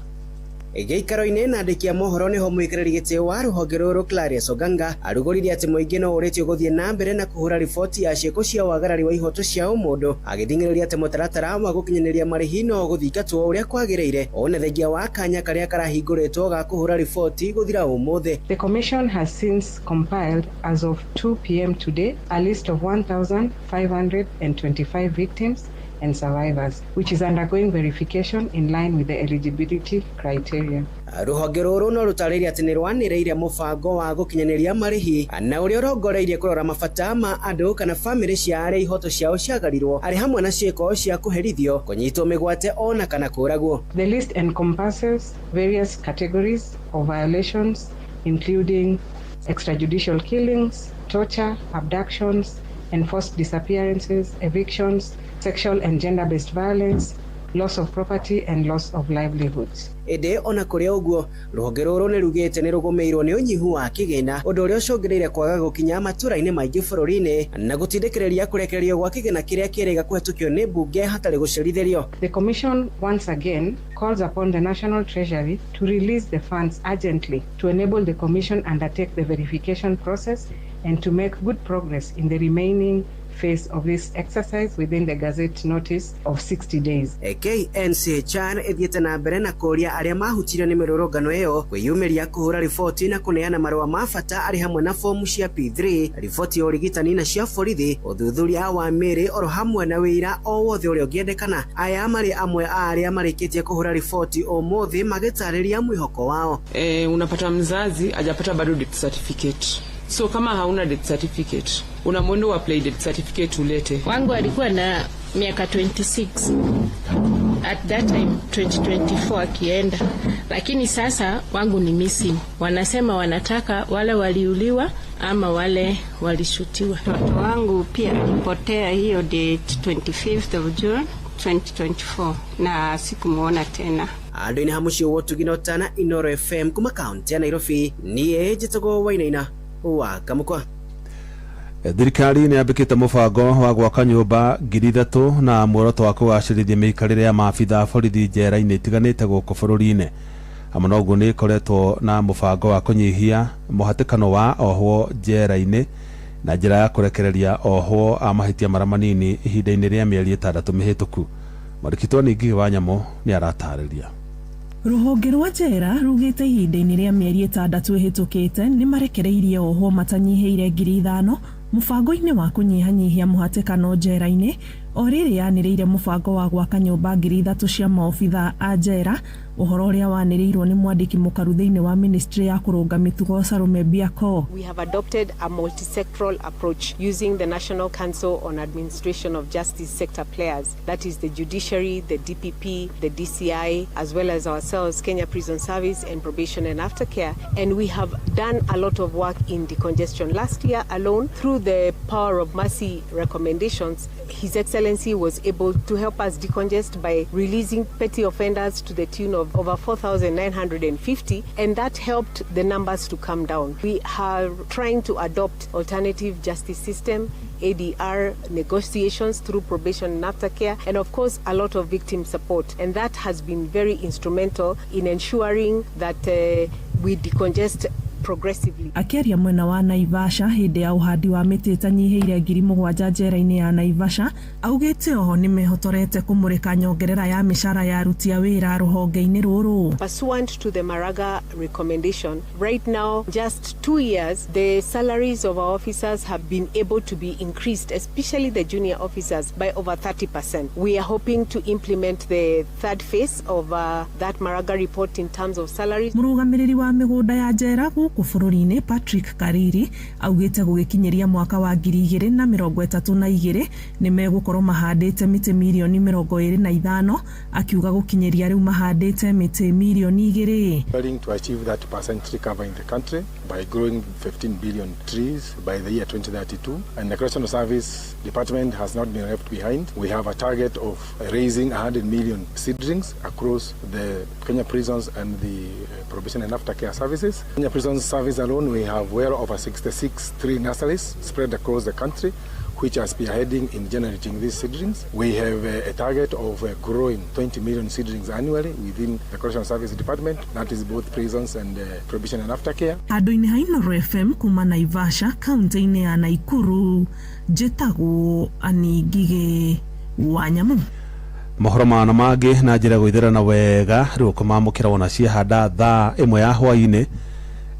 Giikaro-ini na andiki a mohoro niho mwikiriri gitio wa ruhonge ruru Clarice Oganga arugoririe ati muingi no uritio guthie na mbere na kuhura riboti ya cieko cia wagarari wa ihoto cia umundu agithingiriria ati mutaratara wa gukinyaniria marihi no guthingatwo uria kwagiriire one thengia wa kanya karia karahinguritwo ga kuhura riboti guthira umuthi. The commission has since compiled as of 2 p.m. today a list of 1,525 victims and survivors, which is undergoing verification in line with the eligibility criteria. Ruhonge ruru no rutariria ati ni rwaniriire mubango wa gukinyaniria marihi na uria urongoreirie kurora mabata ma andu kana family cia aria ihoto ciao ciagarirwo ari hamwe na cieko cia kuherithio kunyitwo migwate ona kana kuragwo. The list encompasses various categories of violations including extrajudicial killings, torture, abductions, enforced disappearances, evictions, sexual and gender-based violence, loss of property and loss of livelihoods. Ede ona kuria uguo ruhonge ruru ni rugite ni rugumeirwo ni unyihu wa kigina undu uria ucungireire kwaga gukinya matura-ini maingi bururi-ini na gutindikireria kurekererio gwa kigina kiria kieriga kuhetukio ni bunge hatari gucirithirio. The commission once again calls upon the National Treasury to release the funds urgently to enable the commission undertake the verification process and to make good progress in the remaining phase of this exercise within the Gazette notice of 60 days. KNCHR ethiete na mbere na kuria aria mahutirio ni mirurungano iyo kwiyumiria kuhura riboti na kuneana marua ma bata ari hamwe na fomu cia P3 riboti ya urigitani na cia borithi uthuthuria wa miri oro hamwe na wira o wothe uria ungiendekana. Aya mari amwe aria marikitie kuhura riboti umuthi magitariria mwihoko wao. Unapata mzazi hajapata bado death certificate. So kama hauna death certificate, una mwendo wa apply death certificate ulete. Wangu alikuwa na miaka 26. at that time 2024 akienda, lakini sasa wangu ni missing. Wanasema wanataka wale waliuliwa ama wale walishutiwa. Mtoto wangu pia alipotea hiyo date 25th of June 2024 na sikumuona tena. Ando ina hamushio wotu ginotana Inoro FM kuma county ya Nairobi niye Jitogo Wainaina wa Kamukwa. Thirikari nĩ yambĩkĩte mũbango wa gwaka nyũmba 3,000 na muoroto wa kũgacĩrithia mĩikarĩre ya maabitha borithi njera-inĩ itiganĩte gũkũ bũrũri-inĩ. Hamwe na ũguo nĩ ĩkoretwo na mũbango wa kũnyihia mũhatĩkano wa ohwo njera-inĩ na njĩra ya kũrekereria ohwo a mahĩtia marĩa manini ihinda-inĩ rĩa mĩeri 6 mĩhĩtũku. Marikitwo Ngigi wa Nyamũ nĩ aratarĩria. Ruhonge rwa njera rugĩte ihinda-inĩ rĩa mĩeri 6 ĩhĩtũkĩte nĩ marekereirie ohwo matanyihĩire 5,000 mũbango-inĩ wa kũnyihanyihia mũhatĩkano njera-inĩ, o rĩrĩ yanĩrĩire mũbango wa gwaka nyũmba 3,000 cia maobitha a njera, ũhoro ũrĩa wanĩrĩirwo nĩ mwandĩki mũkaru thĩinĩ wa ministry ya kũrũnga mĩtugo Salome Biako. We have adopted a multi-sectoral approach using the National Council on Administration of Justice sector players, that is the judiciary, the DPP, the DCI, as well as ourselves, Kenya Prison Service and Probation and Aftercare, and we have done a lot of work in decongestion. Last year alone, through the Power of Mercy recommendations, His Excellency was able to help us decongest by releasing petty offenders to the tune of over 4,950, and that helped the numbers to come down. We are trying to adopt alternative justice system, ADR negotiations through probation and aftercare, and of course a lot of victim support, and that has been very instrumental in ensuring that we decongest progressively. Akiaria mwena wa Naivasha hindi ya uhandi wa miti itanyihĩire 7,000 njera-inĩ ya Naivasha, augĩte oho nĩ mehotorete kũmũrĩka nyongerera ya mĩcara ya aruti a wĩra rũhonge-inĩ rũrũ. Pursuant to the Maraga recommendation, right now, just 2 years, the salaries of our officers have been able to be increased, especially the junior officers, by over 30%. We are hoping to implement the third phase of that Maraga report in terms of salaries. Mũrũgamĩrĩri wa mĩgũnda ya njera gũkũ bũrũri-inĩ Patrick Kariri augĩte gũgĩkinyĩria mwaka wa 2032 nĩ megũkorwo mahandĩte mĩtĩ milioni 25, akiuga gũkinyĩria rĩu mahandĩte mĩtĩ milioni 2. Trying to achieve that percentage cover in the country by growing 15 billion trees by the year 2032, and the Correctional Service Department has not been left behind. We have a target of raising 100 million seedlings across the Kenya prisons and the probation and aftercare services. Kenya Prison Service alone, we have well over 66 tree nurseries spread across the country, which are spearheading in generating these seedlings. We have a target of growing 20 million seedlings annually within the Correctional Service Department, that is both prisons and probation and aftercare. Andũ-inĩ ha Inoro FM kuma Naivasha, kaunti-inĩ ya Naikuru, njĩtagwo Ngigi wa Nyamũ. Mohoro mana mangĩ na njĩra gũithĩrana wega rĩu kũmamũkĩra wona ciahanda thaa 1 ya hwaĩ-inĩ.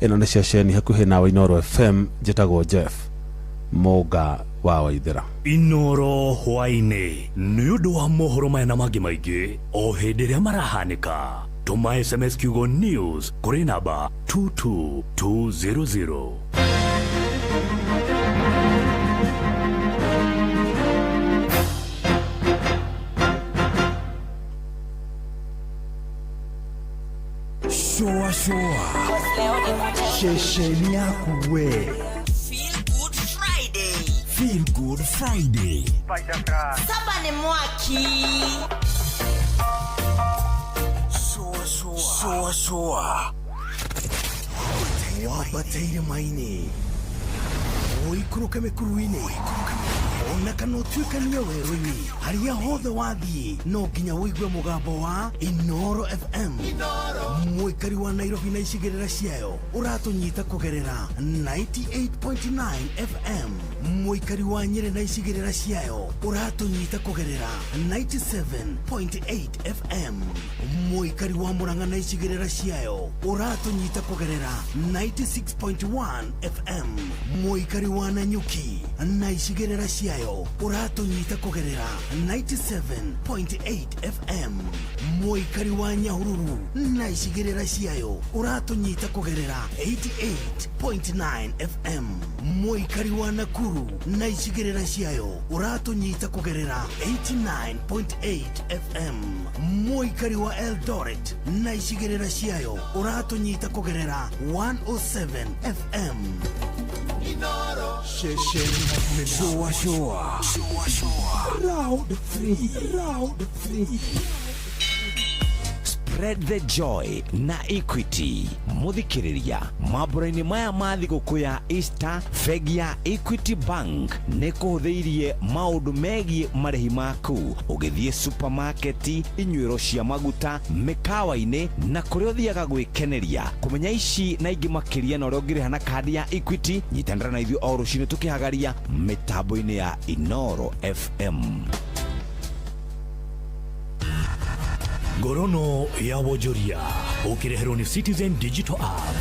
Ĩno nĩ ceceni hakuhĩ nawe Inoro FM, njĩtagwo Jeff Mũga wa Waithĩra. Inoro hwaĩ-inĩ nĩ ũndũ wa mohoro maya na mangĩ maingĩ o hĩndĩ ĩrĩa marahanĩka. Tũma SMS kiugo news kũrĩ namba 22200. Shoa shesheni yaku we. Feel Good Friday. Saba ni mwaki. Shoa. Wabateire maini. Oikuruka mekuruine. Ona kana tuikania werũ-inĩ harĩa hothe wathiĩ no nginya wĩigue mũgambo wa Inoro FM. Mũikari wa Nairobi na icigĩrĩra ciayo ũratũnyita kũgerera 98.9 FM. Mũikari wa Nyĩrĩ na icigĩrĩra ciayo ũratũnyita kũgerera 97.8 FM. Mũikari wa Murang'a na icigĩrĩra ciayo ũratũnyita kũgerera 96.1 FM. Mũikari wa Nanyuki na icigĩrĩra ciayo ciayo uratunyita kugerera 97.8 FM muikari wa Nyahururu na icigirira ciayo uratunyita kugerera 88.9 FM muikari wa Nakuru na icigirira ciayo uratunyita kugerera 89.8 FM muikari wa Eldoret na icigirira ciayo uratunyita kugerera 107 FM Inoro Showa Round 3 Spread the joy na Equity muthikiriria maburaini maya mathiguku ya Easter fegi ya Equity Bank nikuhuthiirie maundu megie marihi maku ugithie supermarket inywiro cia maguta mikawa-ini na kuria uthiaga gwikeneria kumenya ici na ingi makiria na uria ungiriha na kadi ya Equity nyitanira na ithuĩ o rucini tukihagaria mitambo-ini ya Inoro FM. Ngorono ya Wonjoria ukireherwo ni Citizen Digital App.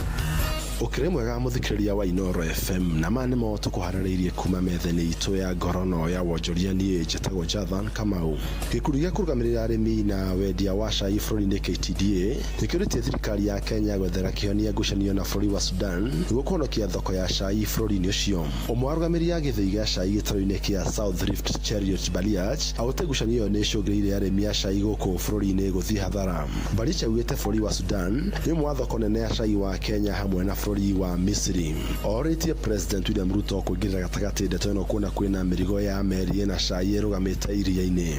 Ukire mwega muthikiriria wa Inoro FM na mane mo tukuharariirie kuma methene itu ya Ngorono ya Wonjoria ni njetago Jathan Kamau. Gikundi gia kurugamirira arimi na wendia wa cai bũrũri-inĩ KTDA nikirĩtie thirikari ya Kenya gwethera kĩhonia ngucanio na bũrũri wa Sudan nĩguo kũhonokia thoko ya cai bũrũri-inĩ ũcio. Ũmwe wa arũgamĩrĩri a gĩthĩi gĩa cai gĩtarũ-inĩ kĩa South Rift Cheriot Baliach augĩte ngucanio nĩ icũngĩrĩire arĩmi a cai gũkũ bũrũri-inĩ gũthiĩ hathara. Baliach augĩte bũrũri wa Sudan nĩ ũmwe wa thoko nene ya cai wa Kenya hamwe na bũrũri wa Misiri. Orĩtie President William Ruto kũingĩrĩra gatagatĩ ndeto ĩno kuona kwĩna mĩrigo ya meri na cai ĩrũgamĩte iria-inĩ.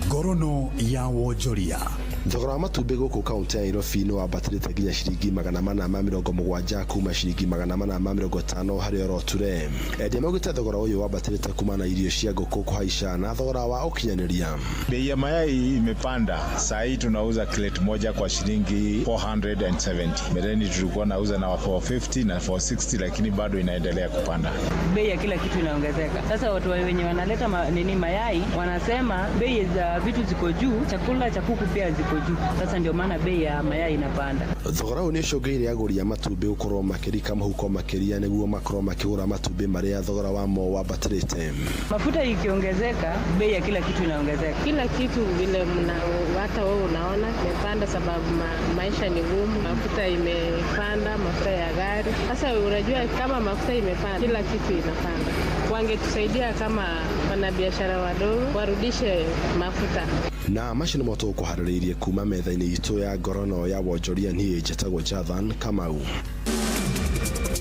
Ngorono ya Wonjoria. Thogora wa matumbĩ gũkũ kaunti ya Nairobi nĩ wambatĩrĩte nginya ciringi 470 kuma ciringi 450 harĩ oro ture. Endia maugĩte thogora ũyũ wambatĩrĩte kuma na irio cia ngũkũ kũhaica na thogora wa ũkinyanĩria. Bei ya mayai imepanda. Saa hii tunauza crate moja kwa shilingi 470. Mbeleni tulikuwa nauza na 450 na 460 lakini bado inaendelea kupanda. Bei ya kila kitu inaongezeka. Sasa watu wenye wanaleta mayai wanasema bei za vitu ziko juu, chakula cha kuku pia ziko juu. Sasa ndio maana bei ya mayai inapanda. Thogora ũyũ nĩ ũcũngĩrĩirie agũri a matumbĩ gũkorwo makĩrika mahuko makĩria nĩguo makorwo makĩgũra matumbĩ marĩa thogora wamo wambatĩrĩte. Mafuta ikiongezeka, bei ya kila kitu inaongezeka. Kila kitu vile hata wewe unaona imepanda sababu maisha ni ngumu. Mafuta imepanda, mafuta ya gari. Sasa unajua kama mafuta imepanda, kila kitu inapanda. Wangetusaidia kama wanabiashara wadogo warudishe mafuta. Na macio nĩ mo tũkũharĩrĩirie kuma metha-inĩ itũ ya Ngorono ya Wonjoria niĩ njĩtagwo Jathan Kamau.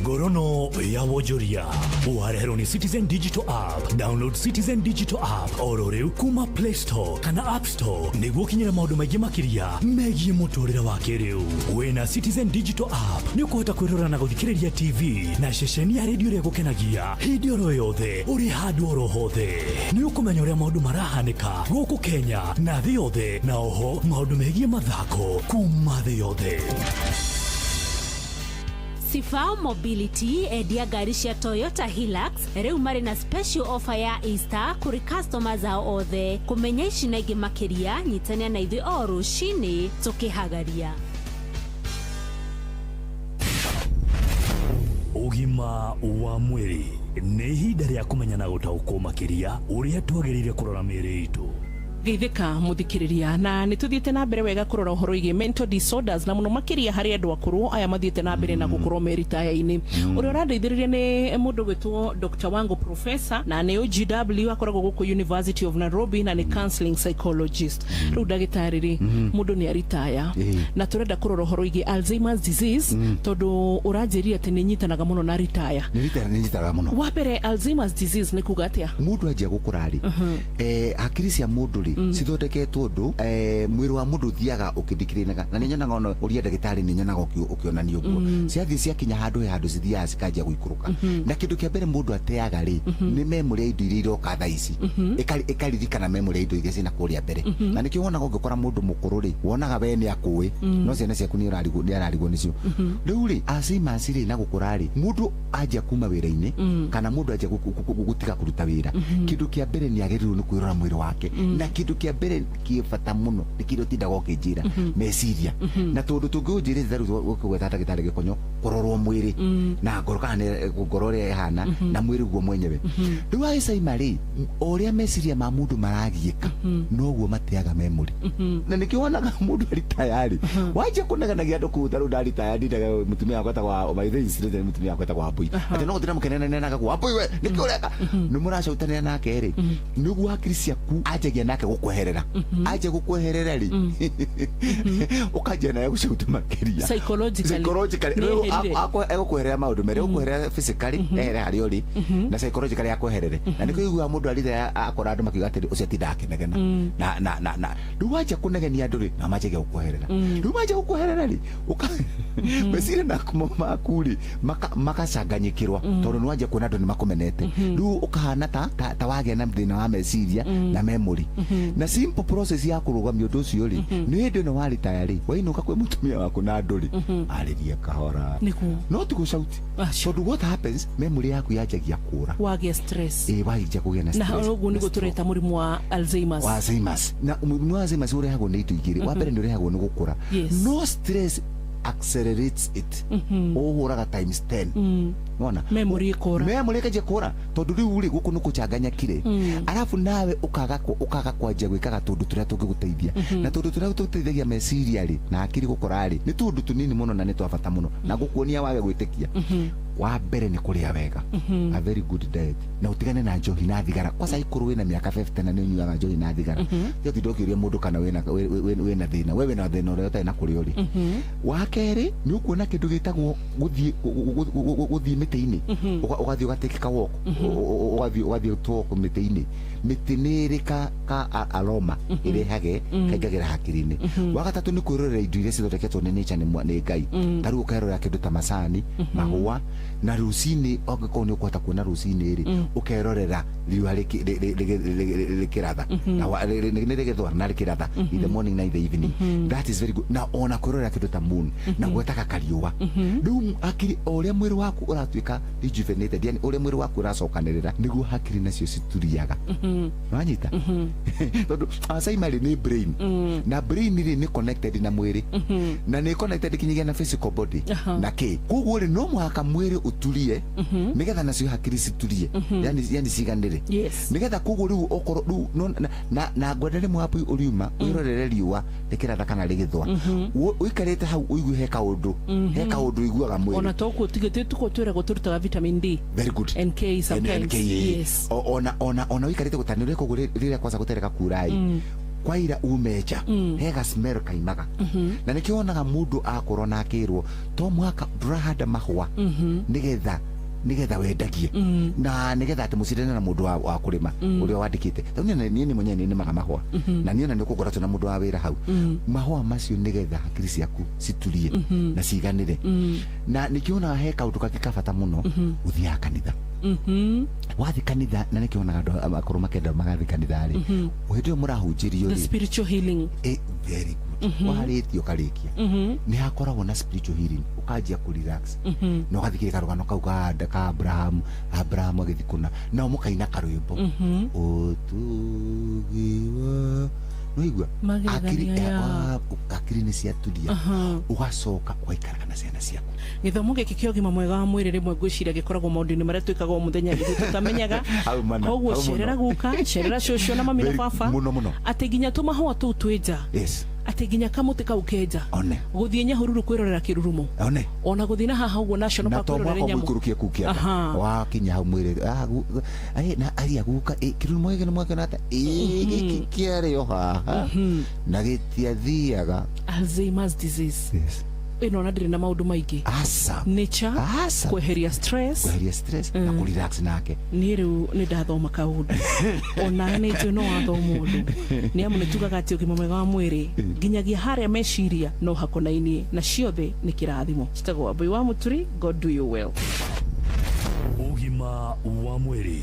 Ngorono ya Wonjoria uhareherwo ni Citizen Digital App. Download Citizen Digital App oro rĩu kuma Play Store kana App Store nĩguo kinyĩra maũndũ maingĩ makĩria megiĩ mũtũrĩre wa kĩrĩu. Wĩna Citizen Digital App nĩ ũkũhota kwĩrora na gũthikĩrĩria TV na ceceni ya redio ĩrĩa gũkenagia hĩndĩ oro yothe ũrĩ handũ oro hothe. Nĩ ũkũmenya ũrĩa maũndũ marahanĩka gũkũ Kenya na thĩ yothe, na oho maũndũ megiĩ mathako kuma thĩ yothe. Sifao Mobility endia gari cia Toyota Hilux rĩu marĩ na special offer ya Easter kũrĩ customers ao othe. Kũmenya ici na ingĩ makĩria nyitania na ithuĩ o rũcinĩ tũkĩhagaria. Ũgima wa mwĩrĩ nĩ ihinda rĩa kũmenya na gũtaũkwo makĩria ũrĩa twagĩrĩire kũrora mĩĩrĩ itũ. Geithĩka muthikiriria na nituthiĩte na mbere wega kũrora ũhoro wĩgiĩ mental disorders na mũno makĩria harĩ andũ akũrũ aya mathiĩte na mbere na gũkorwo meritaya-inĩ. Ũrĩa ũrandeithĩrĩria nĩ mũndũ gwĩtwo Dr. Wango Professor na nĩ OGW akoragwo gũkũ University of Nairobi na nĩ counseling psychologist. Rĩu ndagĩtarĩ rĩ mũndũ nĩ aritaya na tũrenda kũrora ũhoro wĩgiĩ Alzheimer's disease tondũ ũranjĩrire atĩ nĩ nyitanaga mũno na ritaya. Nĩ nyitanaga mũno. Wa mbere Alzheimer's disease nĩ kuga atĩa? Mũndũ anjia gũkũra rĩ hakiri cia mũndũ rĩ cithondeketwo ũndũ mwĩrĩ wa mũndũ ũthiaga ũkĩthikĩrĩnaga na nĩ nyonaga ona ũrĩa ndagĩtarĩ nĩ nyonaga ũkĩonania ũguo ciathiĩ ciakinya handũ he handũ cithiaga cikanjia gũikũrũka na kĩndũ kĩa mbere mũndũ ateaga rĩ nĩ memory ya indo iria iroka thaa ici ĩkaririkana memory ya indo iria ciĩna kũrĩa mbere na nĩkĩo wonaga ũngĩkora mũndũ mũkũrũ rĩ wonaga we nĩ akũĩ no ciana ciaku nĩ ararigwo nĩcio rĩu rĩ Alzheimer's rĩ na gũkũra rĩ mũndũ anjia kuma wĩra-inĩ kana mũndũ anjia gũtiga kũruta wĩra kĩndũ kĩa mbere nĩ agĩrĩirwo nĩ kwĩrora mwĩrĩ wake na kindu kia mbere kibata muno nikiro tindaga ukijira meciria na tondu tungujire tharu ukugweta ndagitari gikonyo kurorwo mwiri na ngoro kana ngoro ria ihana na mwiri guo mwenyewe riu aicaima ri uria meciria ma mundu maragiika noguo mateaga memory na nikiwonaga mundu ari tayari waje kuneganagia andu kutharu ndari tayari ndaga mutumia akweta kwa maithe incident mutumia akweta kwa apui ati no gutina mukenene nenaga kwa apui we nikiureka ni muracautanira nake ri niguo hakiri ciaku ajagia nake gukweherera aje gukweherera ri ukaje naye gucauta makiria psychologically egukweherera maundu mere gukweherera physically ehere hari uri na psychologically akweherere na nikiguo mundu ari akora andu makiuga ati ucio ti ndakenegena na riu waje kunegenia andu ri na maje gukweherera riu maje gukweherera ri mesire na kumoma kuri makacanganyikirwa tondu ni waje kuona andu ni makumenete riu ukahana ta wage na thina wa meciria na memory na simple process ya kurugamia undu ucio ri ni hindi no wari tayari wainuka kwe mutumia waku na andu ri ariria kahora no tu gucauti tondu what happens memory yaku yajagia kura wage stress waija kugia na stress na uguo ni gutureta murimu wa Alzheimer's na murimu wa Alzheimer's urehagwo ni itu igiri wa mbere ni urehagwo ni gukura no stress accelerates it uhuraga times 10 unaona memory kaje kora tondu riu ri guku nukuchanganya kire alafu nawe ukaga kwanja gwikaga tondu turia tungiguteithia na tondu turia tuteithagia meciria ri na akiri gukora ri ni tondu tunini muno na ni twabata muno na gukuonia wage gwitikia wa mbere ni kuria wega a very good diet na utigane na njohi na thigara kwa sai kuru wina miaka 50 na ni nyuaga njohi na thigara yo thidokiria mundu kana wina thina wewe na thina uria utai na kuria uri wa keri ni ukuona kindu gitagwo guthie miti-ini ugathie ugatekeka walk ugathie walk miti-ini mitiniri ka aroma irehage kaingagira hakiri-ini wa gatatu ni kwirorera indo iria cithondeketwo ni nature ni Ngai taru ukerorera kindu ta macani mahua na rucini ongekorwo ni ukwata kuona rucini ri ukerorera riua rikiratha na nirigethwa na rikiratha in the morning na in the evening that is very good na ona kwirorera kindu ta moon na gwetaka kariua riu akiri uria mwiri waku uratuika rejuvenated yani uria mwiri waku uracokanirira niguo hakiri nacio cituriaga wanyita tondu Alzheimer ni brain na brain ri ni connected na mwiri na ni connected kinyigia na physical body na ki koguo ri no mwaka mwiri utulie nigetha nacio hakiri citulie yani ciganire nigetha koguo riu okoro riu na ngwenda rimwe hapu uriuma wirorere riua rikiratha kana rigithwa uikarite hau uigue heka undu iguaga mwiri ona toku tigete tukotwera guturutaga vitamin D very good NK sometimes yes ona uikarite gutanire koguo rire kwanza gutereka kurai kwaira umeja hega smell kaimaga na nikionaga mundu akorwo na akirwo to mwaka brahada mahwa nigetha wendagie na nigetha ati mucindane na mundu wa kurima uria wandikite tondu ni mwenye ni mahwa na niona ni kugora tuna mundu wa wira hau mahwa macio nigetha hakiri ciaku citulie na ciganire na nikiona heka undu kakikabata muno uthia kanitha wathi kanitha na nikionaga andu akuru makenda magathi kanitha ri uhindi murahunjirio ri the spiritual healing very good waritio karikia ni hakoragwo na spiritual healing ukajia ku relax no gathikire karugano kau ka Abraham agithikuna na mukaina karwimbo utugiwa noigwa akiri ni ciaturia ugacoka ugaikara na ciana ciaku githomo giki kio gima mwega wa mwiri rimwe ngwiciria gikoragwo maundu-ini maria twikaga muthenya gitu tutamenyaga koguo cerera guka cerera cucu na mami na baba ati nginya tumahua tu twija ati nginya kamuti kau kenja guthie Nyahururu kwirorera kirurumo ona guthie na haha uguo national park kwirorera nyamu kurukia kukia wa kinya hau mwiri na aria guka kirurumo giki mwake nata giki kiario haha na gitiathiaga Alzheimer's disease ino na ndiri na maundu maingi nature kweheria stress na ku relax nake ni riu ni ndathoma kaundu ona ni tu no athoma undu ni amu nitugaga ati ugima mwega wa mwiri nginyagia haria meciria no hakonainie na ciothe ni kirathimo citagwo Mbui wa Muturi. God do you well. Ugima wa mwiri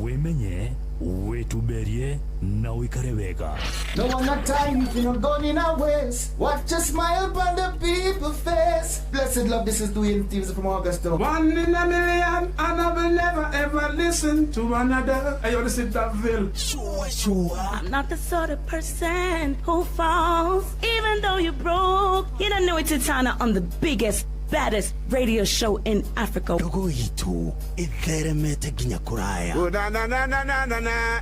wimenye wetuberie na uikare wega. No one not time if you're not going in our ways. Watch a smile upon the people's face. Blessed love, this is Dwayne Thieves from Augusta. 1 in a million, and I will never ever listen to another. I only sit that Ville. Sure. I'm not the sort of person who falls, even though you're broke. You don't know it's Tana on the biggest, baddest radio show in Africa. Dogoito, iteremete ginyakuraya. Oh, na.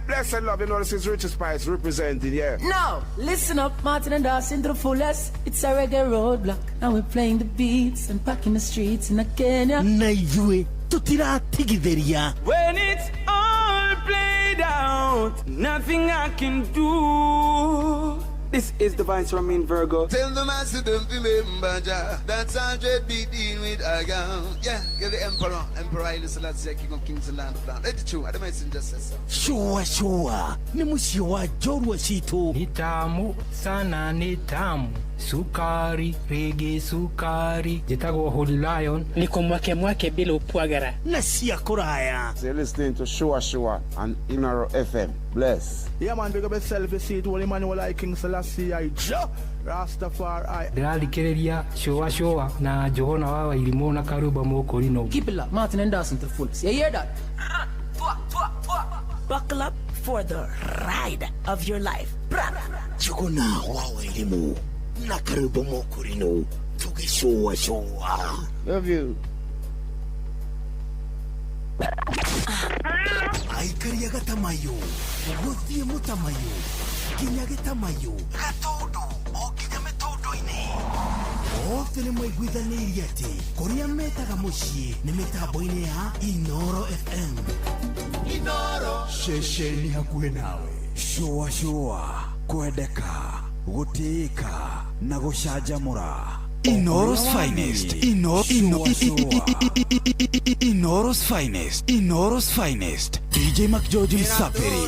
Blessed love, you know, this is Richard Spice representing, yeah. No, listen up, Martin and Dawson to the fullest. It's a reggae roadblock. Now we're playing the beats and packing the streets in Kenya. Na yue, tutira tigideria. When it's all played out, nothing I can do. This is Divine Ramin Virgo. Tell them I see them remember that's 100 BD with Agam. Yeah, get the Emperor Haile Selassie, King of Kings and Land of Land. Let it true, I don't mind just say so. Sure. Nimushiwa jorwa shito. Nitamu sana nitamu. Sukari, reggae sukari. Jitago Holy Lion. Niko mwake bila upwagara. Nasia kuraya. They're listening to Shua on Inaro FM. Bless. Yeah man, big up yourself, you see it, Holy Emmanuel I King Selassie I Rastafari. Ndĩrathikĩrĩria Shua na Johona wa Wairimu na Karuba Mokorino. Keep it up, Martin and Dawson to the fullest. You hear that? Buckle up for the ride of your life. Johona wa Wairimu na Karuba Mokorino. Tuge Shua. Love you. Aikaria gatamayo, guthie mutamayo, kinya gitamayo, gatondo, o kinya metondo-ini. Othe nĩ maiguithanirie atĩ kũrĩa metaga mũciĩ nĩ mĩtambo-inĩ ya Inoro FM. Inoro ceceni hakuhĩ nawe. Shua, kwendeka, gũtĩĩka na gũcanjamũra. Inoro's finest. Inoro's finest. Inoro's finest. DJ McGeorge Saperi.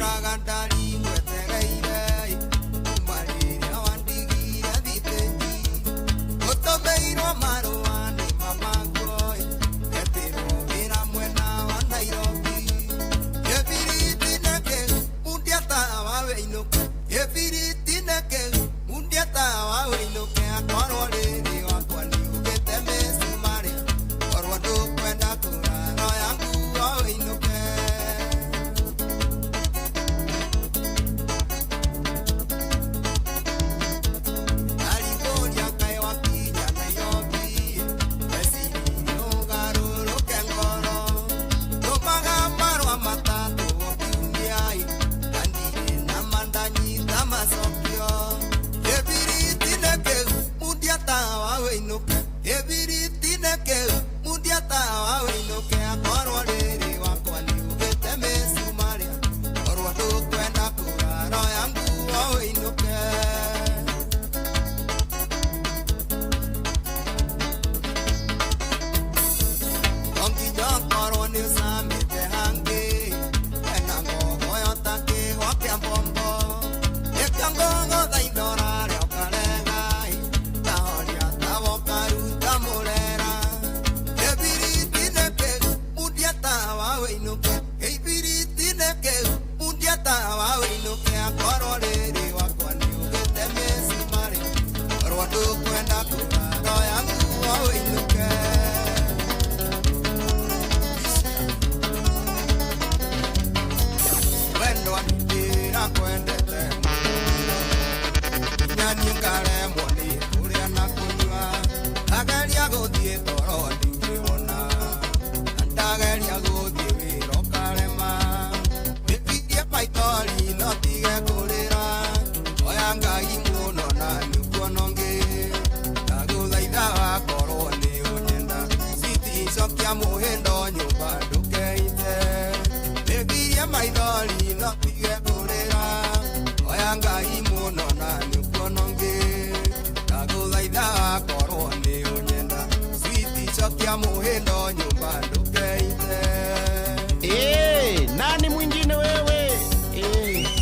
Nani mwingine wewe?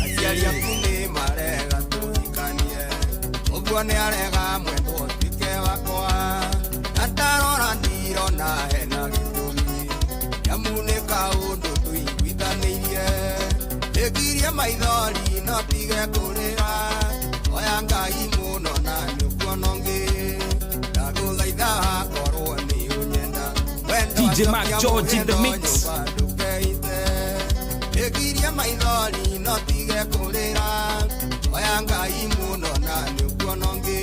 Ajali ya kundi marega tuikanie. Ogwane arega mwendo tike wakwa. Atarora ndiro na hena gitumi. Yamune ka undu tuiguithanirie. maithori no tige kurira oya ngai muno na nyukonongi ndaguthaitha korwo ni unyenda DJ Mac George in the mix. egiria maithori no tige kurira oya ngai muno na nyukonongi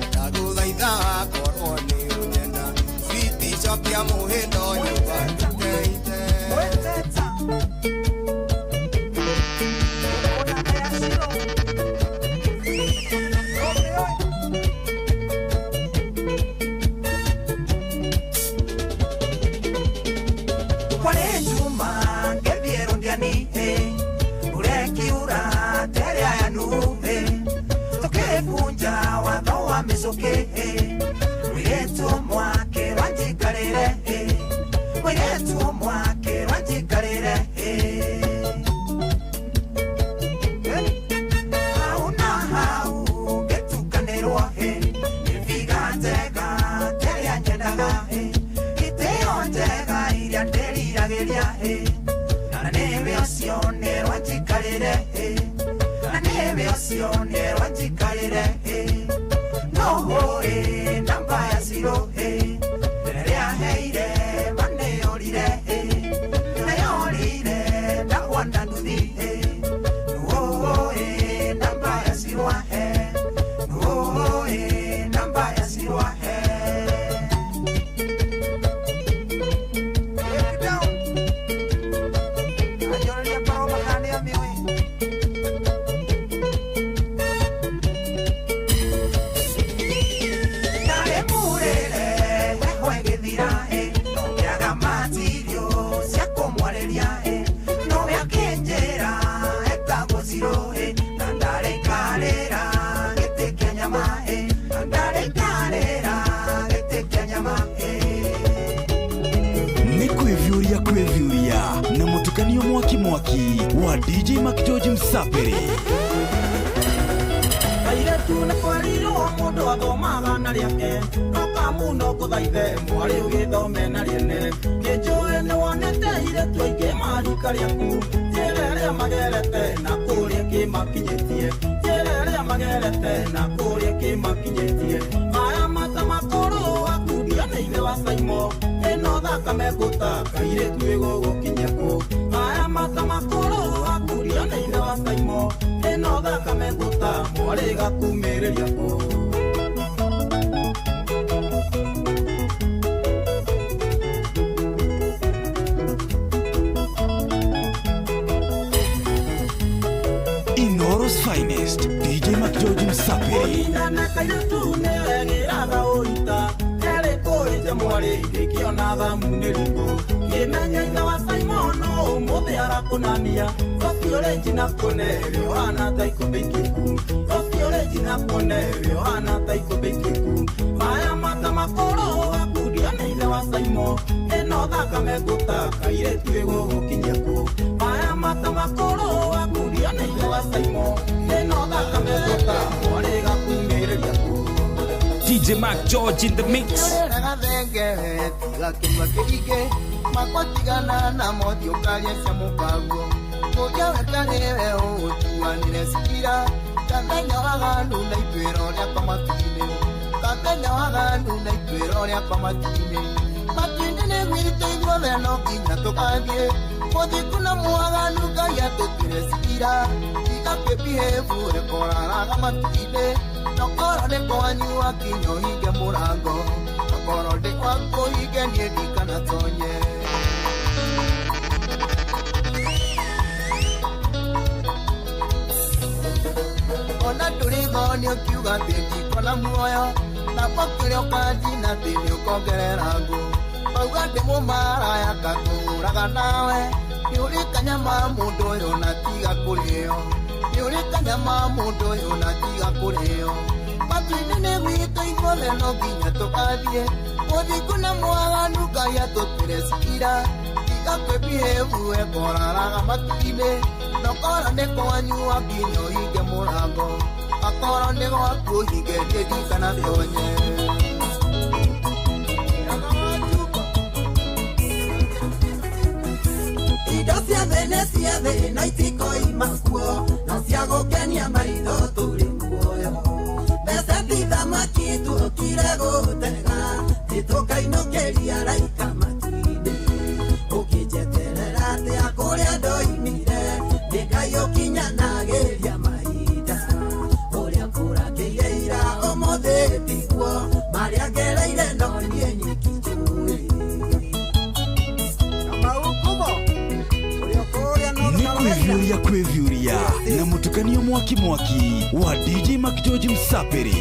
ndaguthaitha korwo ni unyenda fiti chopia muhindo nyukonongi na mutukanio mwaki wa DJ Mac George Msapere. Kaire tu na kwariro mundu athomaga na riake noka muno kuthaithe mwari ugithome na riene kijoe ni wonete ire tu aingi marika riaku jereria magerete na kuria kimakinyitie jereria magerete na kuria kimakinyitie aya mata makuru akudia na ile wasaimo eno thakame guta kaire tu igugukinya ku aya mata makuru akudia na ile wasaimo eno thakame guta mwari gakumereria ku Inoro's finest, DJ Mac George Msapere. Inana kayo tune ngiraga oita, ere koite mwari kikiona thamu niligo. Yemenya ina wa Simono, mothe arakunania, ofiore jina konerio ana taiko bekiku, ofiore jina konerio ana taiko bekiku. Maya mata makoro akudia na ile wa Simo, eno thakame guta kaire tuego gokinyaku. Maya mata makoro akudia na ile wa Simo, eno thakame guta mwari gakumereria ku. DJ Mac George in the mix. Makwatigana na mothi ukaria cia mukaguo mugia wekanewe utuanire sikira kamenya waganu na itwiro ria kwa matine kamenya waganu na itwiro ria kwa matine matine gwite igothe no nginya tukathie muthi kuna mwaganu ngai atutire sikira igakwe behave rekoraraga matine nokoro ni kwanyu akinyo hinge murango nokoro ndi kwako hinge nie ndikana tonye ona tuligonio kiuga tindi kona muoyo na pokire ukajina tindi ukongerera ngu pauga ndi mumara yakakuraga nawe niurikanya ma mundu uyu na tiga kurio niurikanya ma mundu uyu na tiga kurio matwini ni gwito igothe no nginya tukathie muthi kuna mwaganu ngai atutire sikira igakwe behave ekoraraga matwini nokoro ni kwanyu akinyo hinge murango akoro ni gwaku hinge ndikana tonye indo cia thĩ nene cia thina itikoima kuo na cia gũkenia maitho tũrĩ muoyo mbeca ti thamaki tuokire gũtega tũkainũkĩria raika matu-inĩ ũkĩnjeterera atĩa kũrĩa ndoimire Ngai ũkinyanagĩria mahinda ũrĩa kũrakĩire ira ũmũthĩ tiguo marĩa ngereire no niĩ nyiki njũĩ Ni kwevyuria na mutukanio mwaki wa DJ Mac George Msaperi.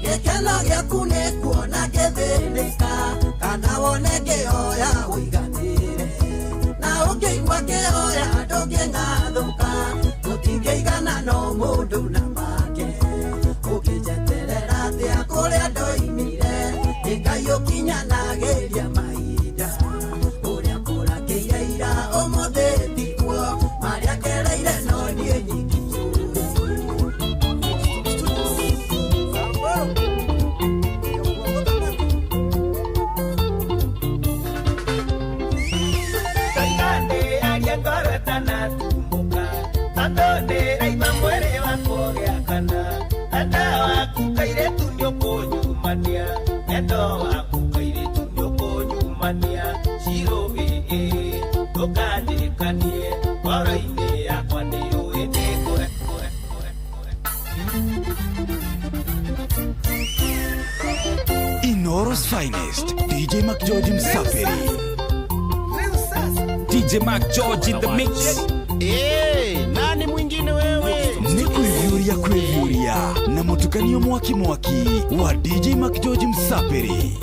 Gĩkeno gĩaku nĩ kuona ngĩthĩnĩka kana wone ngĩhoya ũiganĩre na ũngĩigua ngĩhoya ndũngĩng'athũka gũtingĩigana no mũndũ na make ũkĩnjeterera atĩa kũrĩa ndoimire Ngai ũkinyanagĩria mahinda ũrĩa kũrakĩire ira ũmũthĩ tiguo marĩa ngereire no niĩ nyiki Inoro's finest, DJ Mac George Msaperi. DJ Mac George in the mix. Nani mwingine wewe? Ni kwevyuria na mutukanio mwaki wa DJ Mac George Msaperi.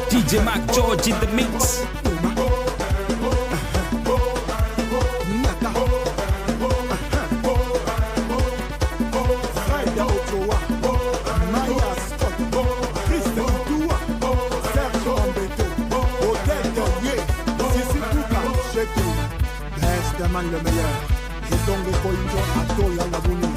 DJ Mac George in the mix. tonge koinjo atola labuni.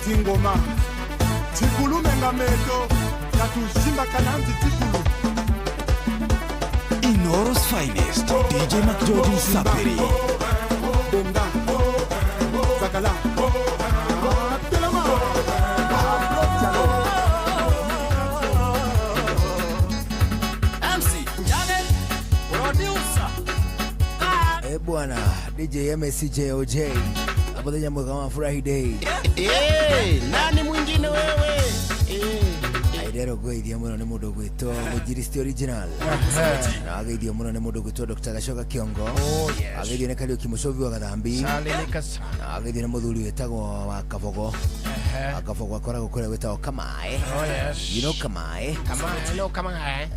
Ngoma tikulume ngameto katuzimba kananzi tikulu Inoro's finest DJ McJoji Sapiri bonga zakala MC Janet producer bwana DJ MSCJOJ Abadanya mwaka wa Friday. Nani mwingine wewe? Aidero goidia mwana ni mudo gwito mujiristi original. Agaidia mwana ni mudo gwito Dr. Gashoka Kiongo. Agaidia ne Kalio Kimushovi wa Gadambi. Agaidia ne muthuri wetagwo wa Kabogo. Akabogo akora gukora wetagwo Kamae. You know Kamae? Kamae, no Kamae.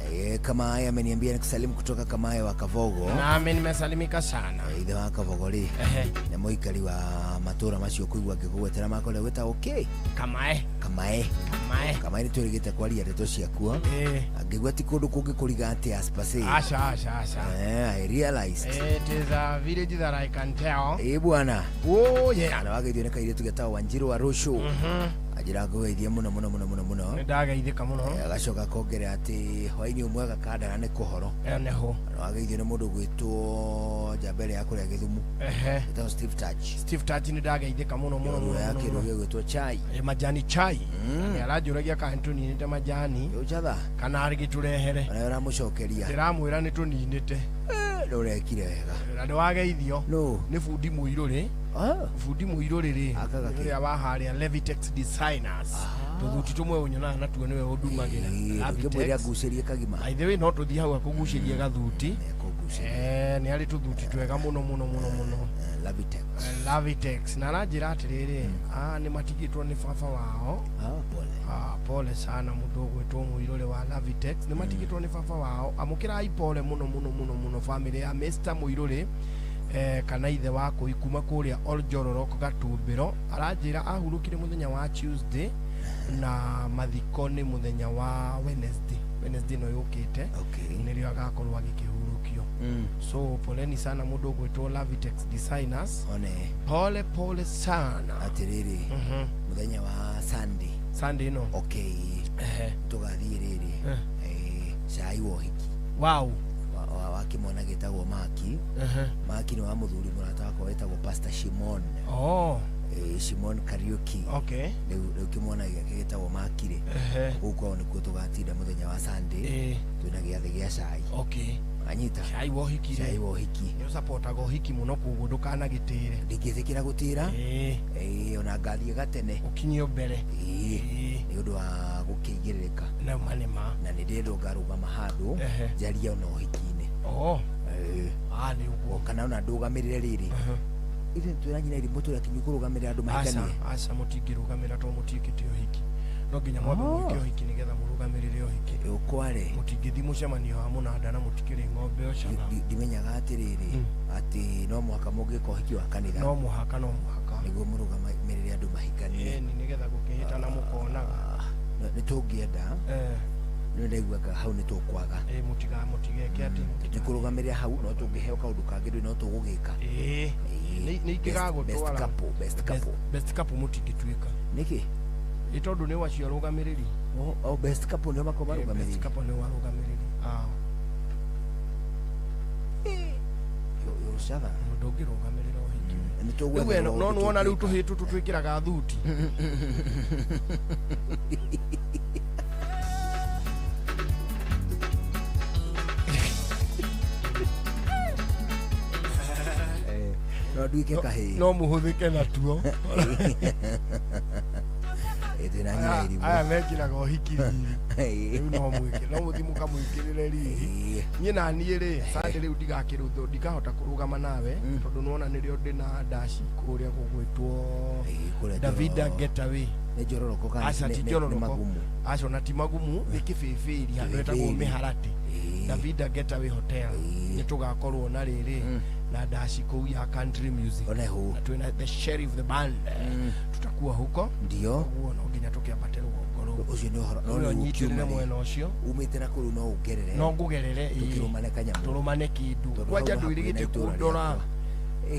Kamae ameniambia nikusalimu kutoka Kamae wa Kabogo. Na mimi nimesalimika sana. Ide wa Kabogo ri. Na moikali wa matura macio kuigwa ngigwetera makole weta okay. Kamae. Kamae ni turigite kwa ria reto ciakua. Angigwati kundu kungi kuriga ati aspase. Asha. I realized. It is a village that I can tell. Bwana. Oh yeah. Na wagithio ne kaire tugeta Wanjiru wa Rushu. Ajira goithia muno. Ndageithika muno. Agacoka kongere ati hwaini umwega kadara ne kuhoro. Neho. Na wagithio ne mundu gwitwo jambere ya kuria Githumu. Ito Steve Touch ni ndageithika muno. Yake ndio gwitwo chai. Majani chai. Arajuragia kantu ninite majani. Yochatha. Kana arigiturehere. Na yora mucokeria. Ndiramwira ni tuninite. Ndũrekire wega. Na ndwageithio. No. Ni fundi muiruri. Fundi muiruri ri. Uri abaharia Levitex designers. Tuthuti tumwe unyona na tuone we udumagira. Levitex gucerie kagima. Aithe we no tuthi hau akuguceria gathuti. Ni ari tuthuti twega muno. Levitex. Na ranjira atiriri. Ni matigitwo ni baba wao. Pole sana mundu gwetwo muirore wa Levitex. Ni matigitwo ni baba wao. Amukira ipole muno family ya Mr. Muirore. Kana ithe wako ikuma kuria Oljororoko Gatumbiro. Aranjira ahurukire muthenya wa Tuesday na mathiko ni muthenya wa Wednesday no yukite. Nirio agakorwo agikihurukio. So poleni sana mundu gwetwo Levitex designers. Pole sana. Atiriri. Muthenya wa Sunday no. Okay. Tugathie riri. Chai wohiki. Wow. Wakimona gitagwo Maki. Maki ni wa muthuri murata wako wetagwo Pastor Shimon. Shimon Karaoke. Okay. Leo kimona gitagwo Maki ri. Uko ni kuo tugatinda muthenya wa Sunday. Twina giathe gia cai. Okay. Anyita. Chai wohiki. Ni support go hiki muno kugo ndukana gitire. Ndingithikira gutira. Ona ngathie gatene. Ukinyio mbere. Ni undu wa gukiigirika. Na manema. Na ni ndendo ngarugama handu jaria no hikine. Ni uguo kana ona ndugamirire riri. Ithe twiranyina iri mutu yakinyukurugamirira andu mahikanie. Asa mutigirugamira to mutikitio hiki. No nginya mwambe mwikio hiki nigetha murugamirire hiki. Ukware. Mutigithi mucemanio wa munanda na mutikiri ng'ombe ocana. Ndimenyaga atiriri ati no muhaka mugiko hiki wa kanitha. No muhaka. Niguo murugamirire andu mahikanie. Ni nigetha gukihita na mukonaga. Ni tungienda. Ni ndaiguaga hau ni tukwaga. Mutigeke ati tukurugamirira hau no tungiheo kaundu kangi no tugugika. Ni ikigago twala. Best couple mutigituika. Niki? Itondu ni wacio rugamiriri. Best couple ni makoba rugamiriri. Best couple ni warugamiriri. Yo shava. Ndogi rugamirira hiki. Ni tugwe no nuona riu tuhitu tutwikiraga thuti. No duike kahi. No muhuthike na tuo. Aya mekiraga uhiki riri. No mwike. No muthimuka mwikirire riri. Nyina ni ri sande riu ndigakirutho ndikahota kurugama nawe tondu nuona nirio ndina dashi kuria gugwitwo Davida Getaway. Ni jororoko kana ni magumu. Acio na ti magumu ni kibibiri handu etagwo miharati. Davida Getaway Hotel nĩ tũgakorwo na rĩrĩ na dashi kuu ya country music na twina the sheriff the band tutakuwa huko ndio no nginya tukiambatĩrwo ngoro ucio nĩ ũhoro no nyitĩrĩre mwena ũcio umĩte na kũrũ no ũgerere no ngũgerere tũkĩrũmane kanyamũ tũrũmane kĩndũ kwanja ndũirigĩte kũndora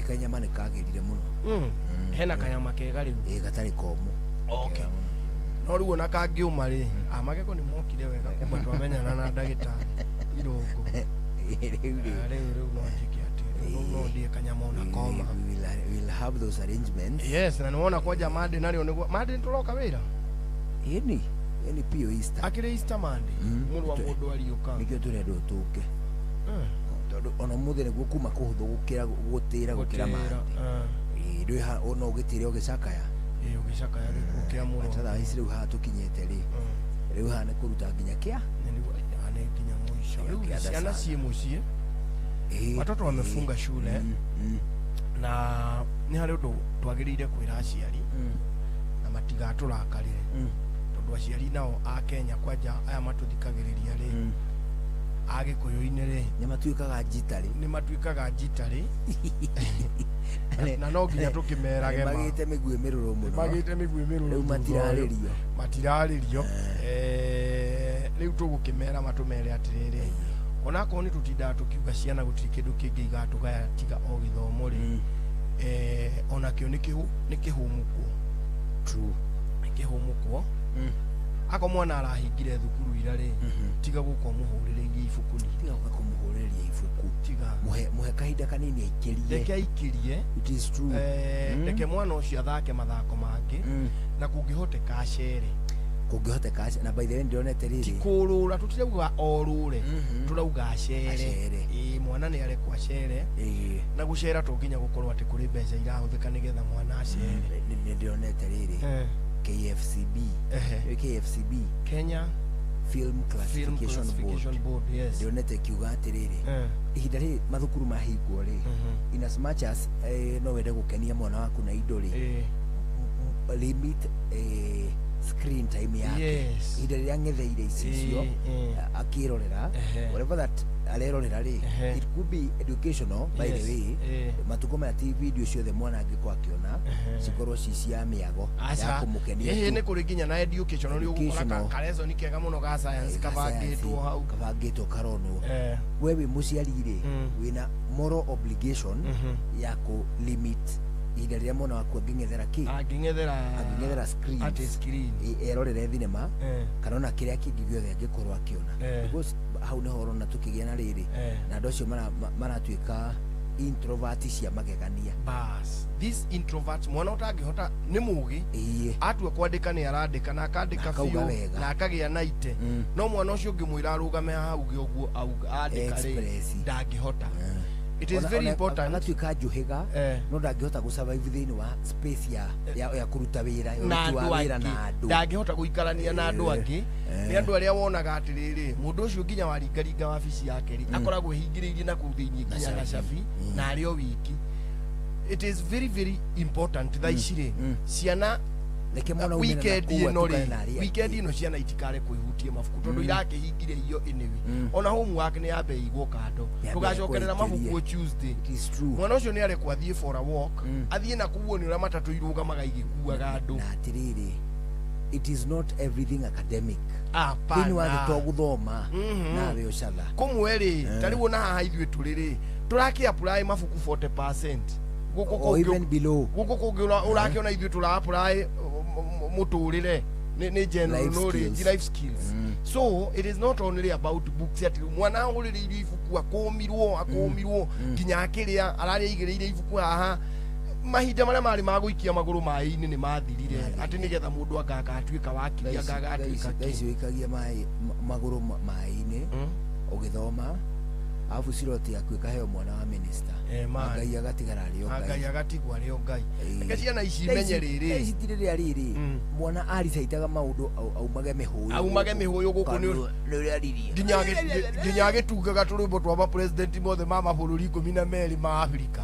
kanyama nĩ kagĩrire mũno hena kanyama kega rĩu gatarĩ komũ okay no rĩu ona kangĩũma rĩ amageko nĩ mokire wega kuma twamenyana na ndagĩtarĩ irũngo rĩu no njĩke no ndiye kanyama ona koma we'll have those arrangements yes na niona kwanja Monday nario niguo Monday turoka wira ini pio Easter akire Easter Monday mũndũ wa mũndũ ariũka nĩkĩo tũrenda ũtũke tondũ ona mũthenya nĩguo kuma kũhũthũ gũkĩra gũkĩra Monday ndũha ona ũgĩtire ũgĩcakaya ũgĩcakaya gũkĩra mũno tata ici rĩu haha tũkinyĩte rĩu haha nĩ kũruta nginya kĩa nĩ nginya mũico rĩu ciana ciĩ mũciĩ watoto wamefunga shule na ni hari undu twagirire kwira aciari na matigaturakarire tondu aciari nao a Kenya kwanja aya matuthikagiriria ri agikuyu-ini ri ni matuikaga njitari na no nginya tukimerage magite migwe miruru muno riu matiraririo riu tugukimera matumere atiriri ona ko ni tutinda tukiuga ciana gutiri kindu kingi igatugaya tiga o githomo ri ona kio ni kihumuko true kihumuko ako mwana arahingire thukuru ira ri tiga guko muhurireirie ibuku ni tiga kumuhurireirie ibuku tiga muhe kahinda kanini aikirie it is true reke mwana ucio athake mathako mangi na kungihoteka acere kungihoteka na by the way ndionete riri tikurura tutirauga orure turauga acere mwana ni are kwa cere na gucera tunginya gukorwo ati kuri mbeca irahuthika nigetha mwana acere ni ndionete riri KFCB KFCB Kenya Film Classification Board yes ndionete kiuga atiriri ihinda ri mathukuru mahingwo ri in as much as no wende gukenia mwana waku na indo ri limit screen time yake ihinda rĩrĩa ng'etheire icio akirorera whatever that arerorera ri it could be educational by the way matuko ma TV video ciothe mwana angĩkorwo akiona cikorwo cia mĩago ya kumukenia nĩ kũrĩ nginya na educational ri ũgũkora karezo ni kega mũno ga science kabangĩtwo karonwo we wi mũciari ri wina moral obligation ya ku limit ihinda rĩrĩa mwana waku angĩng'ethera screen erorere thinema kana ona kĩrĩa kĩngĩ gĩothe angĩkorwo akĩona because hau nĩho ũrona tũkĩgĩa na rĩrĩ na andũ acio maratuĩka introvert cia magegania bas this introvert mwana ũtangĩhota nĩ mũũgĩ atua kwandĩka nĩ arandĩka na akandĩka biũ na akagĩa na ite no mwana ũcio ũngĩmwĩra arũgame hau ũguo andĩka rĩ ndangĩhota it is very important anatuika njuhiga no ndangihota gusurvive thini wa space ya kuruta wira na andu ndangihota guikarania na andu angi ni andu aria wonaga atiriri mundu ucio nginya waringaringa wabici yake ri akoragwo hingiririe na kuthini nginya na cabi na ario wiki it is very very important tha iciri ciana weekend ino ciana itikare kuihutie mabuku tondu irakihingire iyo inewi ona homework ni yambe igwo kando tugacokerera mabuku Tuesday mwana ucio ni are kwathie for a walk athie na kuwo ni ura matatu iruga magaigikuaga andu na atiriri it is not everything academic pani wa guthoma na we ucatha kumweri tariwo na haha ithuĩ turiri turaki apply mabuku 40% or even below guko kungĩura ũrakiona ithuĩ tura apply muturire ni general knowledge life skills so it is not only about books at mwana ũrĩrĩirio ibuku akũmirwo nginya akĩrĩa araria igĩrĩire ibuku haha mahinda marĩa marĩ magũikia magũrũ maĩ-inĩ nĩ mathirire atĩ nĩgetha mũndũ agagatuĩka wakiri agagatuĩka icio ikagia magũrũ maĩ-inĩ ũgĩthoma afu siroti yaku ikaheo mwana wa minister Ngai agatigara arĩo Ngai reke ciana ici menye rĩrĩ ici tirĩrĩa rĩrĩ mwana aricaitaga maũndũ aumage mĩhũyũ gũkũ nginya agĩtungaga tũrwĩmbo twa mapresident mothe ma mabũrũri 12 ma Africa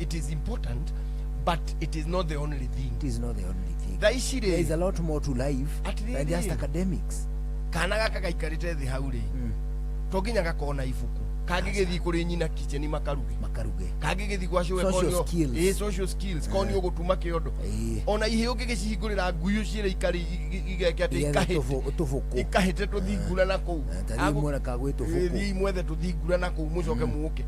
it is important but it is not the only thing tha ici there is a lot more to life than just academics kana gaka gaikarite thi hau ri to nginya gakona ibuku kangĩgĩthiĩ kũrĩ nyina kitchen makaruge kangĩgĩthiĩ gwa show ekonio social skills konio gũtuma kĩondo ona iheo ngĩgĩcihingũrĩra nguyu ciĩra ikari igeke atĩ ikahĩte tũthingura na kũu agũmona kagwĩtwo fuku mwethe tũthingura na kũu mũcoke mũke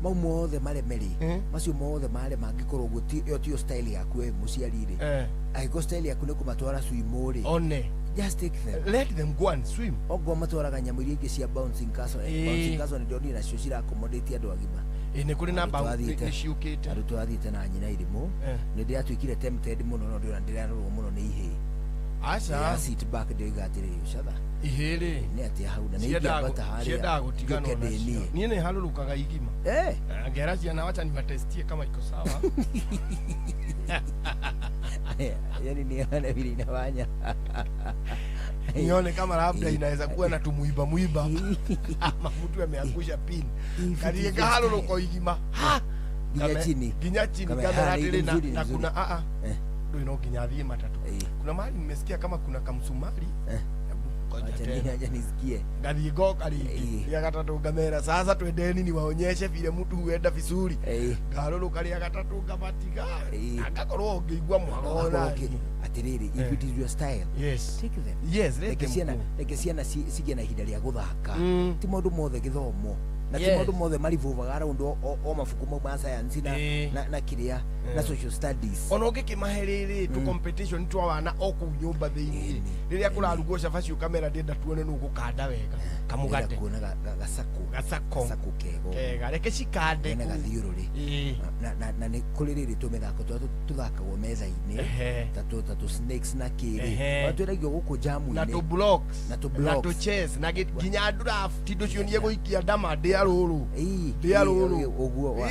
mau mothe maremeri macio mothe mare mangĩkorwo gũtio tio style yaku we mũciari rĩ agĩkorwo style yaku nĩ kũmatwara swimo rĩ one just take them, let them go and swim ogwo matwaraga nyamũ iria ingĩ cia bouncing castle ndio ni nacio cirakomodate andũ agima nĩ kũrĩ namba nĩciũkĩte andũ twathiĩte na nyina irimũ nĩ ndĩratwĩkire tempted mũno no ndĩrarorwo mũno nĩ ihĩ aca sit back ndoiga atĩrĩrĩ ucatha ihĩ rĩ nĩ atĩ hau na nĩ ingĩambata harĩa ciendaga gũtigana nacio niĩ nĩ harũrũkaga igima ngera ciana wacha niwatestie kama iko sawa yani nione vile inafanya nione kama labda inaweza kuwa na tumuiba ama mtu ameangusha pin kaliega harũrũko igima ginya chini kamera tele na kuna ndio ino ginya thie matatu kuna mahali nimesikia kama kuna kamsumari acha nisikie ngathi goka ya gatatu kamera sasa twendeni niwaonyeshe vile mtu huenda vizuri ngarũrũka ria gatatu ngamatiga akakorwo ngĩigua mwagona atiriri if it is your style take them reke ciana sige na ihinda rĩa gũthaka ti maũndũ mothe gĩthomo na ti maũndũ mothe marivuvaga around o mabuku mau ma science na kiria na social studies ona ũngĩkĩmahe tu competition tu wana o kũu nyũmba thĩinĩ rĩrĩa kũrarugwo cabaci kamera ndenda tuone nũ gũkanda wega kamugate kuona gacako kega reke cikande na gathiũrũrĩ na nĩ kũrĩ rĩrĩ tũmĩthako tũthakagwo metha-inĩ ta snakes na kĩrĩ twendagio gũkũ jamu-inĩ na blocks na chess na nginya draft indo cionie gũikia ndama ndĩarũrũ ũguo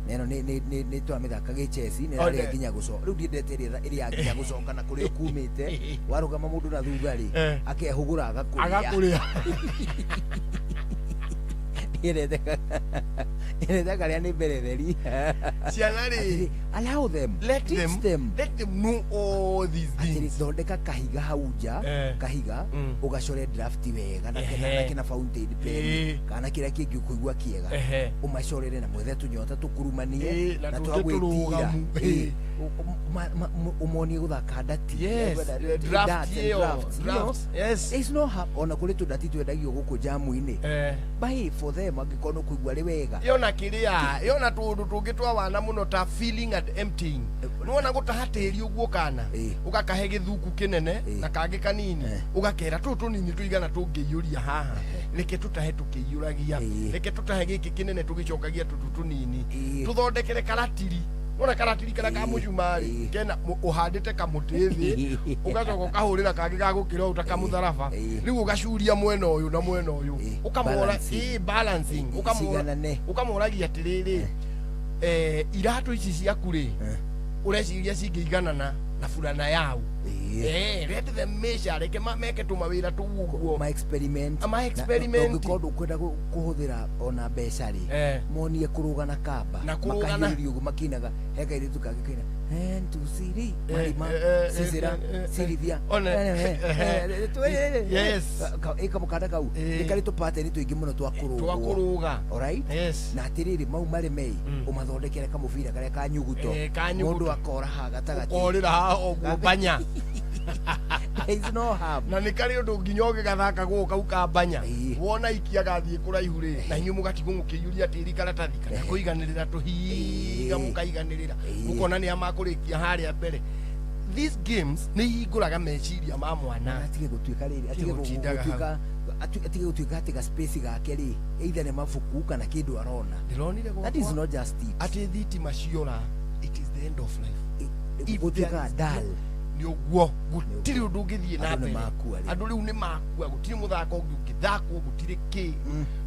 neno nĩ twamĩthaka gĩchesi nĩ rarĩa nginya gũcoka rĩu ndiendete ĩrĩa nginya gũcoka na kũrĩa kumĩte warũgama mũndũ na thutha-rĩ akehũgũra agakũrĩa irete karĩa nĩ mberetheri ciana-rĩ allow them let them know all these things thondeka kahiga hau nja kahiga ũgacore draft wega na kena fountain pen kana kĩrĩa kĩngĩ ũkũigua kĩega ũmacorere na mwethe tũnyota tũkurumanie na twagwĩtira ũmonie gũthaka ndati it's no ona kũrĩ tũndati twendagio gũkũ jamu-inĩ buy for them angĩkorwo nĩ kũigua rĩ wega yona kĩrĩa yona tũndũ tũngĩ twa wana mũno ta feeling and emptying nĩwona gũtaha tĩri ũguo kana ũgakahe gĩthuku kĩnene na kangĩ kanini ũgakera tũtũ tũnini tũigana tũngĩiyũria haha reke tũtahe tũkĩiyũragia reke tũtahe gĩkĩ kĩnene tũgĩcokagia tũtũ tũnini tũthondekere karatiri ona karatiri kana ka mũcumari kena ũhandĩte kamũtĩ thĩ ũgacoka ũkahũrĩra kangĩ ga gũkĩra ũtakamũtharaba rĩu ũgacuria mwena ũyũ na mwena ũyũ ũkamora balancing ũkamoragia atĩrĩrĩ iratũ ici ciaku-rĩ ũreciria cingĩiganana na burana yau let them measure reke meke tũmawĩra tũu ũguo ma experiment ũngĩkorwo ũkwenda kũhũthĩra ona mbeca-rĩ monie kũrũga na kamba makahĩrĩria ũguo makinaga he kairĩtu kangĩ kaina ntusiri marima cicira cirithia ĩkamũkanda kau nĩ karĩ tũpateni tũingĩ mũno twakũrũga na atĩrĩrĩ mau maremei ũmathondekere kamũbira karĩa kanyuguto mũndũ akora haha gatagatĩ banya no harm na nĩ karĩ ũndũ nginya ũgĩgathakagwo kau ka banya wona ikia gathiĩ kũraihu-rĩ na inyuĩ mũgatigwo mũkĩiyũria tĩri karatathi kana kũiganĩrĩra tũhiga mũkaiganĩrĩra mũkona nĩ amakũrĩkia harĩa mbere these games nĩ ihingũraga meciria ma mwana atige gũtuĩka rĩrĩ atige gũtuĩka atĩ ga space gake rĩ either nĩ mabuku kana kĩndũ arona ndĩronire that is not just it atĩ thitima ciora it is the end of life gũtuĩka dull nĩ ũguo gũtirĩ ũndũ ũngĩthiĩ na mbere andũ rĩu nĩ makua gũtirĩ mũthako ũngĩ ũngĩthakwo gũtirĩ kĩ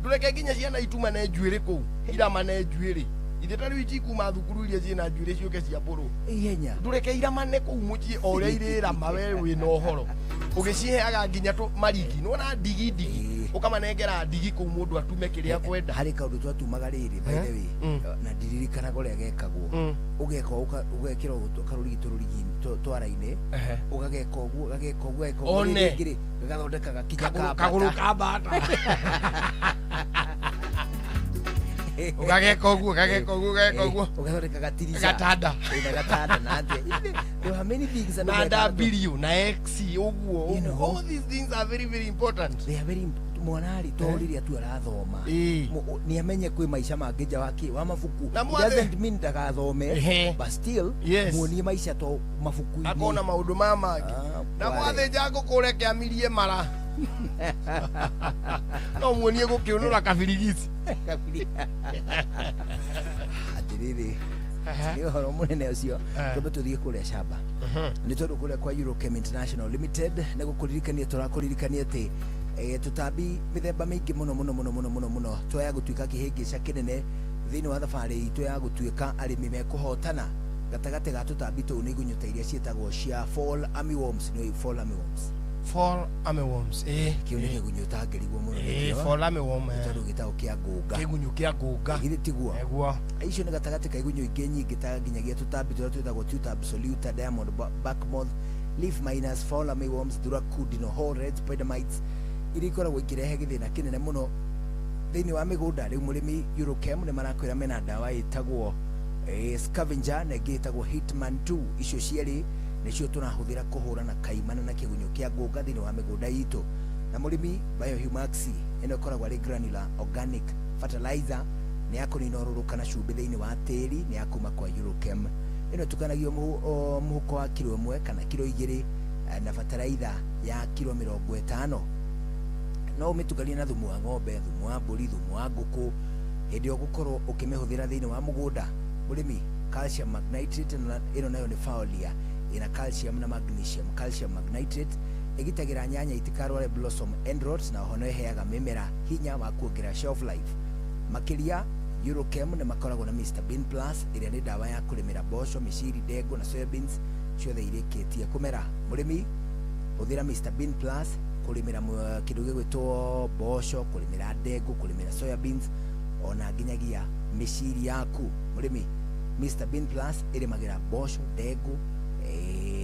ndũreke nginya ciana itumane njuĩrĩ kũu iramane njuĩrĩ ithe ta rĩu itikuma thukuru iria ciĩna njuĩrĩ ciũke cia mbũrũ ihenya ndũreke iramane kũu mũciĩ o ũrĩa irĩrama we wĩna ũhoro ũgĩciheaga nginya marigi nĩwona ndigindigi ukamanengera ndigi ku mundu atume kiria kwenda hari kaundu twatumaga riri by the way na ndiririkana gore gekagwo ugeka ugekira karuri tururigi twara-ini ugageka uguo ngiri gagathondeka gakinya kaguru ka bata ugageka uguo ugathondeka gatirisha gatanda na there are many things that na billion na x uguo all these things are very very important. They are very mwanari toriri atu arathoma ni amenye kwi maisha mangija waki wa mafuku doesn't mean ndagathome but still muoni maisha to mafuku akona maundu mama na mwathe jango kureke amirie mara no muonie gukiunura kabirigisi atiriri ni horo munene ucio tobe tuthie kuria shamba ni tondu kuria kwa Eurochem International Limited ne gukuririkania turakuririkania ati tutambi mithemba mingi muno twa ya gutuika kihingica kinene thiini wa thabari itu ya gutuika arimi mekuhotana gatagate ga tutambi tu ni gunyuta iria cietagwo cia fall armyworms no fall armyworms kione gunyuta ngerigwo muno fall armyworm tondu gitao kia ngunga kigunyu kia ngunga githĩ tiguo egwo icio ni gatagate ka igunyu ingi nyingi ta ginyagia tutambi turia twetagwo tuta absolute diamond backmoth leaf miners fall armyworms dracudino whole red spider mites irikoragwo ikirehe githina kinene muno thiini wa migunda riu murimi Eurochem ni marakwira mena dawa itagwo scavenger na gitagwo hitman 2 icio cieri nicio tunahuthira kuhura na kaimana na kigunyo kia ngunga thiini wa migunda itu na murimi Biohumax ino koragwo ari granular organic fertilizer ni yakunina ururuka na cumbi thiini wa tiri ni yakuma kwa Eurochem ino tukanagio muhuko wa kilo 1 kana kilo 2 na fertilizer ya kilo 50 no umitugania na thumu wa ng'ombe, thumu wa mburi, thumu wa nguku hindi ugukorwo ukimihuthira thiini wa mugunda murimi calcium magnitrate ino nayo ni foliar ina calcium na magnesium. Calcium magnitrate igitagira nyanya itikarware blossom end rot na hono iheaga mimera hinya wa kuongerera shelf life makiria. Eurochem ni makoragwo na Mr Bean Plus iria ni dawa ya kurimira mboco, miciri, ndengũ na soybeans ciothe irikitie kumera. Murimi uthira Mr Bean Plus kurimira kindu gigwitwo mboco, kurimira ndengũ, kurimira soybeans ona nginyagia miciri yaku. Murimi Mr Bean Plus irimagira mboco, ndengũ,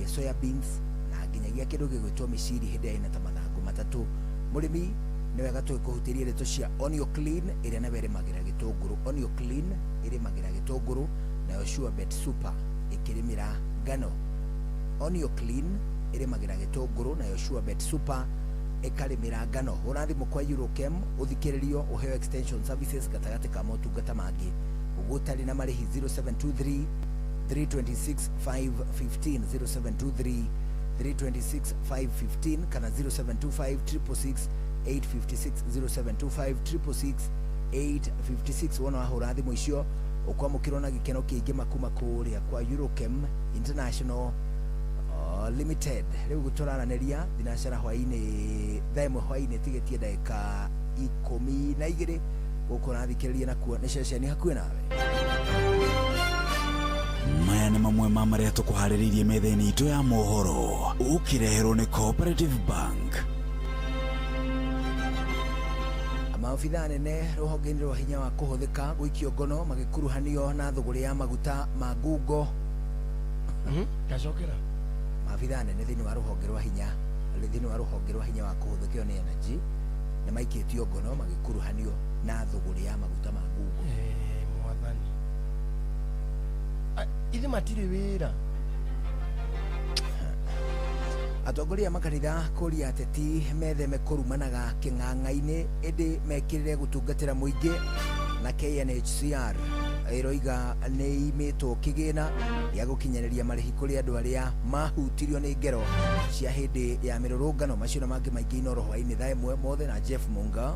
soybeans na nginyagia kindu gigwitwo miciri hindi ina ta mathangu matatu. Murimi ni wega twikuhutiria ndeto cia Onio Clean iria nawe irimagira gitunguru. Onio Clean irimagira gitunguru na Sure Bet Super ikirimira ngano. Onio Clean irimagira gitunguru na Sure Bet Super ikarimira ngano. Urathimo kwa Eurochem uthikiririo uheo extension services gatagati ka motungata mangi ugutari na marihi 0723 326 515 0723 326 515 kana 0725 666 856 0725 666 856 wona hura thimu icio ukwamukirwo na gikeno kiingi makuma kuria kwa Eurochem International Limited. Riu guturananeria thinacara hwaini thaimwe hwaini tigetie ndagika 12 gukora thikiriria na kuo ni ceceni hakuhi nawe. Maya nĩ mamwe ma marĩa tũkũharĩrĩirie metha-inĩ itũ ya mohoro ũkireherwo nĩ Cooperative Bank. Maobitha nene rũhonge-inĩ rwa hinya wa kũhũthĩka gũikio ngono magĩkuruhanio na thũgũrĩ ya maguta ma ngungo. Gacokera maobitha nene thĩinĩ wa rũhonge rwa hinya wa kũhũthĩka nĩ energy nĩ maikĩtio ngono magĩkuruhanio na thũgũrĩ ya maguta ma ngungo. Mwathani ithe matirĩ wĩra. Atongoria makanitha kuria ateti metheme kurumanaga king'ang'a-inĩ ĩndĩ mekirire gutungatĩra mũingĩ na KNHCR iroiga nĩ imĩtwo kĩgĩna gĩa gũkinyanĩria marĩhi kũrĩ andũ arĩa mahutirio nĩ ngero cia hĩndĩ ya mĩrũrũngano. Macio na mangĩ maingĩ inoro hwainĩ thaa ĩmwe mothe na Jeff Munga.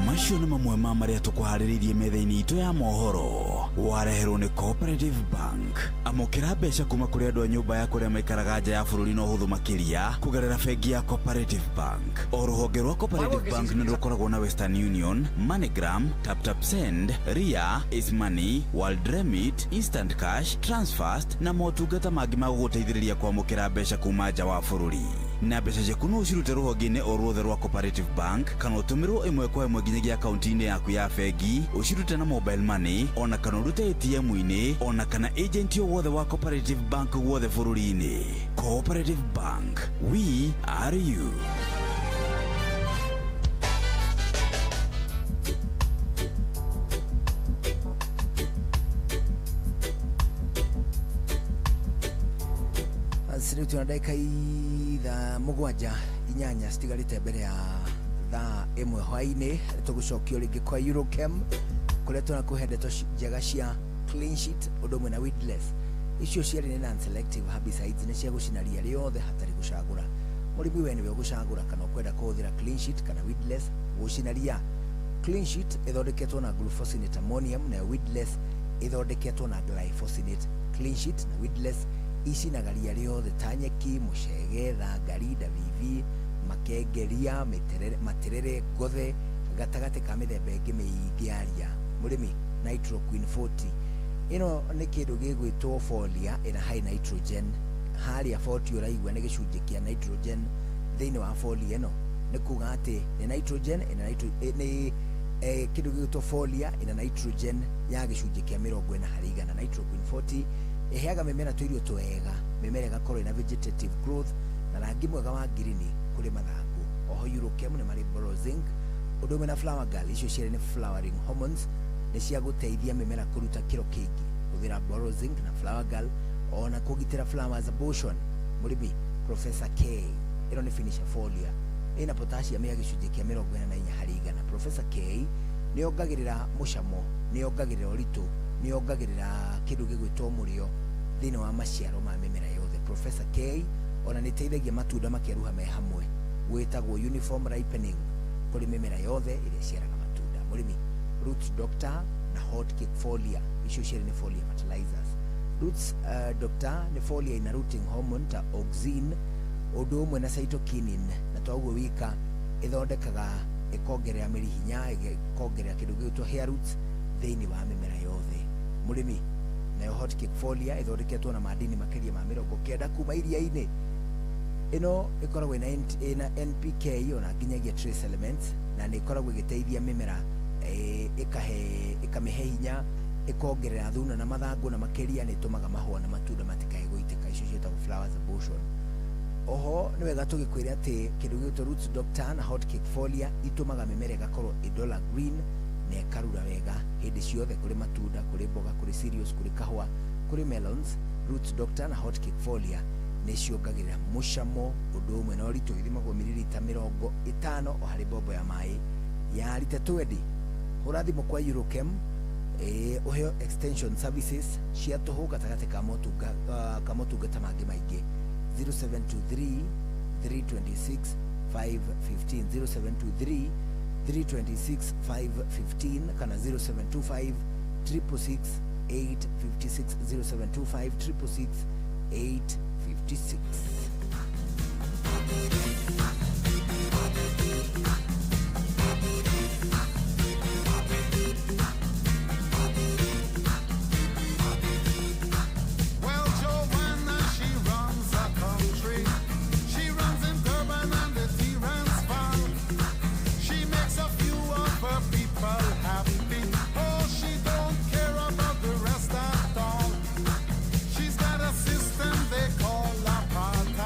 Macio nĩ mamwe ma marĩa tũkũharĩrĩirie metha-inĩ itũ ya mohoro wareherwo nĩ Cooperative Bank. Amũkĩra mbeca kuma kũrĩ andũ a nyũmba ya kũrĩa maikaraga nja ya bũrũri na ũhũthũ makĩria kũgerera bengi ya Cooperative Bank. O rũhonge rwa Cooperative Bank nĩ rũkoragwo na Western Union, MoneyGram, TapTap Send, Ria, Ace Money, World Remit, Instant Cash, Transfast na motungata mangĩ ma gũgũteithĩrĩria kwamũkĩra mbeca kuma nja wa bũrũri. na mbeca ciaku no ũcirute rũhonge-inĩ o ruothe rwa Cooperative Bank kana ũtũmĩrwo ĩmwe kwa ĩmwe nginyagia akaunti-inĩ yaku ya bengi, ũcirute na mobile money ona kana ũrute ATM-inĩ ona kana agent o wothe wa Cooperative Bank wothe bũrũri-inĩ. Cooperative Bank, we are you. Siri tuna dakika itha mugwanja inyanya citigarite mbere ya thaa ĩmwe hwaĩ-inĩ tũgũcokio rĩngĩ kwa Eurochem kũrĩa tũnakuhe ndeto njega cia clean sheet ũndũ ũmwe na weedless. Icio ciarĩ nĩ non-selective herbicides nĩ cia gũcina ria rĩothe hatarĩ gũcagũra. Mũrĩmi we nĩwe ũgũcagũra kana ũkwenda kũhũthĩra clean sheet kana weedless gũcina ria. Clean sheet ĩthondeketwo na glufosinate ammonium na weedless ĩthondeketwo na glyphosate. Clean sheet na weedless icinaga ria rĩothe ta nyeki, mũcege, thangari, ndabibi, makengeria, materere, ngothe, gatagatĩ ka mĩthemba ĩngĩ mĩingĩ ya ria. Mũrĩmi, Nitroqueen 40 ĩno nĩ kĩndũ gĩgwĩtwo foliar ĩna high nitrogen. Harĩa 40 ũraigua nĩ gĩcunjĩ kĩa nitrogen thĩinĩ wa foliar ĩno, nĩ kuga atĩ nĩ nitrogen nĩ kĩndũ gĩgwĩtwo foliar ĩna nitrogen ya gĩcunjĩ kĩa 40%. Nitroqueen 40 ĩheaga mĩmera tũirio twega, mĩmera ĩgakorwo ĩna vegetative growth na rangi mwega wa ngirini kũrĩ mathangũ. Oho Eurochem nĩ marĩ Borozinc ũndũ ũmwe na Flower Girl, icio ciarĩ nĩ flowering hormones nĩ cia gũteithia mĩmera kũruta kĩro kĩingĩ. Hũthĩra Borozinc na Flower Girl ona kũgitĩra flowers abortion. Mũrĩmi, Professor K ĩno nĩ finisher foliar ĩna potassium ya gĩcunjĩ kĩa 44%. Professor K nĩ yongagĩrĩra mũcamo, nĩ yongagĩrĩra ũritũ, nĩ yongagĩrĩra kĩndũ gĩgwĩtwo mũrĩo thĩinĩ wa maciaro ma mĩmera yothe. Professor K ona nĩ ĩteithagia matunda makeruha me hamwe, gwĩtagwo uniform ripening kũrĩ mĩmera yothe ĩrĩa ĩciaraga matunda. Mũrĩmi, Roots Doctor na Hot Cake Foliar, icio ciarĩ nĩ foliar fertilizers. Roots Doctor nĩ foliar ina rooting hormone ta auxin ũndũ ũmwe na cytokinin, na to ũguo wika ĩthondekaga ĩkongerera mĩri hinya, ĩkongerera kĩndũ gĩgwĩtwo hair roots thĩinĩ wa mĩmera yothe. Mũrĩmi, nayo Hot Cake Foliar ĩthondeketwo na madini makĩria ma 90 kuma iria-inĩ. Ĩno ĩkoragwo ĩna NPK ona nginyagia trace elements na nĩ ĩkoragwo ĩgĩteithia mĩmera ĩkamĩhe hinya, ĩkongerera thuna na mathangũ na makĩria nĩ ĩtũmaga mahũa na matunda matikae gũitĩka, icio ciĩtagwo flowers abortion. Oho nĩ wega tũgĩkwĩra atĩ kĩndũ gĩgwĩtwo Roots Doctor na Hot Cake Foliar itũmaga mĩmera ĩgakorwo ĩdola green na ĩkarura wega hĩndĩ ciothe kũrĩ matunda, kũrĩ mboga, kũrĩ cereals, kũrĩ kahũa, kũrĩ melons. Roots Doctor na Hot Cake Foliar nĩ ciongagĩrĩra mũcamo ũndũ ũmwe na ũritũ, ithimagwo mililita 50 o harĩ mbombo ya maĩ ya lita 20. Hũra thimũ kwa Eurochem ũheo extension services cia tũhũ gatagatĩ ka motungata mangĩ maingĩ. 0723 326 515 0723 326 515 kana 0725 366 856 0725 366 856. She's got a system they call apartheid.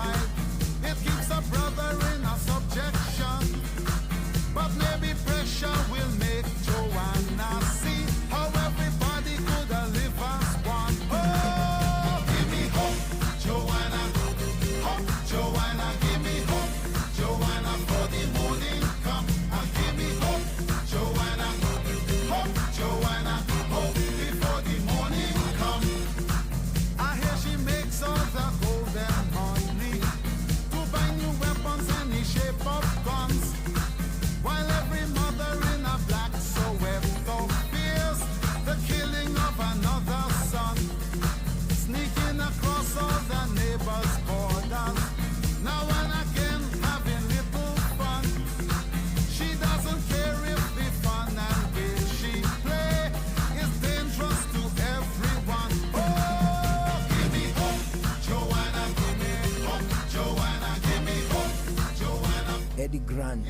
Grant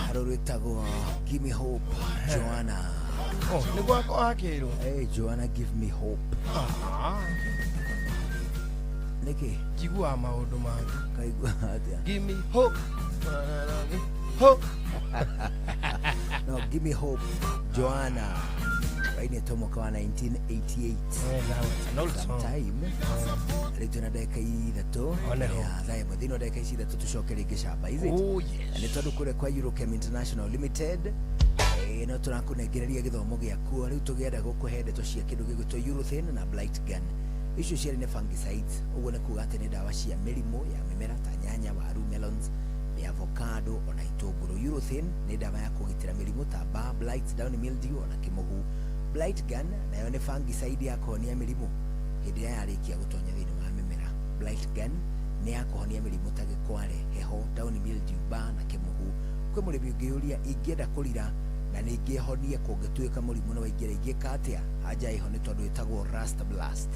arorwetagwo Give Me Hope Joanna. Oh, ni gwako hakiro. Hey Joanna, give me hope. Niki jigua maundu mangu kaigua atia. Give me hope. Hope. No, give me hope Joanna. Raini tomoka wa 1988. Sometime. Alito na dakika ithatu. Ya thai muthino dakika ithatu tucokere gicamba izi. Oh yes. Ni tondu kure kwa Eurochem International Limited. No turakunegereria githomo giaku riu tugienda gukuhe ndeto cia kindu gigwitwo urethane na blight gun. Icio ciari ne fungicides. Uguo ni kuga ati ni dawa cia mirimu ya mimera ta nyanya, waru, melons, ya avocado ona itunguru. Urethane ni dawa ya kugitira mirimu ta bar blight, down mildew ona kimuhu. Blight gun nayo ni fungicide ya kuhonia mirimu hindi ya yarikia gutonya thiini wa mimera. Blight gun ni ya kuhonia mirimu ta gikware, heho, down mildew, bar na kimuhu. Kwe murimi ungiuria ingienda kurira na ningihonie kungituika murimu no waingira ingika atia aja iho ni tondu itagwo Rust Blast.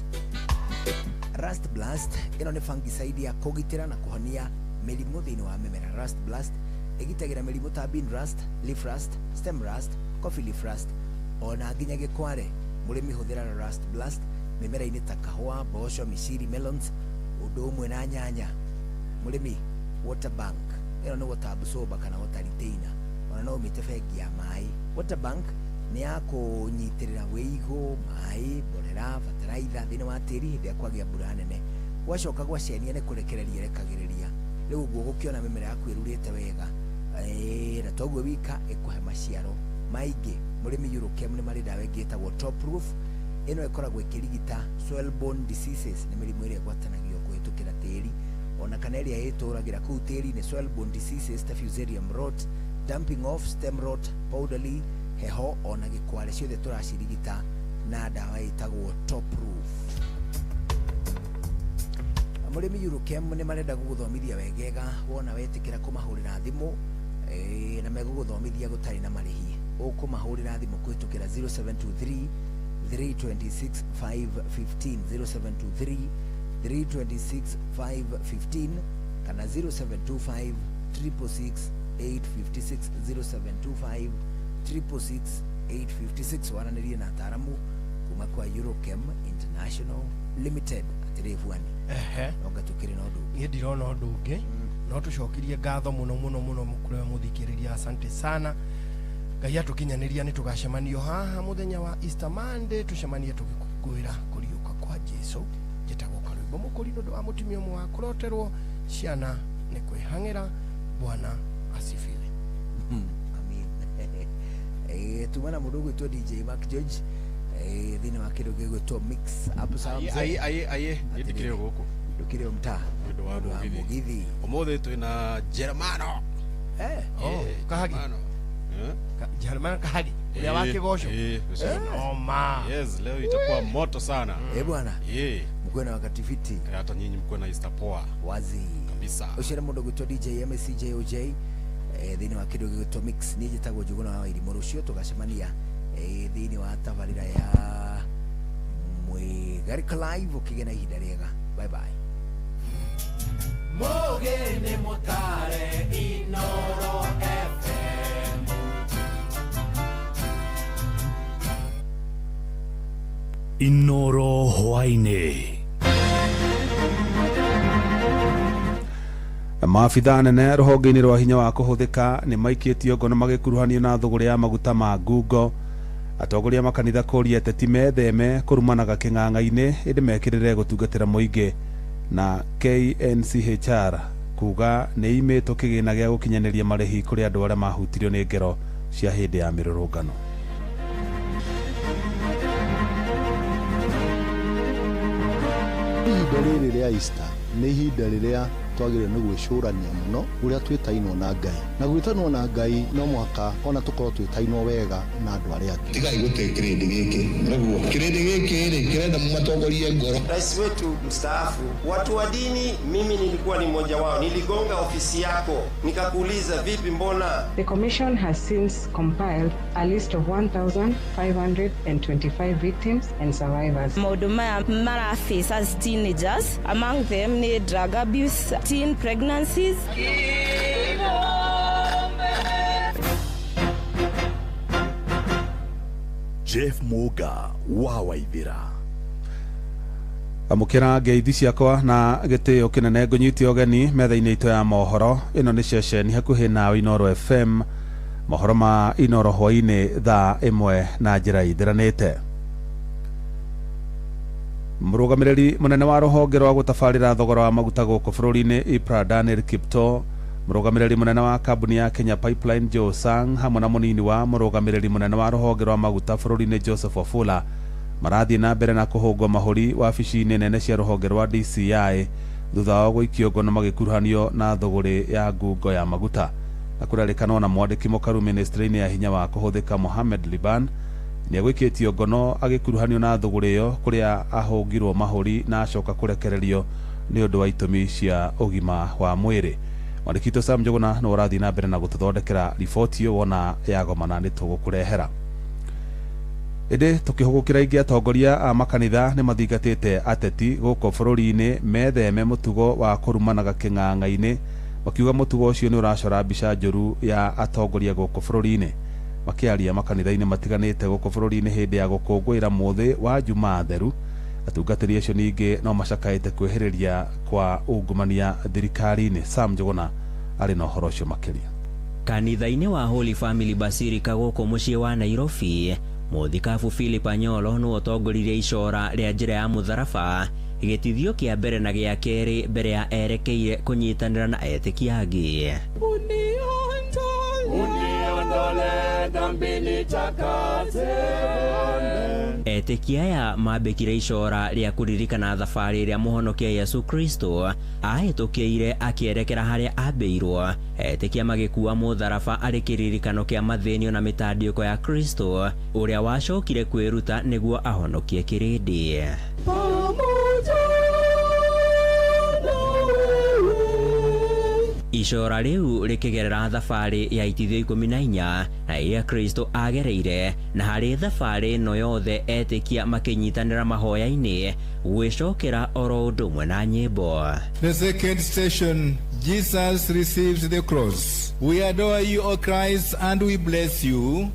Rust Blast ino ni fungicide ya kugitira na kuhonia mirimu thiini wa mimera. Rust Blast igitagira mirimu ta bean rust, leaf rust, stem rust, coffee leaf rust ona nginya gikware. Murimi huthira Rust Blast mimera-ini ta kahua, mboco, miciri, melons undu umwe na nyanya. Murimi water bank ino ni water absorber kana water retainer ona no mitefegi ya mai. Water bank ni ya kunyitirira wiigo mai, mborera, fertilizer thiini wa tiri hindi ya kwagia mbura nene. Gwacoka gwacenia ni kurekereria rekagiriria. Riu guo gukiona mimera yaku irurite wega na toguo wika ikuhe maciaro maingi. Murimi Eurochem ni mari dawa igitagwo Top Proof. Ino ikoragwo ikirigita soil-borne diseases ni mirimu iria gwatanagio kuhitukira tiri ona kana iria ituragira kuu tiri ni soil-borne diseases ta Fusarium rot, dumping off, stem rot, powdery, heho ona gikware. Ciothe turacirigita na dawa itagwo Top Proof. Murimi Eurochem ni marenda guguthomithia wegega wona wetikira kumahurira thimu na meguguthomithia gutari na marihi. Ukumahurira thimu kuhitukira 0723 326 515 0723 326 515 kana 0725 366 856 0725 366 856. Wananiria na ataramu kuma kwa Eurochem International Limited atirevuani. Noga tukiri na undu ni ndirona undu ungi no tucokirie ngatho muno muno muno mukure muthikiriria. Asante sana. Ngai atukinyaniria ni tugacemanio haha muthenya wa Easter Monday tucemanie tugikuira kuriuka kwa Jesu. Jitagwo karwimbo mukuri ndu wa mutumia umwe wa kuroterwo ciana ni kwihangira. Bwana asifiwe. Amen. Tumana mudogo to DJ Mark George thini wa kindu gigwitwo mix up sounds. Aye ndikire guku ndukire mta ndu wa mugithi umuthi twina Germano kahagi Germano kahagi ya wake gosho ma yes leo itakuwa moto sana bwana mkwe na wakati fiti hata nyinyi mkwe na Easter poa wazi kabisa. Ushira mudogo to DJ MCJOJ thini wa kindu gigwitwo mix ni jitagwo Njuguna wa Irimu rucio tugacemania thini wa tabarira ya Mwigarika live ukigena ihinda riega. Bye bye. Mogene motare Inoro FM. Inoro hwaine. Maabitha nene ruhonge-ini rwa hinya wa kuhuthika ni maikitio ngono magikuruhanio na thuguri ya maguta ma ngungo. Atongoria makanitha kuria teti metheme kurumanaga king'ang'a-ini indi mekirire gutungatira muingi na KNCHR kuga ni imito kigina gia gukinyaniria marihi kuri andu aria mahutirio ni ngero cia hindi ya mirurungano. Ihinda rĩrĩ rĩa Easter nĩ ihinda rĩrĩa twagĩrĩirwo nĩ gwĩcũrania mũno ũrĩa twĩtainwo na Ngai, na gwĩtanwo na Ngai no mũhaka ona tũkorwo twĩtainwo wega na andũ arĩa angĩ. Tigai gũte kĩrĩndĩ gĩkĩ nĩguo kĩrĩndĩ gĩkĩ rĩ kĩrenda mũmatongorie ngoro. Rais wetu mstaafu, watu wa dini, mimi nilikuwa ni mmoja wao. Niligonga ofisi yako nikakuuliza vipi, mbona? The commission has since compiled a list of 1,525 victims and survivors. Maundu maya maraface as teenagers, among them ni drug abuse, teen pregnancies. Jeff Muga wa Waithira. Amukira ngeithi ciakwa na gitio kinene ngunyiti ogeni metha-ini itu ya mohoro. Ino ni ceceni hakuhi nawe Inoro FM, mohoro ma Inoro hwaini thaa imwe na njira ithiranite. Murugamiriri munene wa ruhonge rwa gutabarira thogora wa maguta guku bururi-ini IPRA Daniel Kipto, murugamiriri munene wa kambuni ya Kenya Pipeline Joe Sang, hamwe na munini wa murugamiriri munene wa ruhonge rwa maguta bururi-ini Joseph Wafula marathie na mbere na kuhungwa mahuri wabici-ini nene cia ruhonge rwa DCI thutha wa guikio ngono magikuruhanio na thoguri ya ngungo ya maguta. Na kurarikana na mwandiki mukaru ministry-ini ya hinya wa kuhuthika Mohamed Liban ni agwikitio ngono agikuruhanio na thoguri iyo kuria ahungirwo mahuri na acoka kurekererio ni undu wa itumi cia ugima wa mwiri. Mwandiki Sam Njuguna no urathie na mbere na gututhondekera riboti iyo wona yagomana ni tugukurehera. Ede tukihugukira ingi atongoria a makanitha ni mathingatite ateti guko bururi-ini metheme mutugo wa kurumanaga king'ang'a-ini, makiuga mutugo ucio ni uracora mbica njuru ya atongoria guko bururi-ini. Makiaria makanitha-ini matiganite guko bururi-ini hindi ya gukungwira muthi wa Jumaa theru, atungatiri acio ningi no macakaite kweheriria kwa ungumania thirikari-ini. Sam Njuguna ari na uhoro ucio makiria. Kanitha-ini wa Holy Family Basilica guko mucii wa Nairobi, Muthikabu Philip Anyolo no otongoririe icora ria njira ya mutharaba, gitithio kia mbere na gia keri mbere ya erekeire kunyitanira na etĩkia angi. Etĩkia aya mambĩkire icora ria kuririkana thabari ria muhonokia Yesu Kristo ahĩtũkĩire akierekera haria ambĩirwo. Etĩkia magĩkua mutharaba arĩ kĩririkano kia mathenio na mĩtandĩko ya Kristo ũrĩa wacokire kwĩruta nĩguo ahonokie kĩrĩndĩ. Icora riu rikigerera thabari ya itithio 14 na iria Kristo agereire, na hari thabari no yothe etĩkia makinyitanira mahoya-ini gwicokera oro undu umwe na nyimbo. The second station, Jesus receives the cross. We adore you, O Christ, and we bless you.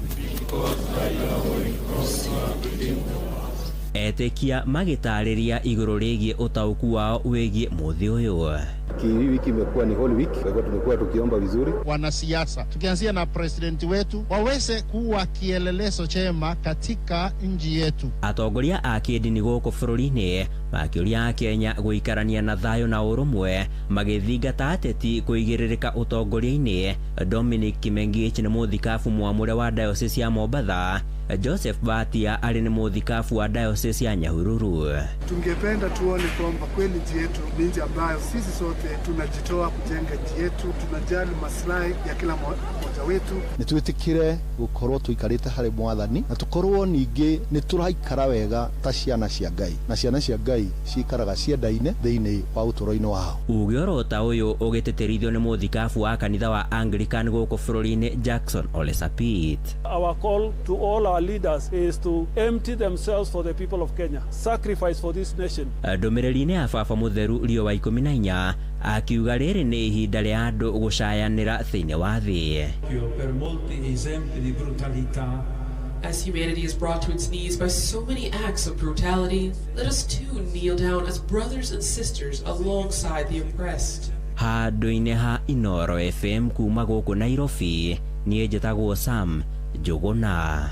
Etĩkia magĩtarĩria igũrũ rĩgiĩ ũtaũku wao wĩgiĩ mũthĩ ũyũ. Hii wiki imekuwa ni Holy Week, kwa hivyo tumekuwa tukiomba vizuri. Wanasiasa tukianzia na president wetu waweze kuwa kielelezo chema katika nchi yetu. Atongoria a kĩndini gũkũ bũrũri-inĩ makĩũria Kenya gũikarania na thayũ na ũrũmwe, magĩthingata ateti kũigĩrĩrĩka ũtongoria-inĩ. Dominic Kimengich nĩ mũthikabu mwamũre wa diocese ya Mombasa. Joseph Batia ali ni mũthikabu wa diocese ya Nyahururu. Tungependa tuone kwamba kweli nchi yetu ni nchi ambayo sisi sote tunajitoa kujenga nchi yetu, tunajali maslahi ya kila mmoja wetu. Nitwitikire gukorwo tuikarite hari mwathani na tukorwo ningi nituraikara wega ta ciana cia Ngai, na ciana cia Ngai cikaraga ciendaine thiini wa uturo-ini wao. Ugioro ta uyu ugiteterithio ni mũthikabu wa kanitha wa Anglican guku bũrũri-ini Jackson Ole Sapit. Our call to all our leaders is to empty themselves for the people of Kenya, sacrifice for this nation. Ndumiriri-ini ya baba mutheru Leo wa 14 akiuga rĩrĩ nĩ ihinda rĩa andũ gũcayanĩra thĩinĩ wa thĩ. As humanity is brought to its knees by so many acts of brutality, let us too kneel down as brothers and sisters alongside the oppressed. Handũ-inĩ ha Inoro FM kuma gũkũ Nairobi, niĩ njĩtagwo Sam Njuguna.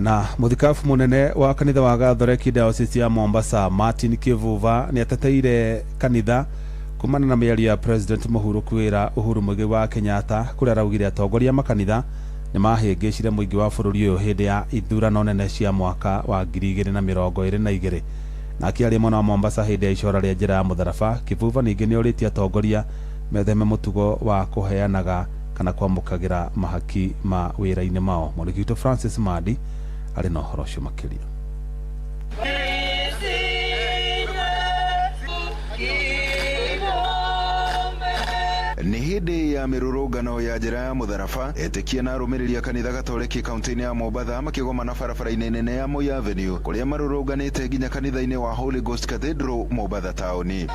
Na muthikabu munene wa kanitha wa Gathoreki diocese ya Mombasa Martin Kivuva ni ateteire kanitha kumana na mĩario ya President Uhuru Muigai wa Kenyatta kuria araugire atongoria makanitha ni mahĩngĩcire mũingĩ wa bũrũri ũyũ hĩndĩ ya ithurano nene cia mwaka wa 2022. Na akĩaria mwena wa Mombasa hĩndĩ ya icora rĩa njĩra ya mũtharaba, Kivuva ningĩ nĩ orĩtie atongoria metheme mũtugo wa kũheanaga kana kwamũkagĩra mahaki ma wĩra-inĩ mao. Mwandĩki witũ Francis Madi arĩ na ũhoro ũcio makĩria. Nĩ hĩndĩ ya mĩrũrũngano ya njĩra ya mũtharaba, etĩkia na arũmĩrĩri a kanitha Gatoleki kaunti-inĩ ya Mombasa makĩgomana barabara-inĩ nene ya Moi Avenue kũrĩa marũrũnganĩte nginya kanitha-inĩ wa Holy Ghost Cathedral Mombasa taũni.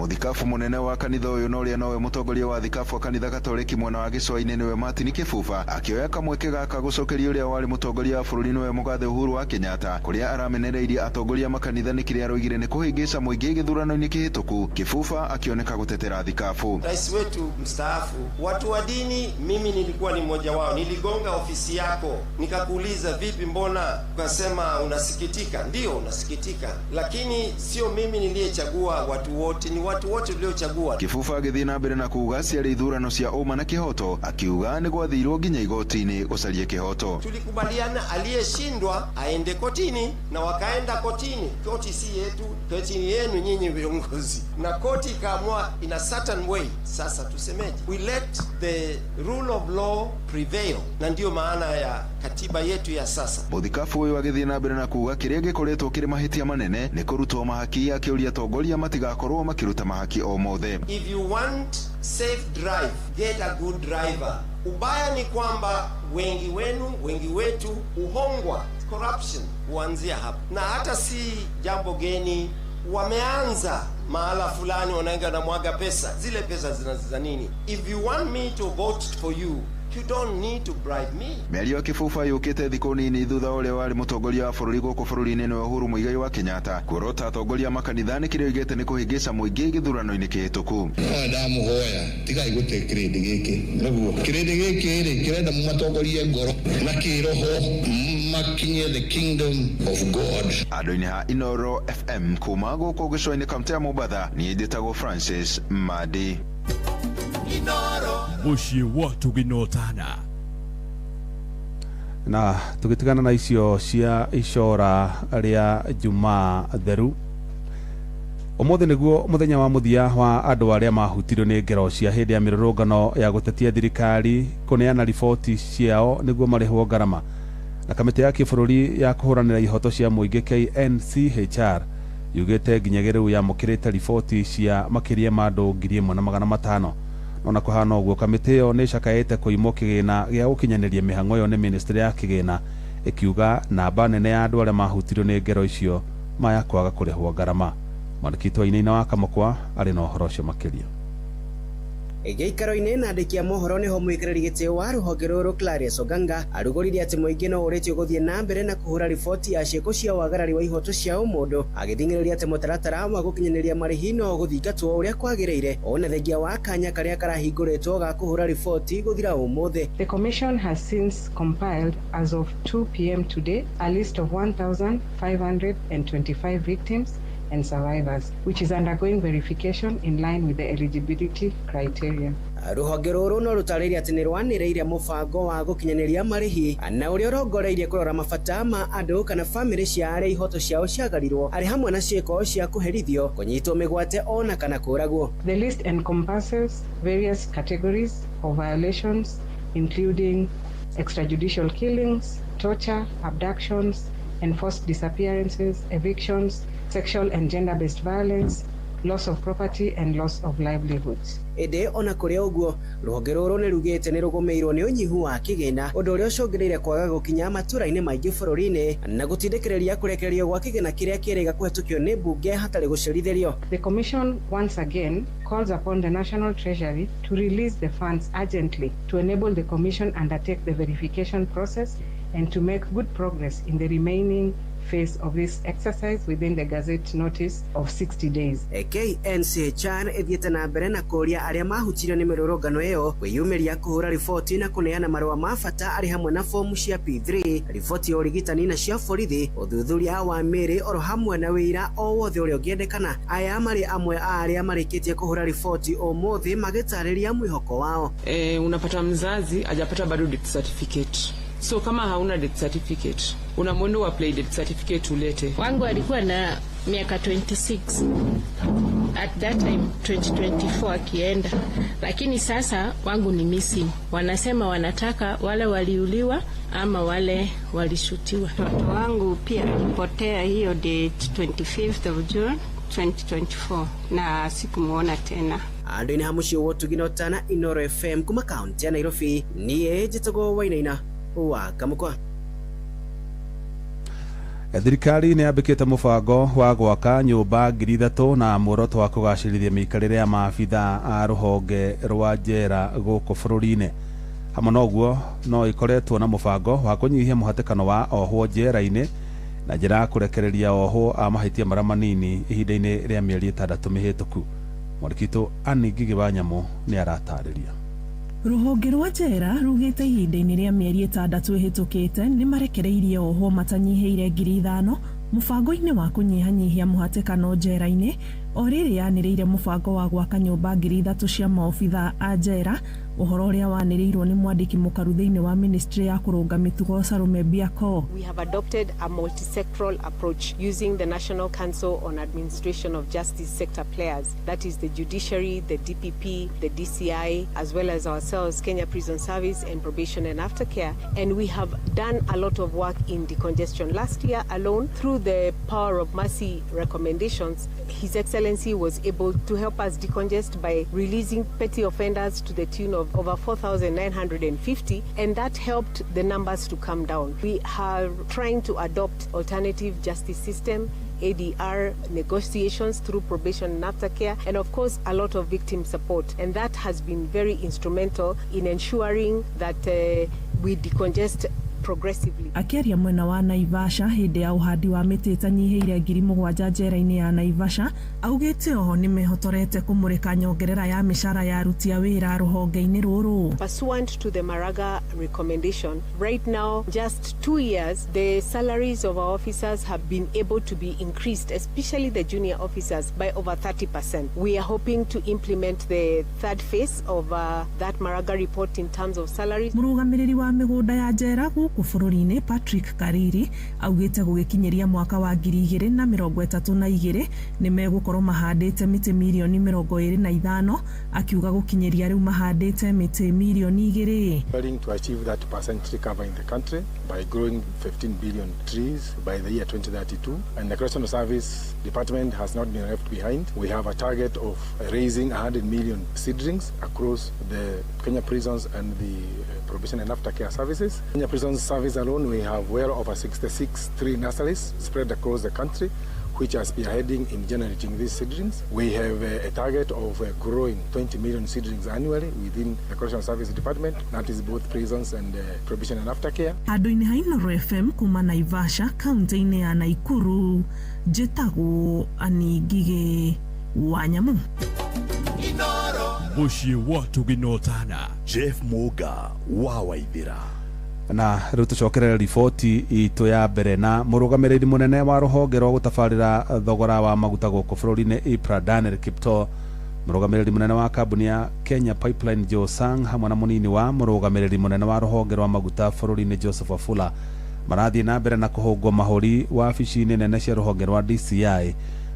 muthikabu munene wa kanitha uyu no ria nowe mutongoria wa thikabu wa kanitha Katoliki mwena wa Gicũa-inĩ niwe Martin Kibuba akioya kamweke gaka gucokeria uria wari mutongoria wa bururi niwe Mugathe Uhuru wa Kenyatta kuria aramenereirie atongoria makanitha ni kiria roigire ni kuhingica muingi githurano-inĩ kihituku. Kibuba akioneka gutetera thikabu. Rais wetu mstaafu, watu wa dini, mimi nilikuwa ni mmoja wao. Niligonga ofisi yako nikakuuliza vipi, mbona ukasema unasikitika. Ndio unasikitika, lakini sio mimi niliyechagua watu wote, ni watu wote waliochagua. Kibuba agithii na mbere na kuuga ciarĩ ithurano cia ũma na kihoto, akiuga ni gwathirwo nginya igoti-inĩ gũcaria kihoto. Tulikubaliana aliyeshindwa aende kotini na wakaenda kotini. Koti si yetu, koti ni yenu nyinyi viongozi, na koti ikaamua in a certain way. Sasa tusemeje? We let the rule of law prevail, na ndio maana ya katiba yetu ya sasa. Muthikabu uyu agithii na mbere na kuuga kiria gikoretwo kiri mahitia manene ni kurutwo mahaki, akiuria tongoria matigakorwo makiruta mahaki o mothe. If you want safe drive, get a good driver. Ubaya ni kwamba wengi wetu uhongwa, corruption huanzia hapa, na hata si jambo geni. Wameanza mahala fulani, wanaenda na mwaga pesa. Zile pesa zinaza nini? If you want me to vote for you, you don't need to bribe me. Mĩario ya Kibuba yũkĩte thikũ nini thutha ũrĩa warĩ mũtongoria wa bũrũri gũkũ bũrũri-inĩ nĩwe Uhuru Muigai wa Kenyatta kuorota atongoria makanitha nĩ kĩrĩa oigĩte nĩ kũhĩngĩca mũingĩ gĩthurano-inĩ kĩhĩtũku. Ndamuhoya tigai gũte kĩrĩndĩ gĩkĩ, nĩguo kĩrĩndĩ gĩkĩ rĩ kĩrenda mũmatongorie ngoro na kĩroho makinye the kingdom of God. Andũ-inĩ ha Inoro FM kuma gũkũ Gĩcũa-inĩ kaunti ya Mombasa, niĩ njĩtagwo Francis Madi. Muciĩ watu ginotana. Na tugitigana na icio cia icora ria Jumaa theru, umuthi niguo muthenya wa muthia wa andu aria mahutirio ni ngero cia hindi ya mirurungano ya gutetia thirikari kuneana riboti ciao niguo marihwo ngarama. Na kamiti ya kibururi ya kuhuranira ihoto cia muingi KNCHR yugite nginya riu yamukirite riboti cia makiria ma andu 1,500. Ona kuhana uguo kamiti yo ni cakaite kuimwo kigina gia gukinyaniria mihango yo ni ministry ya kigina ikiuga namba nene ya andu aria mahutirio ni ngero icio maya kwaga kurihwo ngarama. Mwandĩki Wainaina wa Kamũkwa arĩ na ũhoro ũcio makĩria. Gĩikaro-inĩ na andĩki a mohoro nĩho mwĩkĩrĩri gĩtĩ wa rũhonge rũrũ Clarice Oganga arugũririe atĩ mũingĩ no ũrĩtio gũthiĩ na mbere na kũhũra riboti ya ciĩko cia wagarari wa ihoto cia ũmũndũ, agĩthing'ĩrĩria atĩ mũtaratara wa gũkinyanĩria marĩhi no gũthingatwo ũrĩa kwagĩrĩire ona thengia wa kanya karĩa karahingũrĩtwo ga kũhũra riboti gũthira ũmũthĩ. The commission has since compiled as of 2 p.m. today a list of 1,525 victims and survivors, which is undergoing verification in line with the eligibility criteria. Ruhonge rũrũ no rũtarĩria atĩ nĩ rwanĩrĩire mũbango wa gũkinyanĩria marĩhi na ũrĩa ũrongoreirie kũrora mabata ma andũ kana bamĩrĩ cia arĩa ihoto ciao ciagarirwo arĩ hamwe na ciĩko cia kũherithio, kũnyitwo mĩgwate ona kana kũragwo. The list encompasses various categories of violations including extrajudicial killings, torture, abductions, enforced disappearances, evictions, sexual and gender-based violence, loss of property and loss of livelihoods. Ede ona kũrĩa ũguo rũhonge rũrũ nĩ rugĩte nĩ rũgũmĩirwo nĩ ũnyihu wa kĩgĩna, ũndũ ũrĩa ũcũngĩrĩire kwaga gũkinya matũra-inĩ maingĩ bũrũri-inĩ na gũtindĩkĩrĩria kũrekererio gwa kĩgĩna kĩrĩa kĩrĩga kũhetũkio nĩ mbunge hatarĩ gũcerithĩrio. The commission once again calls upon the National Treasury to release the funds urgently to enable the commission undertake the verification process and to make good progress in the remaining phase of this exercise within the Gazette notice of 60 days. KNCHR ethiĩte na mbere na kũria arĩa mahutirio nĩ mĩrũrũngano ĩyo kwĩyumĩria kũhũra riboti na kũneana marũa ma bata arĩ hamwe na fomu cia P3, riboti ya ũrigitani na cia borithi, ũthuthuria wa mĩĩrĩ oro hamwe na wĩira o wothe ũrĩa ũngĩendekana. Aya marĩ amwe a arĩa marĩkĩtie kũhũra riboti ũmũthĩ magĩtarĩria mwĩhoko wao. Unapata mzazi hajapata bado death certificate. So kama hauna death certificate, una mwendo wa apply death certificate ulete. Wangu alikuwa na miaka 26 at that time 2024 akienda, lakini sasa wangu ni missing. Wanasema wanataka wale waliuliwa ama wale walishutiwa. Mtoto wangu pia alipotea hiyo date 25th of June 2024 na sikumuona tena. Andũ-inĩ ha mũciĩ wa Tuginotana Inoro FM kuma kaunti ya Nairobi, niĩ njĩtagwo Wainaina wa Kamũkwa. Thirikari nĩ yambĩkĩte mũbango wa gwaka nyũmba 3,000 na muoroto wa kũgacĩrithia mĩikarĩre ya maabitha a rũhonge rwa njera gũkũ bũrũri-inĩ. Hamwe na ũguo no ĩkoretwo na mũbango wa kũnyihia mũhatĩkano wa ohwo njera-inĩ na njĩra ya kũrekereria ohwo a mahĩtia marĩa manini ihinda-inĩ rĩa mĩeri 6 mĩhĩtũku. Mwandĩki Annie Ngigĩ wa Nyamũ nĩ aratarĩria. Rũhonge rwa njera rugĩte ihinda-inĩ rĩa mĩeri 6 ĩhĩtũkĩte nĩ marekereirie ohwo matanyihĩire 5,000 mũbango-inĩ wa kũnyihanyihia mũhatĩkano njera-inĩ, o rĩrĩ yanĩrĩire mũbango wa gwaka nyũmba 3,000 cia maobitha a njera, ũhoro ũrĩa wanĩrĩirwo nĩ mwandĩki mũkaru thĩinĩ wa ministry ya kũrũnga mĩtugo Salome Biako. We have adopted a multi-sectoral approach using the National Council on Administration of Justice sector players, that is the judiciary, the DPP, the DCI, as well as ourselves, Kenya Prison Service and Probation and Aftercare, and we have done a lot of work in decongestion. Last year alone, through the Power of Mercy recommendations, His Excellency was able to help us decongest by releasing petty offenders to the tune of over 4,950, and that helped the numbers to come down. We are trying to adopt alternative justice system, ADR negotiations through probation and aftercare, and of course a lot of victim support, and that has been very instrumental in ensuring that we decongest progressively. Akĩaria mwena wa Naivasha hĩndĩ ya ũhandi wa mĩtĩ ĩtanyihĩire 7,000 njera-inĩ ya Naivasha, augĩte oho nĩ mehotorete kũmũrĩka nyongerera ya mĩcara ya aruti a wĩra rũhonge-inĩ rũrũ. Pursuant to the Maraga recommendation, right now, just 2 years, the salaries of our officers have been able to be increased, especially the junior officers, by over 30%. We are hoping to implement the third phase of that Maraga report in terms of salaries. Mũrũgamĩrĩri wa mĩgũnda ya njera gũkũ bũrũri-inĩ Patrick Kariri augĩte gũgĩkinyĩria mwaka wa 2032 nĩ megũkorwo mahandĩte mĩtĩ milioni 25, akiuga gũkinyĩria rĩu mahandĩte mĩtĩ milioni 2. Trying to achieve that percentage cover in the country by growing 15 billion trees by the year 2032, and the Correctional Service Department has not been left behind. We have a target of raising 100 million seedlings across the Kenya prisons and the probation and aftercare services. Kenya Prison Service alone, we have well over 66 tree nurseries spread across the country, which are spearheading in generating these seedlings. We have a target of growing 20 million seedlings annually within the Correctional Service Department, that is both prisons and probation and aftercare. Handũ-inĩ ha Inooro FM kuma Naivasha, kaunti-inĩ ya Naikuru, njĩtagwo Annie Ngigĩ wa Nyamũ. Muciĩ wa tũgĩnotana Jeff Muga wa Waithĩra. Na rĩu tũcokerere riboti itũ ya mbere na mũrũgamĩrĩri mũnene wa rũhonge rwa gũtabarĩra thogora wa maguta gũkũ bũrũri-inĩ IPRA Daniel Kiptoo, mũrũgamĩrĩri mũnene wa kambuni ya Kenya Pipeline Joe Sang, hamwe na mũnini wa mũrũgamĩrĩri mũnene wa rũhonge rwa maguta bũrũri-inĩ Joseph Wafula marathiĩ na mbere na kũhũngwo mahũri wabici-inĩ nene cia rũhonge rwa DCI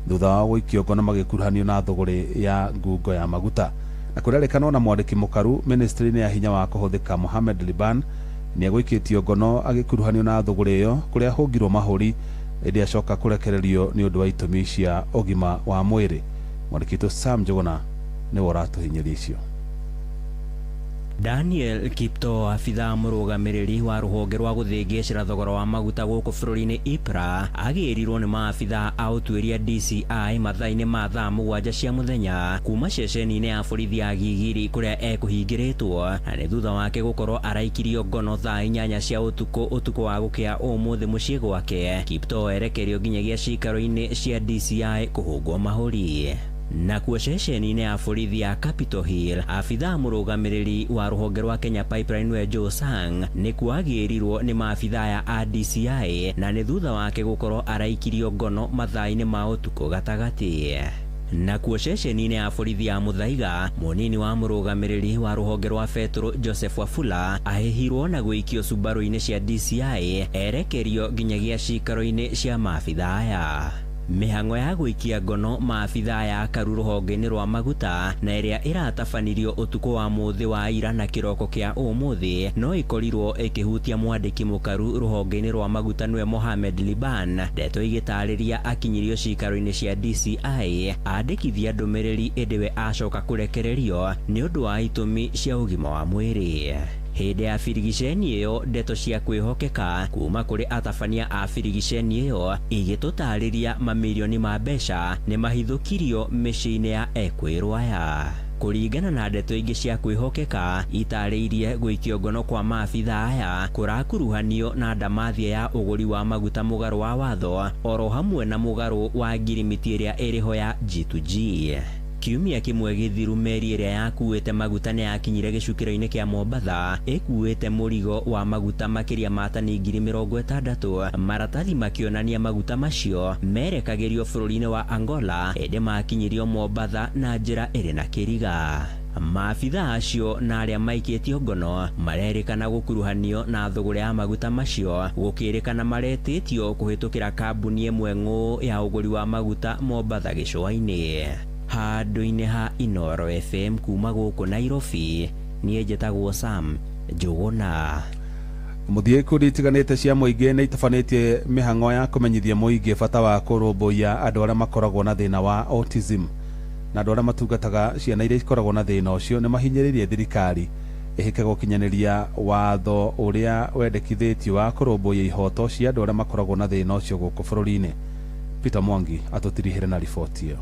thutha wa gũikio ngono magĩkuruhanio na thũgũrĩ ya ngungo ya maguta. Na kũrerĩkanwo na mwandĩki mũkaru ministry-inĩ ya hinya wa kũhũthĩka Mohamed Liban nĩ agũikĩtio ngono agĩkuruhanio na thũgũrĩ ĩyo kũrĩa ahũngirwo mahũri ĩrĩa acoka kũrekererio nĩ ũndũ wa itũmi cia ũgima wa mwĩrĩ. Mwandĩki Sam Njuguna nĩwe ũratũhinyĩria icio. Daniel Kiptoo, afitha mũrũgamĩrĩri wa rũhonge rwa gũthĩngĩcĩra thogora wa maguta gũkũ bũrũri-inĩ IPRA, agĩrĩirwo nĩ maabitha a ũtuĩria DCI mathaa-inĩ ma thaa 7 cia mũthenya kuma ceceni-inĩ ya borithi ya Gigiri kũrĩa ekũhingĩrĩtwo, na nĩ thutha wake gũkorwo araikirio ngono thaa 8 cia ũtukũ wa gũkĩa ũmũthĩ mũciĩ gwake. Kiptoo erekerio nginyagia cikaro-inĩ cia DCI kũhũngwo mahũri. Nakuo ceceni-inĩ ya borithi ya Capitol Hill, afitha mũrũgamĩrĩri wa rũhonge rwa Kenya Pipeline we Joe Sang nĩ kuagĩrirwo nĩ maabitha ya DCI, na nĩ thutha wake gũkorwo araikirio ngono mathaa-inĩ ma ũtukũ gatagatĩ. Nakuo ceceni-inĩ ya borithi ya Muthaiga, mũnini wa mũrũgamĩrĩri wa rũhonge rwa Petro Joseph Wafula ahĩhirwo na gũikio Subaru-inĩ cia DCI erekerio nginyagia cikaro-inĩ cia maabitha aya. Mĩhang'o ya gũikia ngono maabitha ya karu rũhonge-inĩ rwa maguta na ĩrĩa ĩratabanirio ũtukũ wa mũthĩ wa ira na kĩroko kĩa ũmũthĩ no ĩkorirwo ĩkĩhutia mwandĩki mũkaru rũhonge-inĩ rwa maguta nĩwe Mohamed Liban, ndeto igĩtarĩria akinyirio cikaro-inĩ cia DCI andĩkithia ndũmĩrĩri ĩndĩ we acoka kũrekererio nĩ ũndũ wa itũmi cia ũgima wa mwĩrĩ. Hĩndĩ ya birigiceni ĩyo ndeto cia kwĩhokeka kuma kũrĩ atabania a birigiceni ĩyo igĩtũtarĩria mamirioni ma mbeca nĩ mahithũkirio mĩciĩ-inĩ ya ekwĩrwo aya. Kũringana na ndeto ingĩ cia kwĩhokeka itarĩirie gũikio ngono kwa maabitha aya kũrakuruhanio na ndamathia ya ũgũri wa maguta mũgarũ wa watho oro hamwe na mũgarũ wa ngirimiti ĩrĩa ĩrĩho ya G2G. Kiumia kĩmwe gĩthiru meri ĩrĩa yakuĩte maguta nĩ yakinyire gĩcukĩro-inĩ kĩa Mombatha ĩkuĩte mũrigo wa maguta makĩria ma tani 60,000, maratathi makĩonania maguta macio merekagĩrio bũrũri-inĩ wa Angola ĩndĩ makinyirio Mombatha na njĩra ĩrĩ na kĩriga. Maabitha acio na arĩa maikĩtio ngono marerĩkana gũkuruhanio na thũgũrĩ ya maguta macio, gũkĩrĩkana maretĩtio kũhĩtũkĩra kambuni ĩmwe ng'ũ ya ũgũri wa maguta Mombatha gĩcũa-inĩ. Handũ-inĩ ha Inooro FM kuma gũkũ Nairobi, niĩ njĩtagwo Sam Njũgũna. Mũthia ikundi itiganĩte cia mũingĩ nĩ itabanĩtie mĩhang'o ya kũmenyithia mũingĩ bata wa kũrũmbũiya andũ arĩa makoragwo na thĩna wa autism, na andũ arĩa matungataga ciana iria ikoragwo na thĩna ũcio nĩ mahinyĩrĩirie thirikari ĩhĩke gũkinyanĩria watho ũrĩa wendekithĩtio wa kũrũmbũiya ihoto cia andũ arĩa makoragwo na thĩna ũcio gũkũ bũrũri-inĩ. Peter Mwangi atũtirihĩre na riboti ĩyo.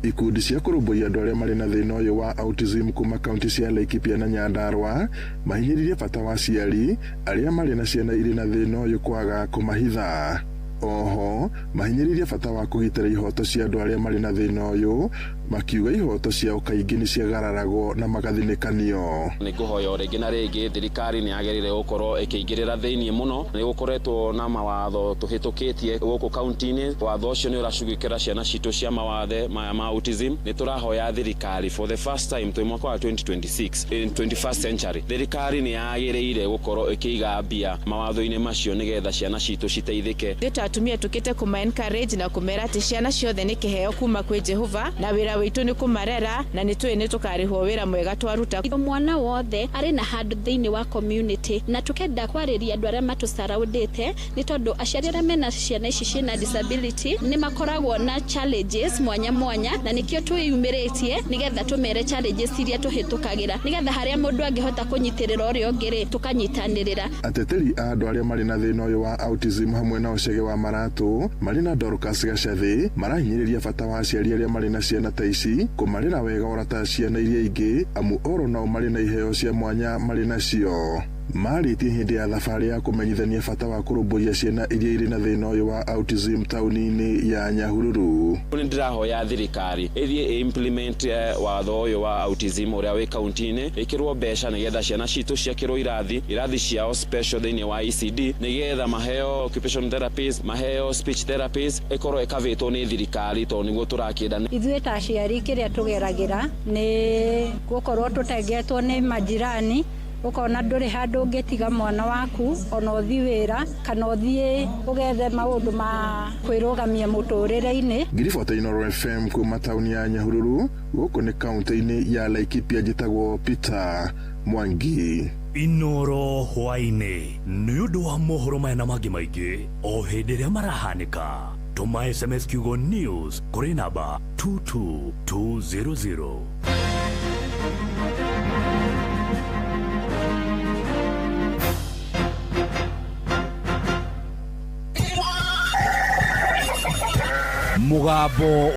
Ikundi cia kũrũmbũiya andũ arĩa marĩ na thĩna ũyũ wa autism kuma kaunti cia Laikipia na Nyandarua mahinyĩrĩirie bata wa aciari arĩa marĩ na ciana irĩ na thĩna ũyũ kwaga kũmahitha. Oho mahinyĩrĩirie bata wa kũgitĩra ihoto cia andũ arĩa marĩ na thĩna ũyũ, makiuga ihoto ciao kaingĩ nĩ ciagararagwo na magathinĩkanio. Nĩ ngũhoya o rĩngĩ na rĩngĩ thirikari nĩ yagĩrĩire gũkorwo ĩkĩingĩrĩra thĩiniĩ mũno. Nĩ gũkoretwo na mawatho tũhĩtũkĩtie gũkũ kaunti-inĩ. Watho ũcio nĩ ũracugĩkĩra ciana citũ cia mawathe maya ma autism. Nĩ tũrahoya thirikari for the first time twĩ mwaka wa 2026 in 21st century, thirikari nĩ yagĩrĩire gũkorwo ĩkĩiga mbia mawatho-inĩ macio nĩgetha ciana citũ citeithĩke. Atumia tukite kuma encourage na kumera ati ciana ciothe ni kiheo kuma kwĩ Jehova, na wĩra witũ nĩ kũmarera na nĩ twĩ nĩ tũkarĩhwo wĩra mwega twaruta. Mwana wothe arĩ na handũ thĩinĩ wa community, na tukenda kwarĩria andũ arĩa matũsaraundĩte nĩ tondũ aciari arĩa mena ciana ici ciĩna disability nĩ makoragwo na challenges mwanya mwanya, na nĩkĩo twĩyumĩrĩtie nĩgetha tũmere challenges iria tũhĩtũkagĩra nĩgetha harĩa mũndũ angĩhota kũnyitĩrĩra ũrĩa ũngĩ tũkanyitanĩrĩra. Ateteri a andũ arĩa marĩ na thĩna ũyũ wa autism hamwe na ũcege wa Maratu marĩ na Dorcas Gacathĩ marahinyĩrĩria bata wa aciari arĩa marĩ na ciana ta ici kũmarĩra wega ora ta ciana iria ingĩ, amu oro nao marĩ na iheo cia mwanya marĩ nacio. Marĩtie hĩndĩ ya thabarĩ ya kũmenyithania bata wa kũrũmbũiya ciana iria irĩ na thĩna ũyũ wa autism taũni-inĩ ya Nyahururu. Nĩ ndĩrahoya thirikari ĩthiĩ implement watho ũyũ wa autism ũrĩa wĩ kaunti-inĩ, ĩkĩrwo mbeca nĩgetha ciana citũ ciakĩrwo irathi ciao special thĩinĩ wa ECD, nĩgetha maheo occupational therapies, maheo speech therapies, ĩkorwo ĩkavĩtwo nĩ thirikari tondũ nĩguo tũrakĩenda. Ithuĩ ta aciari kĩrĩa tũgeragĩra nĩ gũkorwo tũtengetwo nĩ majirani, ukona ndũrĩ handũ ũngĩtiga mwana waku ona ũthiĩ wĩra kana ũthiĩ ũgethe maũndũ ma kwĩrũgamia mũtũrĩre-inĩ. Ngiribota Inooro FM kuma taũni ya Nyahururu gũkũ nĩ kaunti-inĩ ya Laikipia, njĩtagwo Peter Mwangi. Inooro hwainĩ nĩ ũndũ wa mohoro maya na mangĩ maingĩ o hĩndĩ ĩrĩa marahanĩka, tũma SMS kiugo news kũrĩ namba 22200. Mugambo